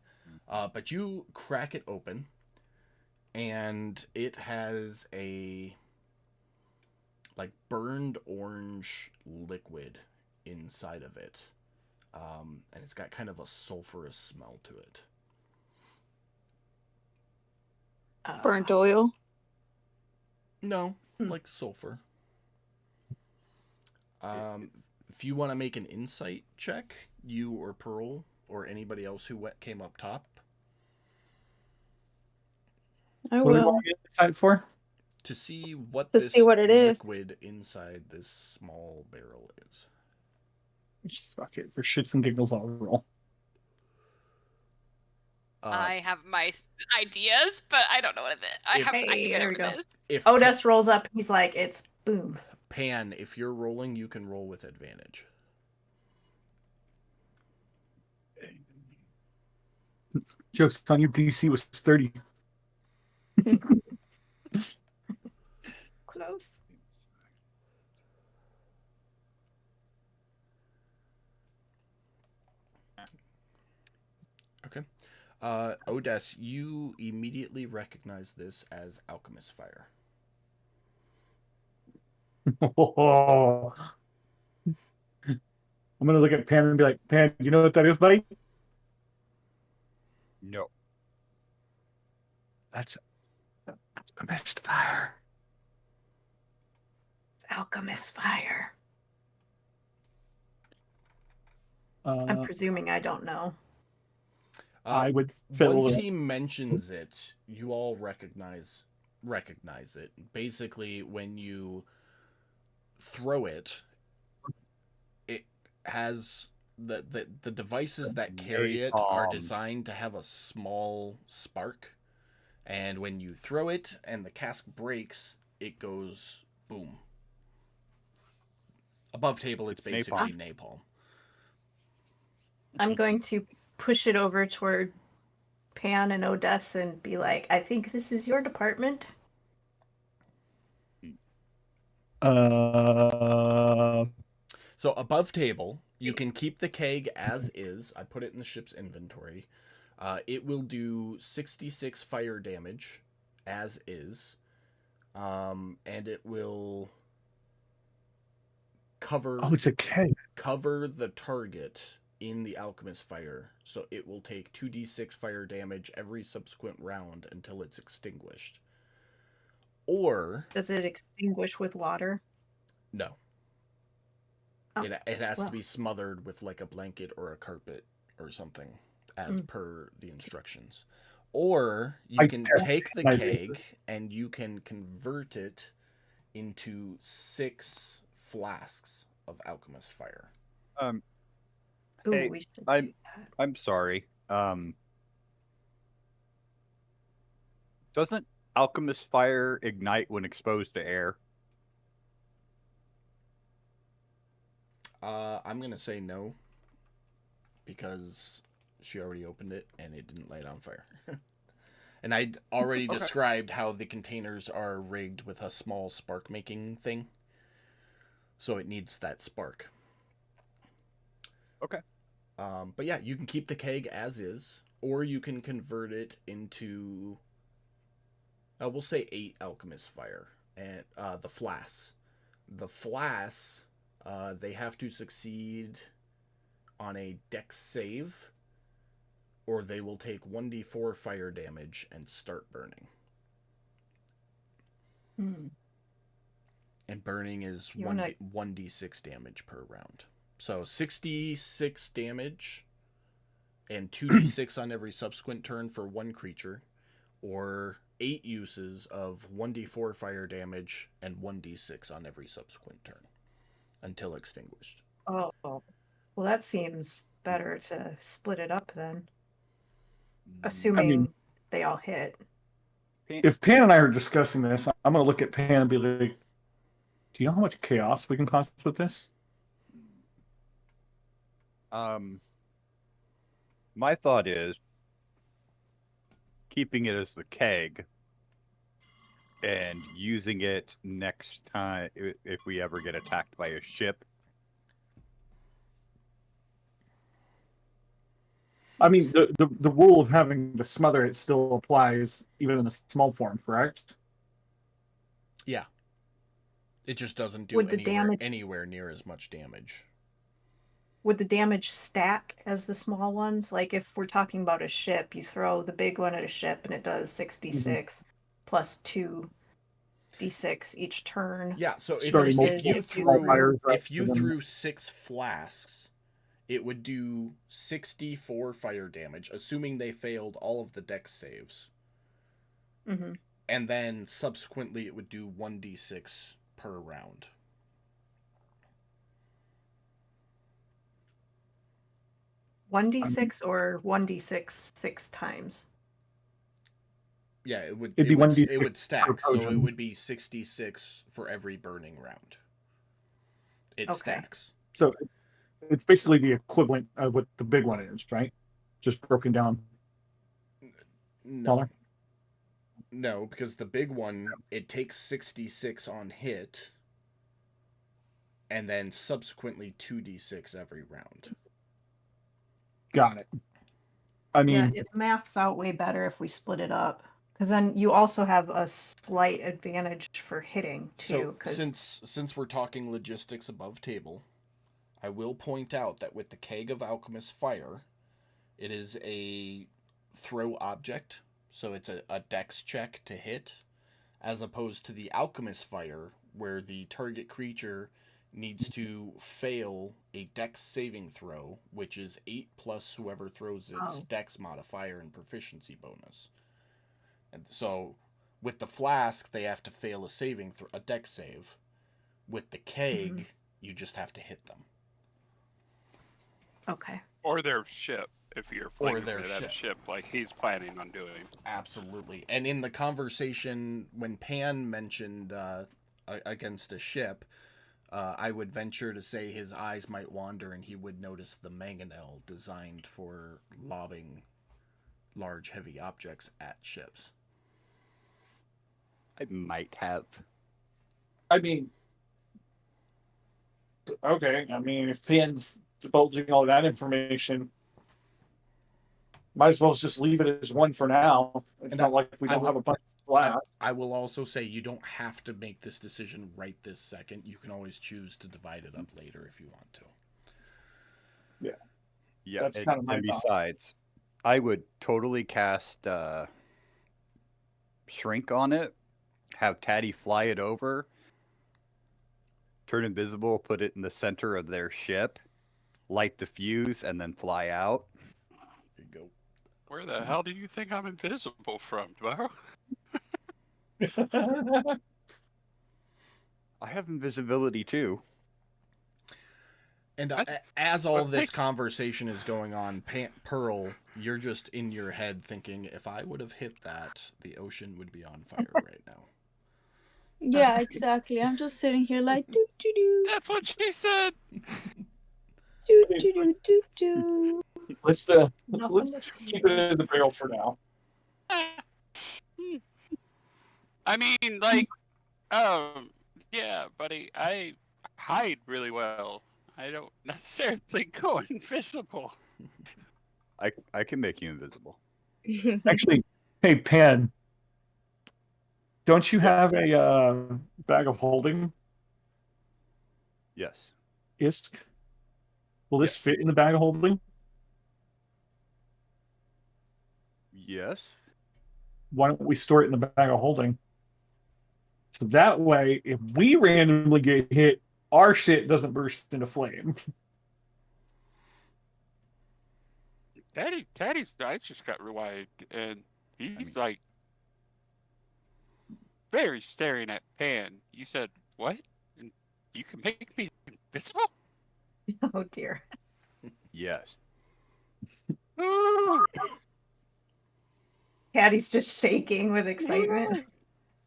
But you crack it open, and it has a like burned orange liquid inside of it, and it's got kind of a sulfurous smell to it. Burnt oil. No, like sulfur. If you want to make an insight check, you or Pearl or anybody else who came up top, I What do you will. want to get excited for? to see what To this see what it is. liquid inside this small barrel is. Just fuck it. For shits and giggles, I'll roll. I have my ideas, but I don't know what it is. I If- think I know there we what go. it is. If Odes rolls up. He's like, it's boom. Pan, if you're rolling, you can roll with advantage. Joke's on you. DC was 30. Close. Okay. Odes, you immediately recognize this as alchemist fire. Oh. I'm gonna look at Pan and be like, Pan, you know what that is, buddy? No. That's alchemist fire. It's alchemist fire. Uh, I'm presuming I don't know. I would fill Once it. he mentions it, you all recognize it. Basically, when you throw it, it has the devices that carry it are Napalm. designed to have a small spark, and when you throw it and the cask breaks, it goes boom. Above table, it's It's basically napalm. I'm going to push it over toward Pan and Odes and be like, I think this is your department. So above table, you can keep the keg as is. I put it in the ship's inventory. It will do 66 fire damage as is. And it will cover Oh, it's a keg. cover the target in the alchemist fire. So it will take 2d6 fire damage every subsequent round until it's extinguished. Or Does it extinguish with water? no. Oh, It has well. to be smothered with like a blanket or a carpet or something as per the instructions. Or you I can don't take the recognize keg and you can convert it into 6 flasks of alchemist fire. Ooh, Hey, we should do I'm- that. I'm sorry. Doesn't alchemist fire ignite when exposed to air? I'm gonna say no because she already opened it and it didn't light on fire. And I already Okay. described how the containers are rigged with a small spark making thing. So it needs that spark. Okay. But yeah, you can keep the keg as is, or you can convert it into, we'll say 8 alchemist fire, and the flasks. The flasks, they have to succeed on a dex save, or they will take 1d4 fire damage and start burning. Hmm. And burning is You wanna- 1d6 damage per round. So 66 damage and 2d6 on every subsequent turn for one creature, or 8 uses of 1d4 fire damage and 1d6 on every subsequent turn until extinguished. Oh, well, that seems better to split it up then. Assuming they all hit. if Pan and I are discussing this, I'm going to look at Pan and be like, "Do you know how much chaos we can cause with this?" My thought is keeping it as the keg and using it next time if we ever get attacked by a ship. I mean, the rule of having to smother it still applies even in the small form, correct? Yeah. It just doesn't do Would the damage- anywhere near as much damage. Would the damage stack as the small ones? Like if we're talking about a ship, you throw the big one at a ship and it does 66 plus 2d6 each turn. Yeah, so Starting versus multiple if you small fires, if you rather than- threw 6 flasks, it would do 64 fire damage, assuming they failed all of the dex saves. Mm-hmm. And then subsequently it would do 1d6 per round. One d6 or 1d6 6 times. Yeah, it would It'd be 1d6 it would stack, per so it potion. would be 66 for every burning round. It Okay. stacks. So it's basically the equivalent of what the big one is, right? Just broken down. No. Smaller? No, because the big one, it takes 66 on hit, and then subsequently 2d6 every round. Got it. I mean, Yeah, it maths out way better if we split it up. Because then you also have a slight advantage for hitting too. So since we're talking logistics above table, I will point out that with the Keg of Alchemist Fire, it is a throw object, so it's a dex check to hit, as opposed to the Alchemist Fire, where the target creature needs to fail a dex saving throw, which is 8 plus whoever throws its dex modifier and proficiency bonus. And so with the flask, they have to fail a dex save. With the keg, you just have to hit them. Okay. Or their ship, if you're flinging their it at a ship. ship like he's planning on doing. Absolutely. And in the conversation, when Pan mentioned against a ship, I would venture to say his eyes might wander and he would notice the mangonel designed for lobbing large, heavy objects at ships. I might have. I mean, okay. I mean, if Pan's divulging all that information, might as well just leave it as one for now. It's And not like we don't have a bunch of flags. I will also say you don't have to make this decision right this second. You can always choose to divide it up later if you want to. Yeah, That's kind of my and thought. besides, I would totally cast Shrink on it, have Tatty fly it over, turn invisible, put it in the center of their ship, light the fuse, and then fly out. There you go. Where the hell do you think I'm invisible from, bro? I have invisibility too. And as all this conversation is going on, Pearl, you're just in your head thinking, if I would have hit that, the ocean would be on fire right now. Yeah, exactly. I'm just sitting here like doo doo doo That's what she said. doo doo doo doo doo. Let's Nothing to just see keep it as a barrel for now. I mean, like, yeah, buddy, I hide really well. I don't necessarily go invisible. I can make you invisible. Actually, hey Pan, don't you have a bag of holding? Yes. Isk? Will this Yes. fit in the bag of holding? Yes. Why don't we store it in the bag of holding? So that way, if we randomly get hit, our shit doesn't burst into flames. Taddy's eyes just got rewired, and he's like very staring at Pan. You said what? And you can make me invisible? Oh dear. Yes. Ooh. Patty's just shaking with excitement.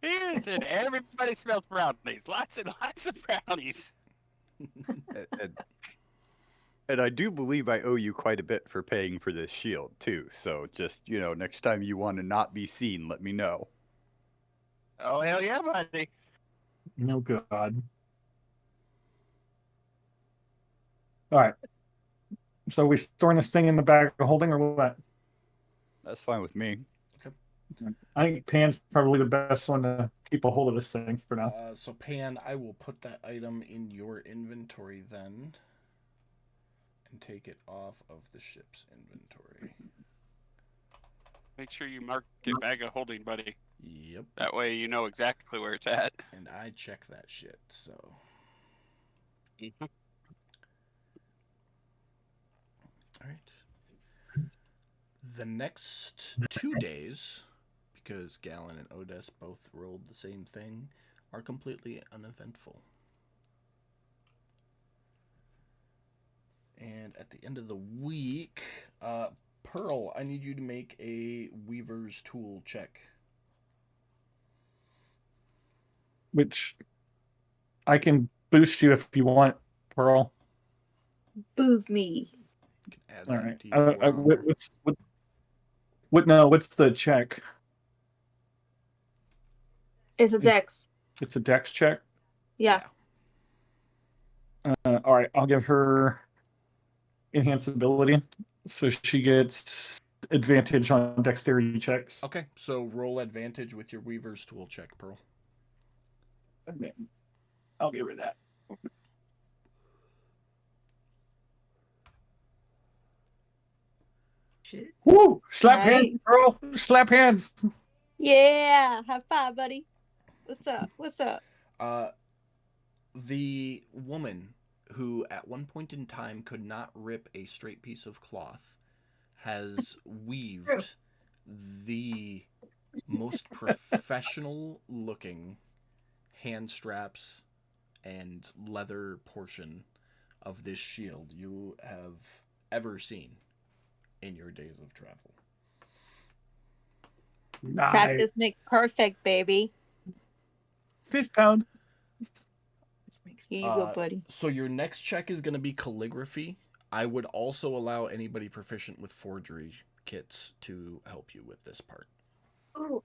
Yes, and everybody smells brownies. Lots and lots of brownies. And I do believe I owe you quite a bit for paying for this shield too. So just next time you want to not be seen, let me know. Oh hell yeah, buddy. No God. All right. So we storing this thing in the bag of holding or what? That's fine with me. I think Pan's probably the best one to keep a hold of this thing for now. So Pan, I will put that item in your inventory then, and take it off of the ship's inventory. Make sure you mark your bag of holding, buddy. Yep. That way you know exactly where it's at. And I check that shit, so. Mhm. All right. The next 2 days, because Galen and Odes both rolled the same thing, are completely uneventful. And at the end of the week, Pearl, I need you to make a Weaver's Tool check. Which I can boost you if you want, Pearl. Booze me. You can add All that right. D4 on there. What's the check? It's a dex. It's a dex check. Yeah. All right, I'll give her enhanced ability, so she gets advantage on dexterity checks. Okay, so roll advantage with your Weaver's Tool check, Pearl. Okay. I'll give her that. Shit. Woo! Slap Nice. hands, Pearl. Slap hands. Yeah. High five, buddy. What's up? What's up? The woman who at one point in time could not rip a straight piece of cloth has weaved the most professional looking hand straps and leather portion of this shield you have ever seen in your days of travel. Nice. Practice makes perfect, baby. Fist pound. Here you go, buddy. So your next check is going to be calligraphy. I would also allow anybody proficient with forgery kits to help you with this part. Ooh,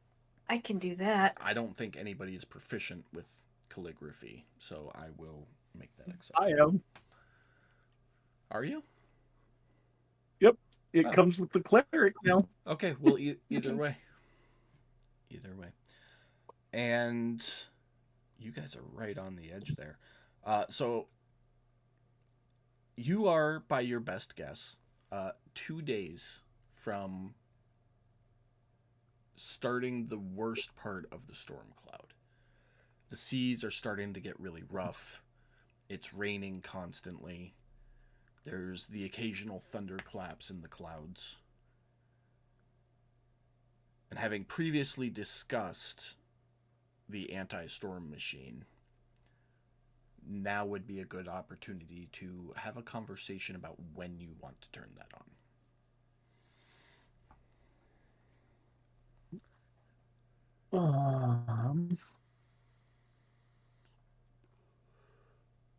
I can do that. I don't think anybody is proficient with calligraphy, so I will make that I acceptable. am. Are you? Yep. It Oh. comes with the cleric now. Okay, well, either way. Either way. And you guys are right on the edge there. So you are, by your best guess, 2 days from starting the worst part of the storm cloud. The seas are starting to get really rough. It's raining constantly. There's the occasional thunderclaps in the clouds. And having previously discussed the anti-storm machine, now would be a good opportunity to have a conversation about when you want to turn that on.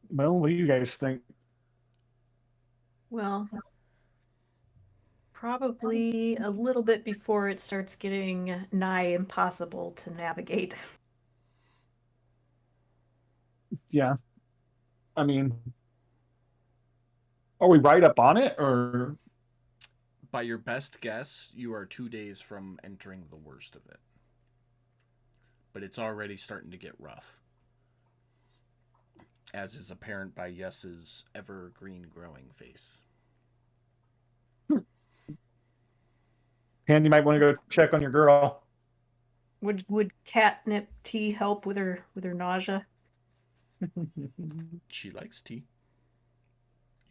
Well, what do you guys think? Well, probably a little bit before it starts getting nigh impossible to navigate. Yeah. I mean, are we right up on it, or? By your best guess, you are 2 days from entering the worst of it. But it's already starting to get rough, as is apparent by Yes's evergreen growing face. Hand, you might want to go check on your girl. Would catnip tea help with her nausea? She likes tea.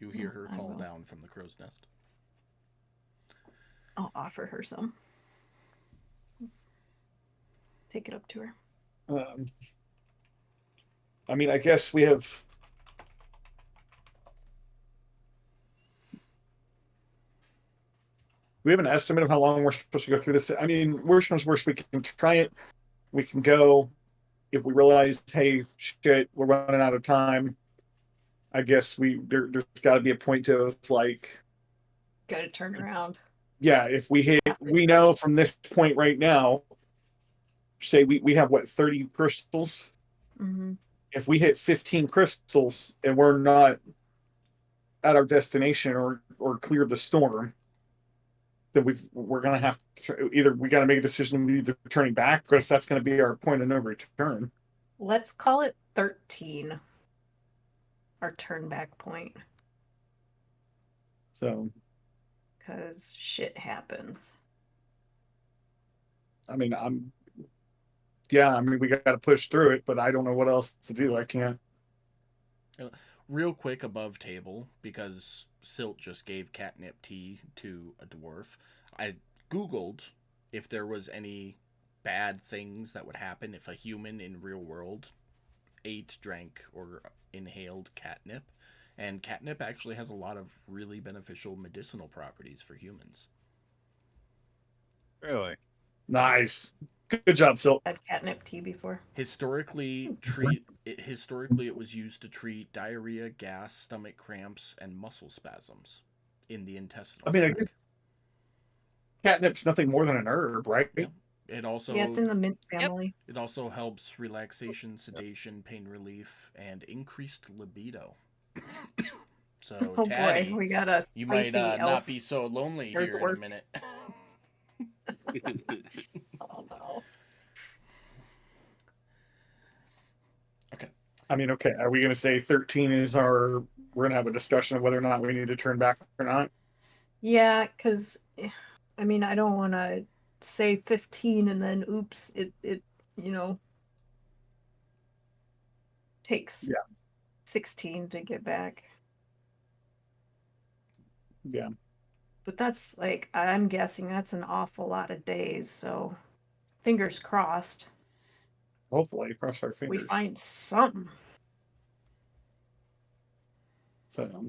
You hear her I call will. down from the crow's nest. I'll offer her some. Take it up to her. I mean, I guess we have. we have an estimate of how long we're supposed to go through this? I mean, worst comes worst, we can try it. We can go. If we realize, hey, shit, we're running out of time, I guess there's got to be a point of like, Got to turn around. yeah, if we know from this point right now, say we have what, 30 crystals? Mm-hmm. If we hit 15 crystals and we're not at our destination or clear the storm, then we're gonna have to either we got to make a decision of either turning back, because that's going to be our point of no return. Let's call it 13. Our turn back point. So, because shit happens. I mean, I mean, we got to push through it, but I don't know what else to do. I can't. Real quick above table, because Silt just gave catnip tea to a dwarf, I Googled if there was any bad things that would happen if a human in real world ate, drank, or inhaled catnip. And catnip actually has a lot of really beneficial medicinal properties for humans. Really? Nice. Good job, Silk. Had catnip tea before. Historically, it was used to treat diarrhea, gas, stomach cramps, and muscle spasms in the intestinal I mean, I tract. guess catnip's nothing more than an herb, right? Yeah. It also it's in the mint family. It also helps relaxation, sedation, pain relief, and increased libido. So, Oh Taddy, boy, we got a you might spicy elf. not be so lonely Or here in a dwarf. minute. Oh no. Okay. I mean, okay, are we going to say 13 is we're going to have a discussion of whether or not we need to turn back or not? Yeah, because I mean, I don't want to say 15 and then oops, it takes 16 to get back. Yeah. But that's like, I'm guessing that's an awful lot of days, so fingers crossed. Hopefully, cross our fingers. We find something. So,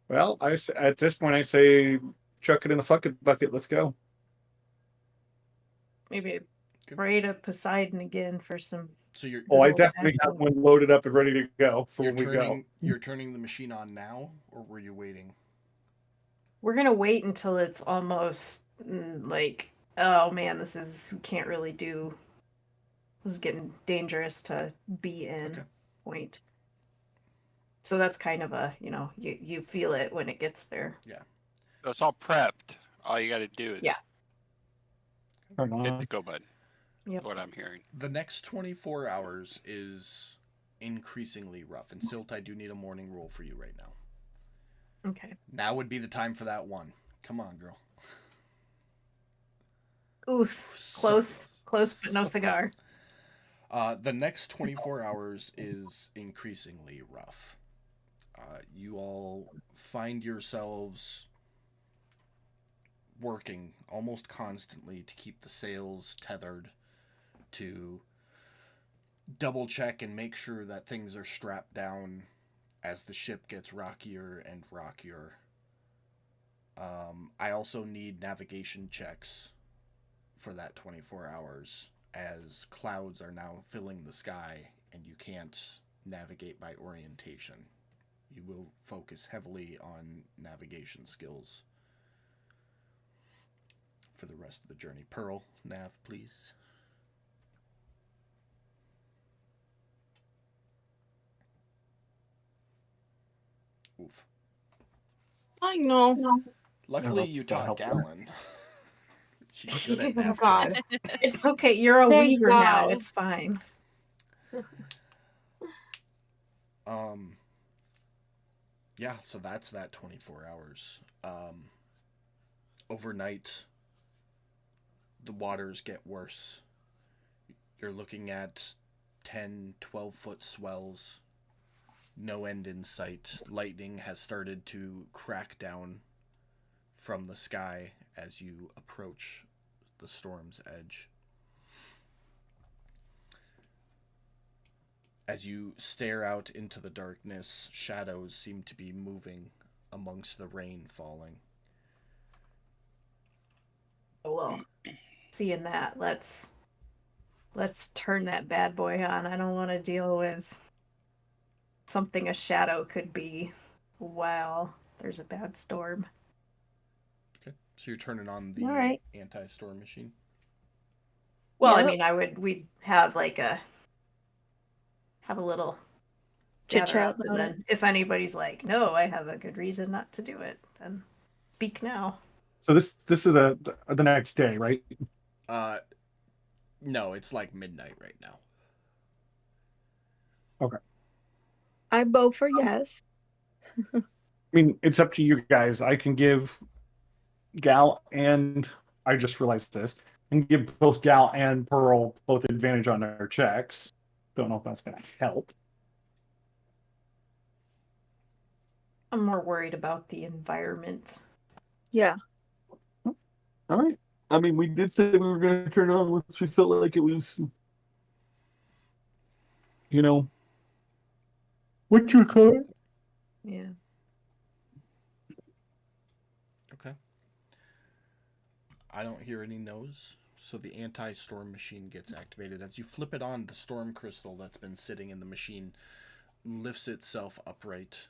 well, at this point, I say chuck it in the fucking bucket. Let's go. Maybe pray to Poseidon again for some. So you're Oh, I Little definitely have bastard. one loaded up and ready to go for you're when we go. turning you're turning the machine on now, or were you waiting? We're gonna wait until it's almost like, oh man, we can't really do. This is getting dangerous to be in. Okay. Point. So that's kind of a, you feel it when it gets there. Yeah. So it's all prepped. All you got to do is Yeah. Turn hit on. the go button. Yep. What I'm hearing. The next 24 hours is increasingly rough, and Silt, I do need a morning roll for you right now. Okay. Now would be the time for that one. Come on, girl. Oof. So Close, but no so cigar. close. The next 24 hours is increasingly rough. You all find yourselves working almost constantly to keep the sails tethered, to double check and make sure that things are strapped down as the ship gets rockier and rockier. I also need navigation checks for that 24 hours, as clouds are now filling the sky and you can't navigate by orientation. You will focus heavily on navigation skills for the rest of the journey. Pearl, nav, please. Oof. I know. Luckily, that you taught helps. Gallon. She's good at Oh, nav God. checks. It's okay. You're a Thank weaver now. God. It's fine. Yeah, so that's that 24 hours. Overnight, the waters get worse. You're looking at 10, 12-foot swells. No end in sight. Lightning has started to crack down from the sky as you approach the storm's edge. As you stare out into the darkness, shadows seem to be moving amongst the rain falling. Well, seeing that, let's turn that bad boy on. I don't want to deal with something a shadow could be while there's a bad storm. Okay. So you're turning on All the right. anti-storm machine. Well, I Yep. mean, we'd have like a little Chit gather chat up, and about it. then if anybody's like, no, I have a good reason not to do it, then speak now. So this is the next day, right? No, it's like midnight right now. I vote for yes. I mean, it's up to you guys. I can give Gal and I just realized this, and give both Gal and Pearl both advantage on their checks. Don't know if that's gonna help. I'm more worried about the environment. Yeah. All right. I mean, we did say we were going to turn it on once we felt like it was, what you call it? Yeah. Okay. I don't hear any no's, so the anti-storm machine gets activated. As you flip it on, the storm crystal that's been sitting in the machine lifts itself upright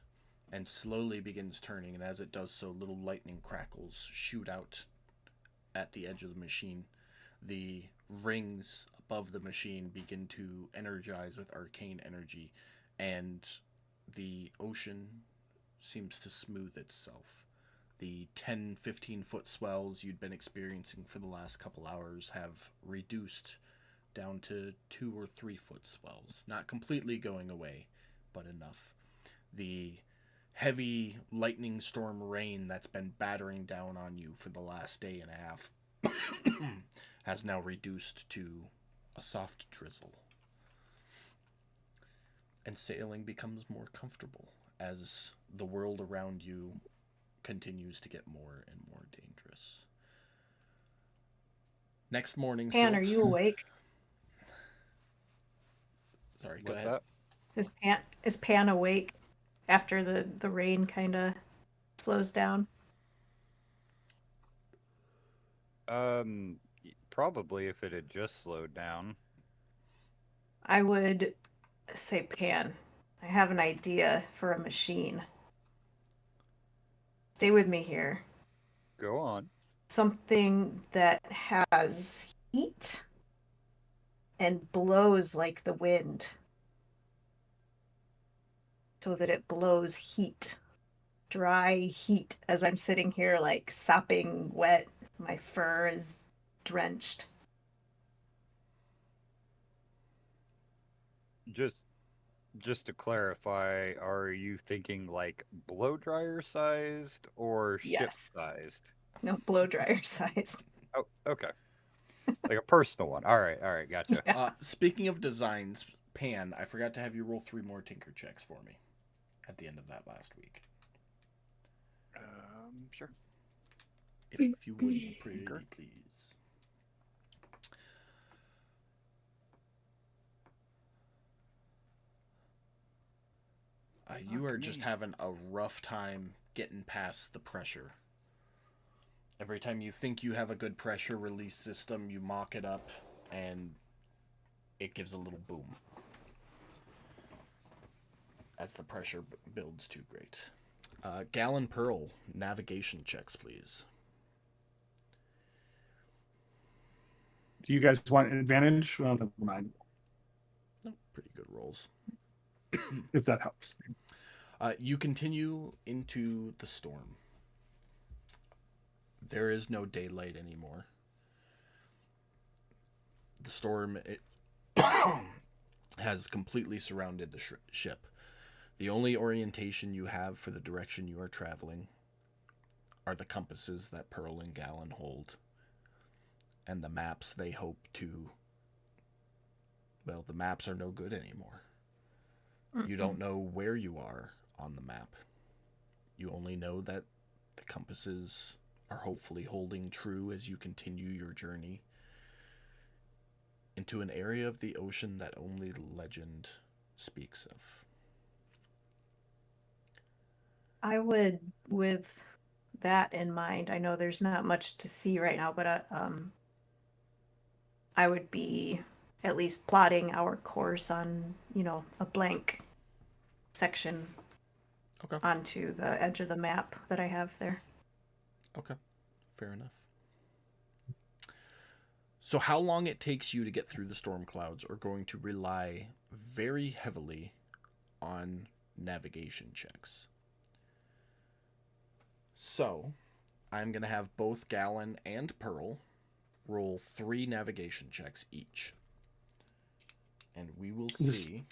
and slowly begins turning, and as it does so, little lightning crackles shoot out at the edge of the machine. The rings above the machine begin to energize with arcane energy, and the ocean seems to smooth itself. The 10-15 foot swells you'd been experiencing for the last couple hours have reduced down to 2 or 3 foot swells. Not completely going away, but enough. The heavy lightning storm rain that's been battering down on you for the last day and a half has now reduced to a soft drizzle. And sailing becomes more comfortable as the world around you continues to get more and more dangerous. Next morning, Pan, Silt. are you awake? Sorry, go What's ahead. that? Is Pan awake after the rain kind of slows down? Probably if it had just slowed down. I would say, Pan, I have an idea for a machine. Stay with me here. Go on. Something that has heat and blows like the wind, so that it blows heat, dry heat, as I'm sitting here like sopping wet. My fur is drenched. Just to clarify, are you thinking like blow dryer sized or ship Yes. sized? No, blow dryer sized. Oh, okay. Like a personal one. All right, gotcha. Yeah. Speaking of designs, Pan, I forgot to have you roll 3 more tinker checks for me at the end of that last week. Sure. If you would, pretty please. You are just having a rough time getting past the pressure. Every time you think you have a good pressure release system, you mock it up, and it gives a little boom as the pressure builds too great. Gal and Pearl, navigation checks, please. Do you guys want an advantage? Well, never mind. Oh, pretty good rolls. If that helps. You continue into the storm. There is no daylight anymore. The storm has completely surrounded the ship. The only orientation you have for the direction you are traveling are the compasses that Pearl and Gallon hold, and the maps they hope to... Well, the maps are no good anymore. You don't know where you are on the map. You only know that the compasses are hopefully holding true as you continue your journey into an area of the ocean that only legend speaks of. I would, with that in mind. I know there's not much to see right now, but I would be at least plotting our course on, a blank section Okay. onto the edge of the map that I have there. Okay. Fair enough. So how long it takes you to get through the storm clouds are going to rely very heavily on navigation checks. So, I'm going to have both Gallon and Pearl roll 3 navigation checks each. And we will see.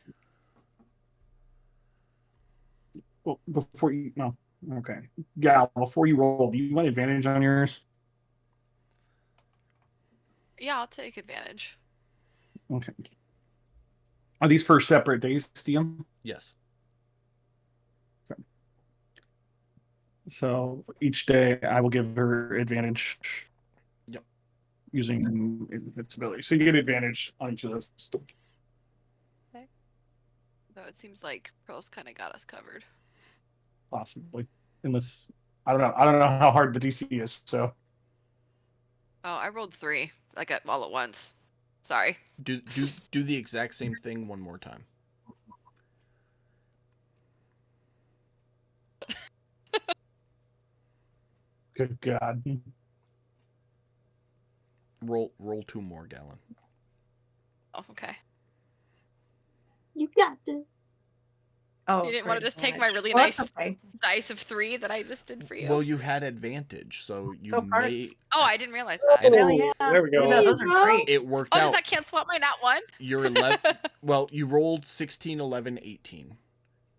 Well, before you no, okay, Gal, before you roll, do you want advantage on yours? Yeah, I'll take advantage. Okay. Are these for separate days, Steam? Yes. So for each day, I will give her advantage. Yep. Using its ability, so you get advantage on each of those. Though it seems like Pearl's kind of got us covered. Possibly, unless I don't know. I don't know how hard the DC is. So Oh, I rolled 3, like all at once. Sorry. Do the exact same thing one more time. good God. Roll 2 more, Gallon. Oh, okay. You got this. Oh, You didn't for want to just take my advantage. really Well, nice that's okay. dice of 3 that I just did for you? Well, you had advantage, so you So far, may. it's- Oh, I didn't realize that. And Hell yeah. There we go. Look at that, those are great. It worked Oh, out. does that cancel out my nat 1? You're 11. Well, you rolled 16, 11, 18.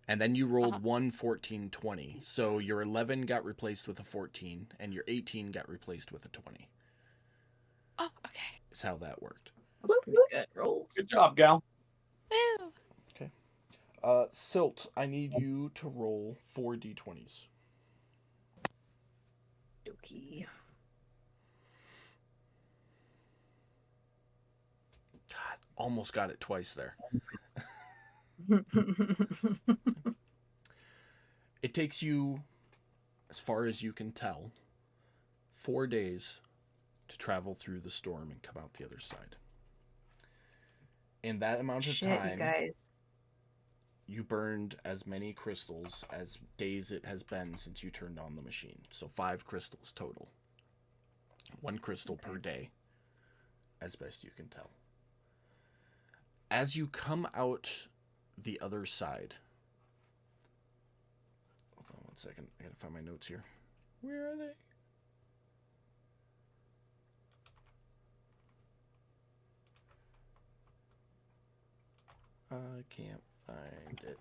And then you rolled 1, 14, 20. So your 11 got replaced with a 14, and your 18 got replaced with a 20. Oh, okay. Is how that worked. Those are pretty good rolls. Good job, Gal. Woo. Silt, I need you to roll 4 d20s. Dookie. God, almost got it twice there. It takes you, as far as you can tell, 4 days to travel through the storm and come out the other side. In that amount of Shit, time, you guys. you burned as many crystals as days it has been since you turned on the machine. So 5 crystals total. 1 crystal per day, as best you can tell. As you come out the other side... Hold on 1 second. I gotta find my notes here. Where are they? I can't find it.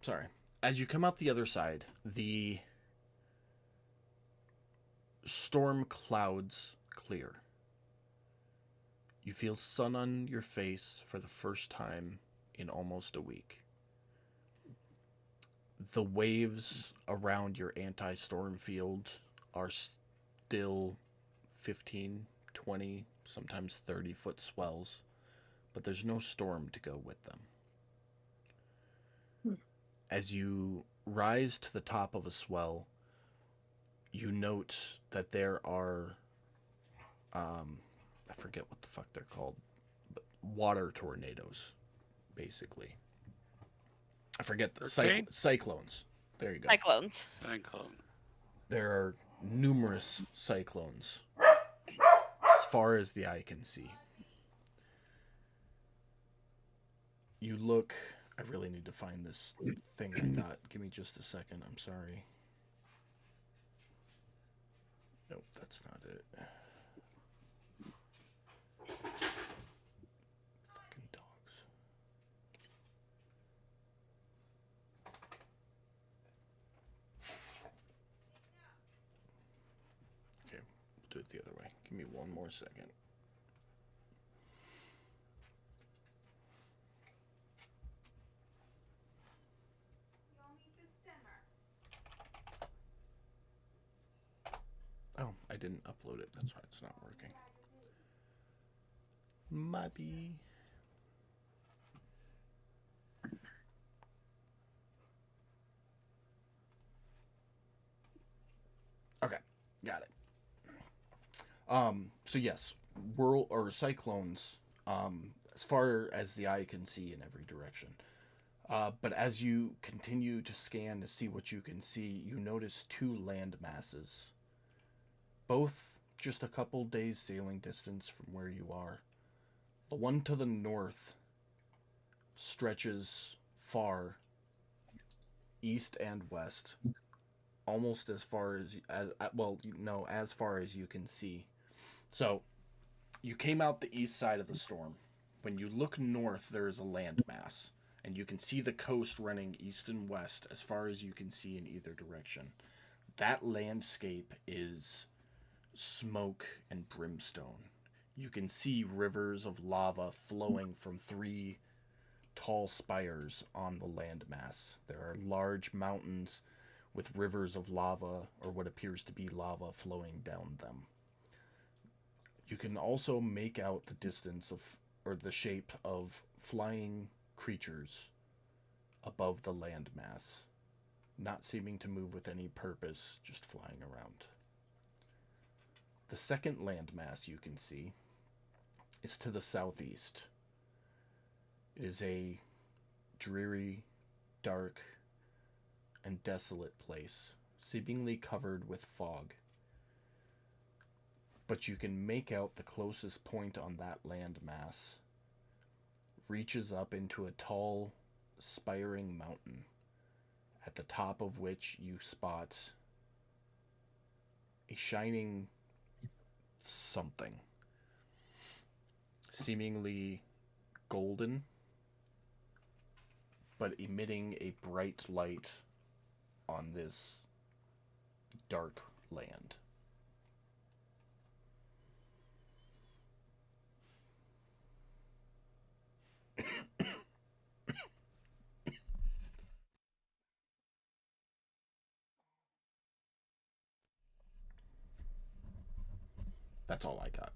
Sorry. As you come out the other side, the storm clouds clear. You feel sun on your face for the first time in almost a week. The waves around your anti-storm field are still 15, 20, sometimes 30-foot swells, but there's no storm to go with them. As you rise to the top of a swell, you note that there are, I forget what the fuck they're called, but water tornadoes, basically. I forget the cyclones. There you go. Cyclones. Cyclone. There are numerous cyclones as far as the eye can see. You look... I really need to find this thing I got. Give me just a second. I'm sorry. Nope, that's not it. Fucking dogs. Okay, we'll do it the other way. Give me 1 more second. Oh, I didn't upload it. That's why it's not working. Maybe. Got it. So yes, cyclones, as far as the eye can see in every direction. But as you continue to scan to see what you can see, you notice two land masses, both just a couple days sailing distance from where you are. The one to the north stretches far, east and west, almost as far as far as you can see. So, you came out the east side of the storm. When you look north, there is a landmass, and you can see the coast running east and west as far as you can see in either direction. That landscape is smoke and brimstone. You can see rivers of lava flowing from 3 tall spires on the landmass. There are large mountains with rivers of lava, or what appears to be lava, flowing down them. You can also make out the distance of, or the shape of, flying creatures above the landmass, not seeming to move with any purpose, just flying around. The second landmass you can see is to the southeast. It is a dreary, dark, and desolate place, seemingly covered with fog. But you can make out the closest point on that landmass reaches up into a tall, spiring mountain, at the top of which you spot a shining something, seemingly golden, but emitting a bright light on this dark land. That's all I got.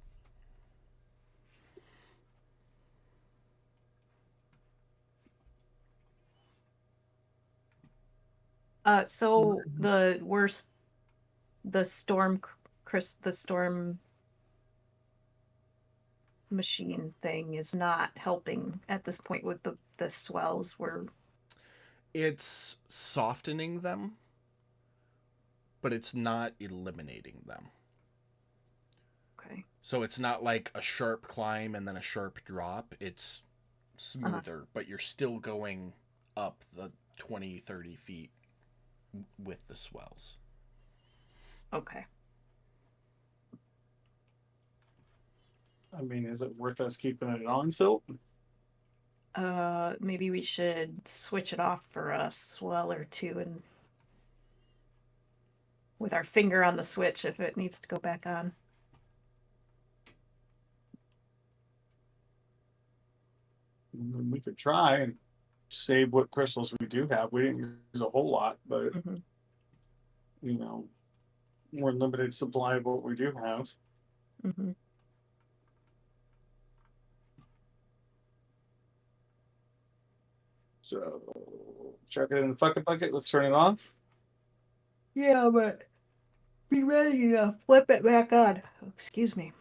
So the worst, the storm machine thing is not helping at this point with the swells. It's softening them, but it's not eliminating them. Okay. So it's not like a sharp climb and then a sharp drop. It's smoother, but you're still going up the 20, 30 feet with the swells. Okay. I mean, is it worth us keeping it on Silt? Maybe we should switch it off for a swell or two, and with our finger on the switch if it needs to go back on. We could try and save what crystals we do have. We didn't use a whole lot, but you know, more limited supply of what we do have. Mm-hmm. So chuck it in the fucking bucket. Let's turn it on. Yeah, but be ready to flip it back on. Excuse me.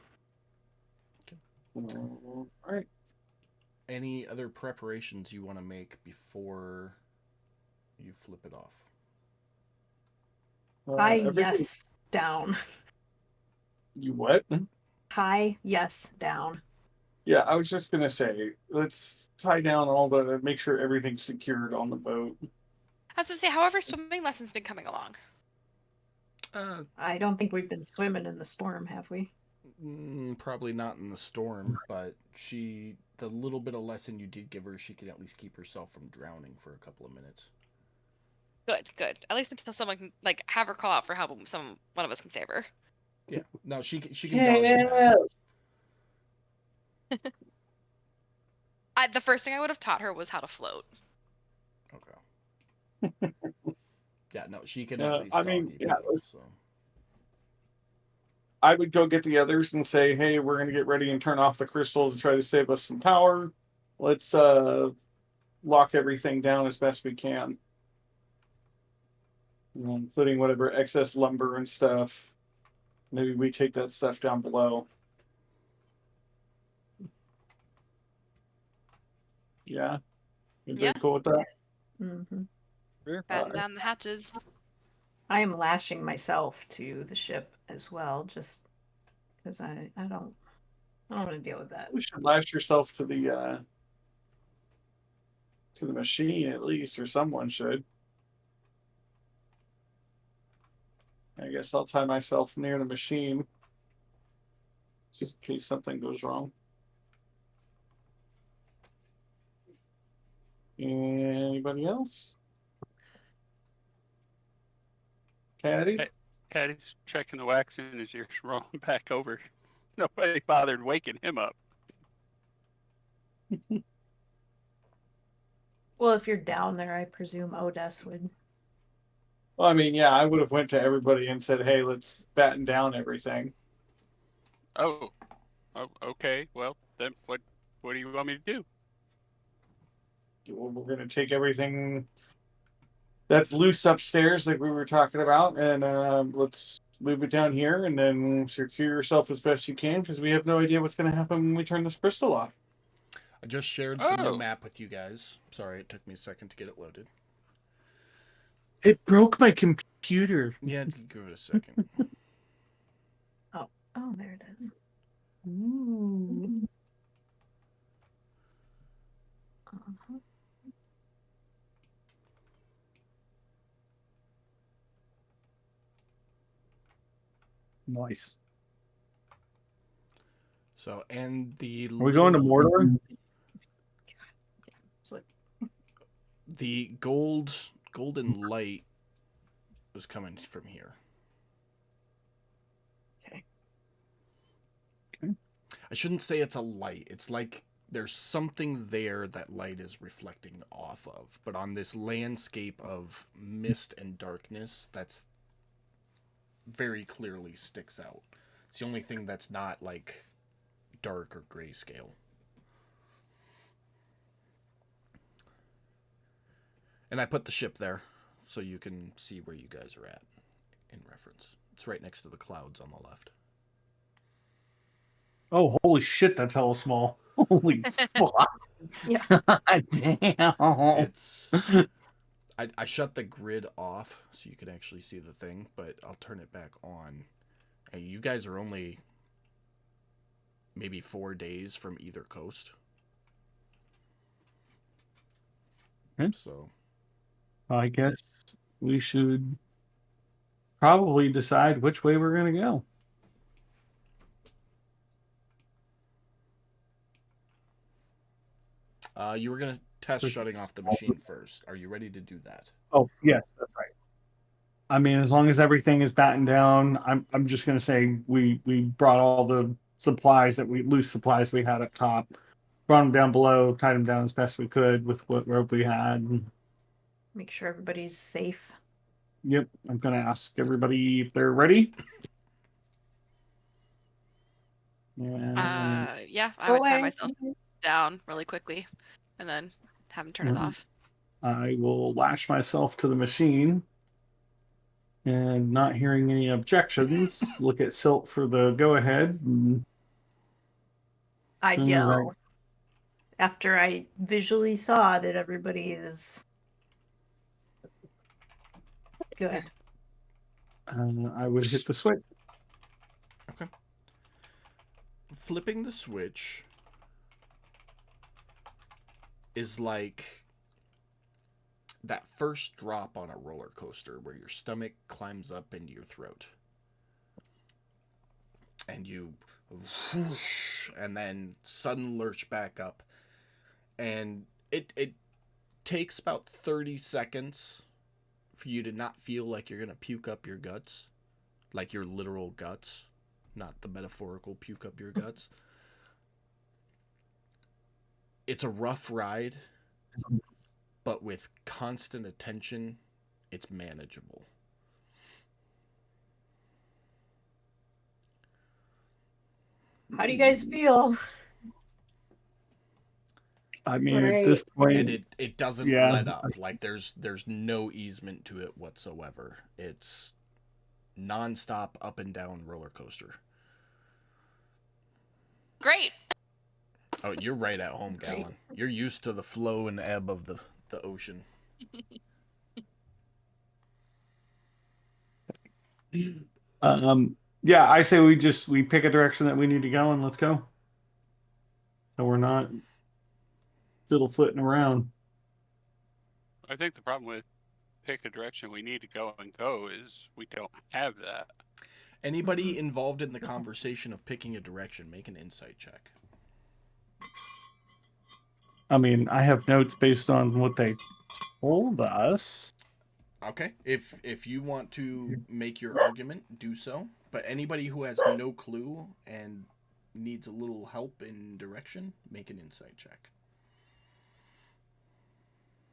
All right. Any other preparations you want to make before you flip it off? Yes, down. You what? Tie, yes, down. Yeah, I was just gonna say, let's tie down make sure everything's secured on the boat. I was gonna say, however, swimming lessons been coming along. I don't think we've been swimming in the storm, have we? Probably not in the storm, but the little bit of lesson you did give her, she could at least keep herself from drowning for a couple of minutes. Good, good. At least until someone can, like, have her call out for help, and one of us can save her. Yeah, no, she can. Yeah. The first thing I would have taught her was how to float. Okay. Yeah, no, she can. I mean, yeah. So. I would go get the others and say, "Hey, we're gonna get ready and turn off the crystal to try to save us some power. Let's lock everything down as best we can, including whatever excess lumber and stuff. Maybe we take that stuff down below. Yeah. Everybody Yeah. cool with that? Hmm. Sure. Batten down the hatches. I am lashing myself to the ship as well, just because I don't want to deal with that. You should lash yourself to the machine at least, or someone should. I guess I'll tie myself near the machine, just in case something goes wrong. Anybody else? Caddy? Hey. Caddy's checking the wax in his ears, rolling back over. Nobody bothered waking him up. Well, if you're down there, I presume Odess would. Well, I mean, yeah, I would have went to everybody and said, "Hey, let's batten down everything." Oh, okay. Well, then what do you want me to do? Well, we're going to take everything that's loose upstairs, like we were talking about, and let's move it down here, and then secure yourself as best you can, because we have no idea what's going to happen when we turn this crystal off. I just shared the new Oh. map with you guys. Sorry, it took me a second to get it loaded. It broke my computer. Yeah, give it a second. Oh, there it is. Uh-huh. Nice. So, and the Are we going to Mordor? the golden light was coming from here. Okay. I shouldn't say it's a light. It's like there's something there that light is reflecting off of. But on this landscape of mist and darkness, that's very clearly sticks out. It's the only thing that's not like dark or grayscale. And I put the ship there so you can see where you guys are at in reference. It's right next to the clouds on the left. Oh, holy shit, that's hella small. Holy fuck. Yeah. Damn. It's I shut the grid off so you could actually see the thing, but I'll turn it back on. And you guys are only maybe 4 days from either coast. Okay. So I guess we should probably decide which way we're going to go. you were gonna test shutting off the machine first. Are you ready to do that? Oh, yes, that's right. I mean, as long as everything is battened down, I'm just going to say we brought all the supplies loose supplies we had up top, brought them down below, tied them down as best we could with what rope we had. Make sure everybody's safe. Yep, I'm going to ask everybody if they're ready. Yeah, I Go would tie away. myself down really quickly, and then have him turn it off. I will lash myself to the machine. And not hearing any objections, look at Silt for the go-ahead. I Soon as yell after I visually saw that everybody is good. I would hit the switch. Okay. Flipping the switch is like that first drop on a roller coaster where your stomach climbs up into your throat. And you whoosh, and then sudden lurch back up. And it takes about 30 seconds for you to not feel like you're going to puke up your guts. Like your literal guts, not the metaphorical puke up your guts. It's a rough ride, but with constant attention, it's manageable. How do you guys feel? I mean, at this point, And it doesn't Yeah. let up. Like there's no easement to it whatsoever. It's non-stop up and down roller coaster. Great. Oh, you're right at home, Gallon. You're used to the flow and ebb of the ocean. Yeah, I say we pick a direction that we need to go and let's go. So we're not fiddle footing around. I think the problem with pick a direction we need to go and go is we don't have that. Anybody involved in the conversation of picking a direction, make an insight check. I mean, I have notes based on what they told us. Okay. If you want to make your argument, do so. But anybody who has no clue and needs a little help in direction, make an insight check.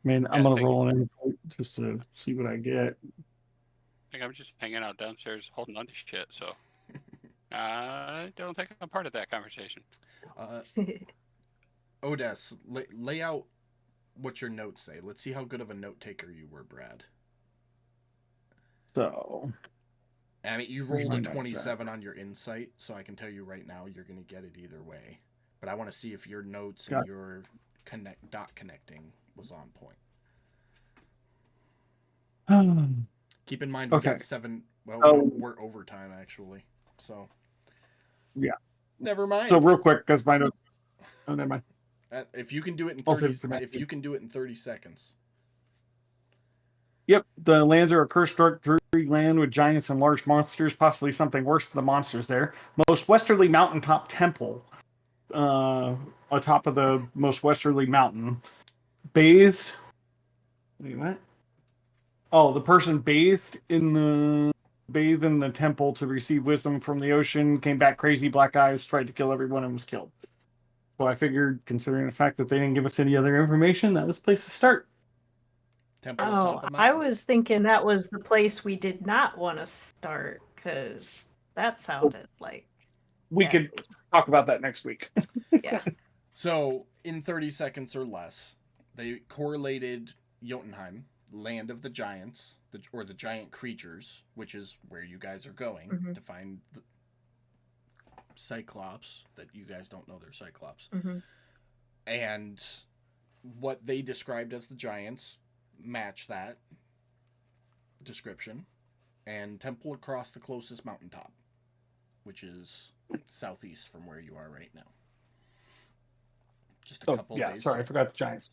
I mean, I'm Yeah, gonna roll an insight just to see what I get. I think I'm just hanging out downstairs holding on to shit, so I don't think I'm part of that conversation. Odess, lay out what your notes say. Let's see how good of a note taker you were, Brad. So, I mean, you Where's rolled my a notes 27 on your insight, so I can tell you right now you're going to get it either way. But I want to see if your notes and your dot connecting was on point. Keep in mind we got 7. Well, we're overtime actually, so yeah. Never mind. So real quick, because my notes. Oh, never mind. If you can do it in I'll 30, save it for next if week. you can do it in 30 seconds. Yep, the lands are a cursed dark dreary land with giants and large monsters, possibly something worse than the monsters there. Most westerly mountaintop temple, atop of the most westerly mountain, bathed. Wait, what? Oh, the person bathed in the temple to receive wisdom from the ocean, came back crazy, black eyes, tried to kill everyone, and was killed. So I figured, considering the fact that they didn't give us any other information, that was a place to start. Temple Oh, I was thinking that was the place we did not want to start because that sounded like we could talk about that next week. Yeah. So in 30 seconds or less, they correlated Jotunheim, land of the giants, or the giant creatures, which is where you guys are going to find the Cyclops. That you guys don't know they're Cyclops, and what they described as the giants match that description, and temple across the closest mountaintop, which is southeast from where you are right now. Just a couple days. Sorry, I forgot the giants.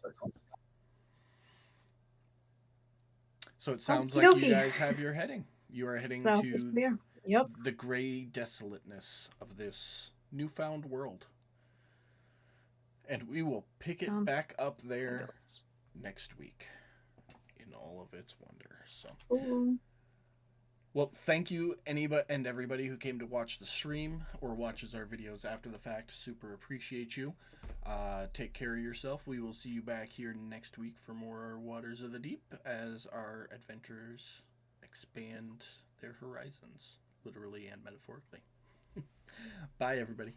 So it sounds like you guys have your heading. You are heading to the gray desolateness of this newfound world. And we will pick it back up there next week in all of its wonder. So, well, thank you anybody and everybody who came to watch the stream or watches our videos after the fact. Super appreciate you. Take care of yourself. We will see you back here next week for more Waters of the Deep as our adventurers expand their horizons, literally and metaphorically. Bye, everybody.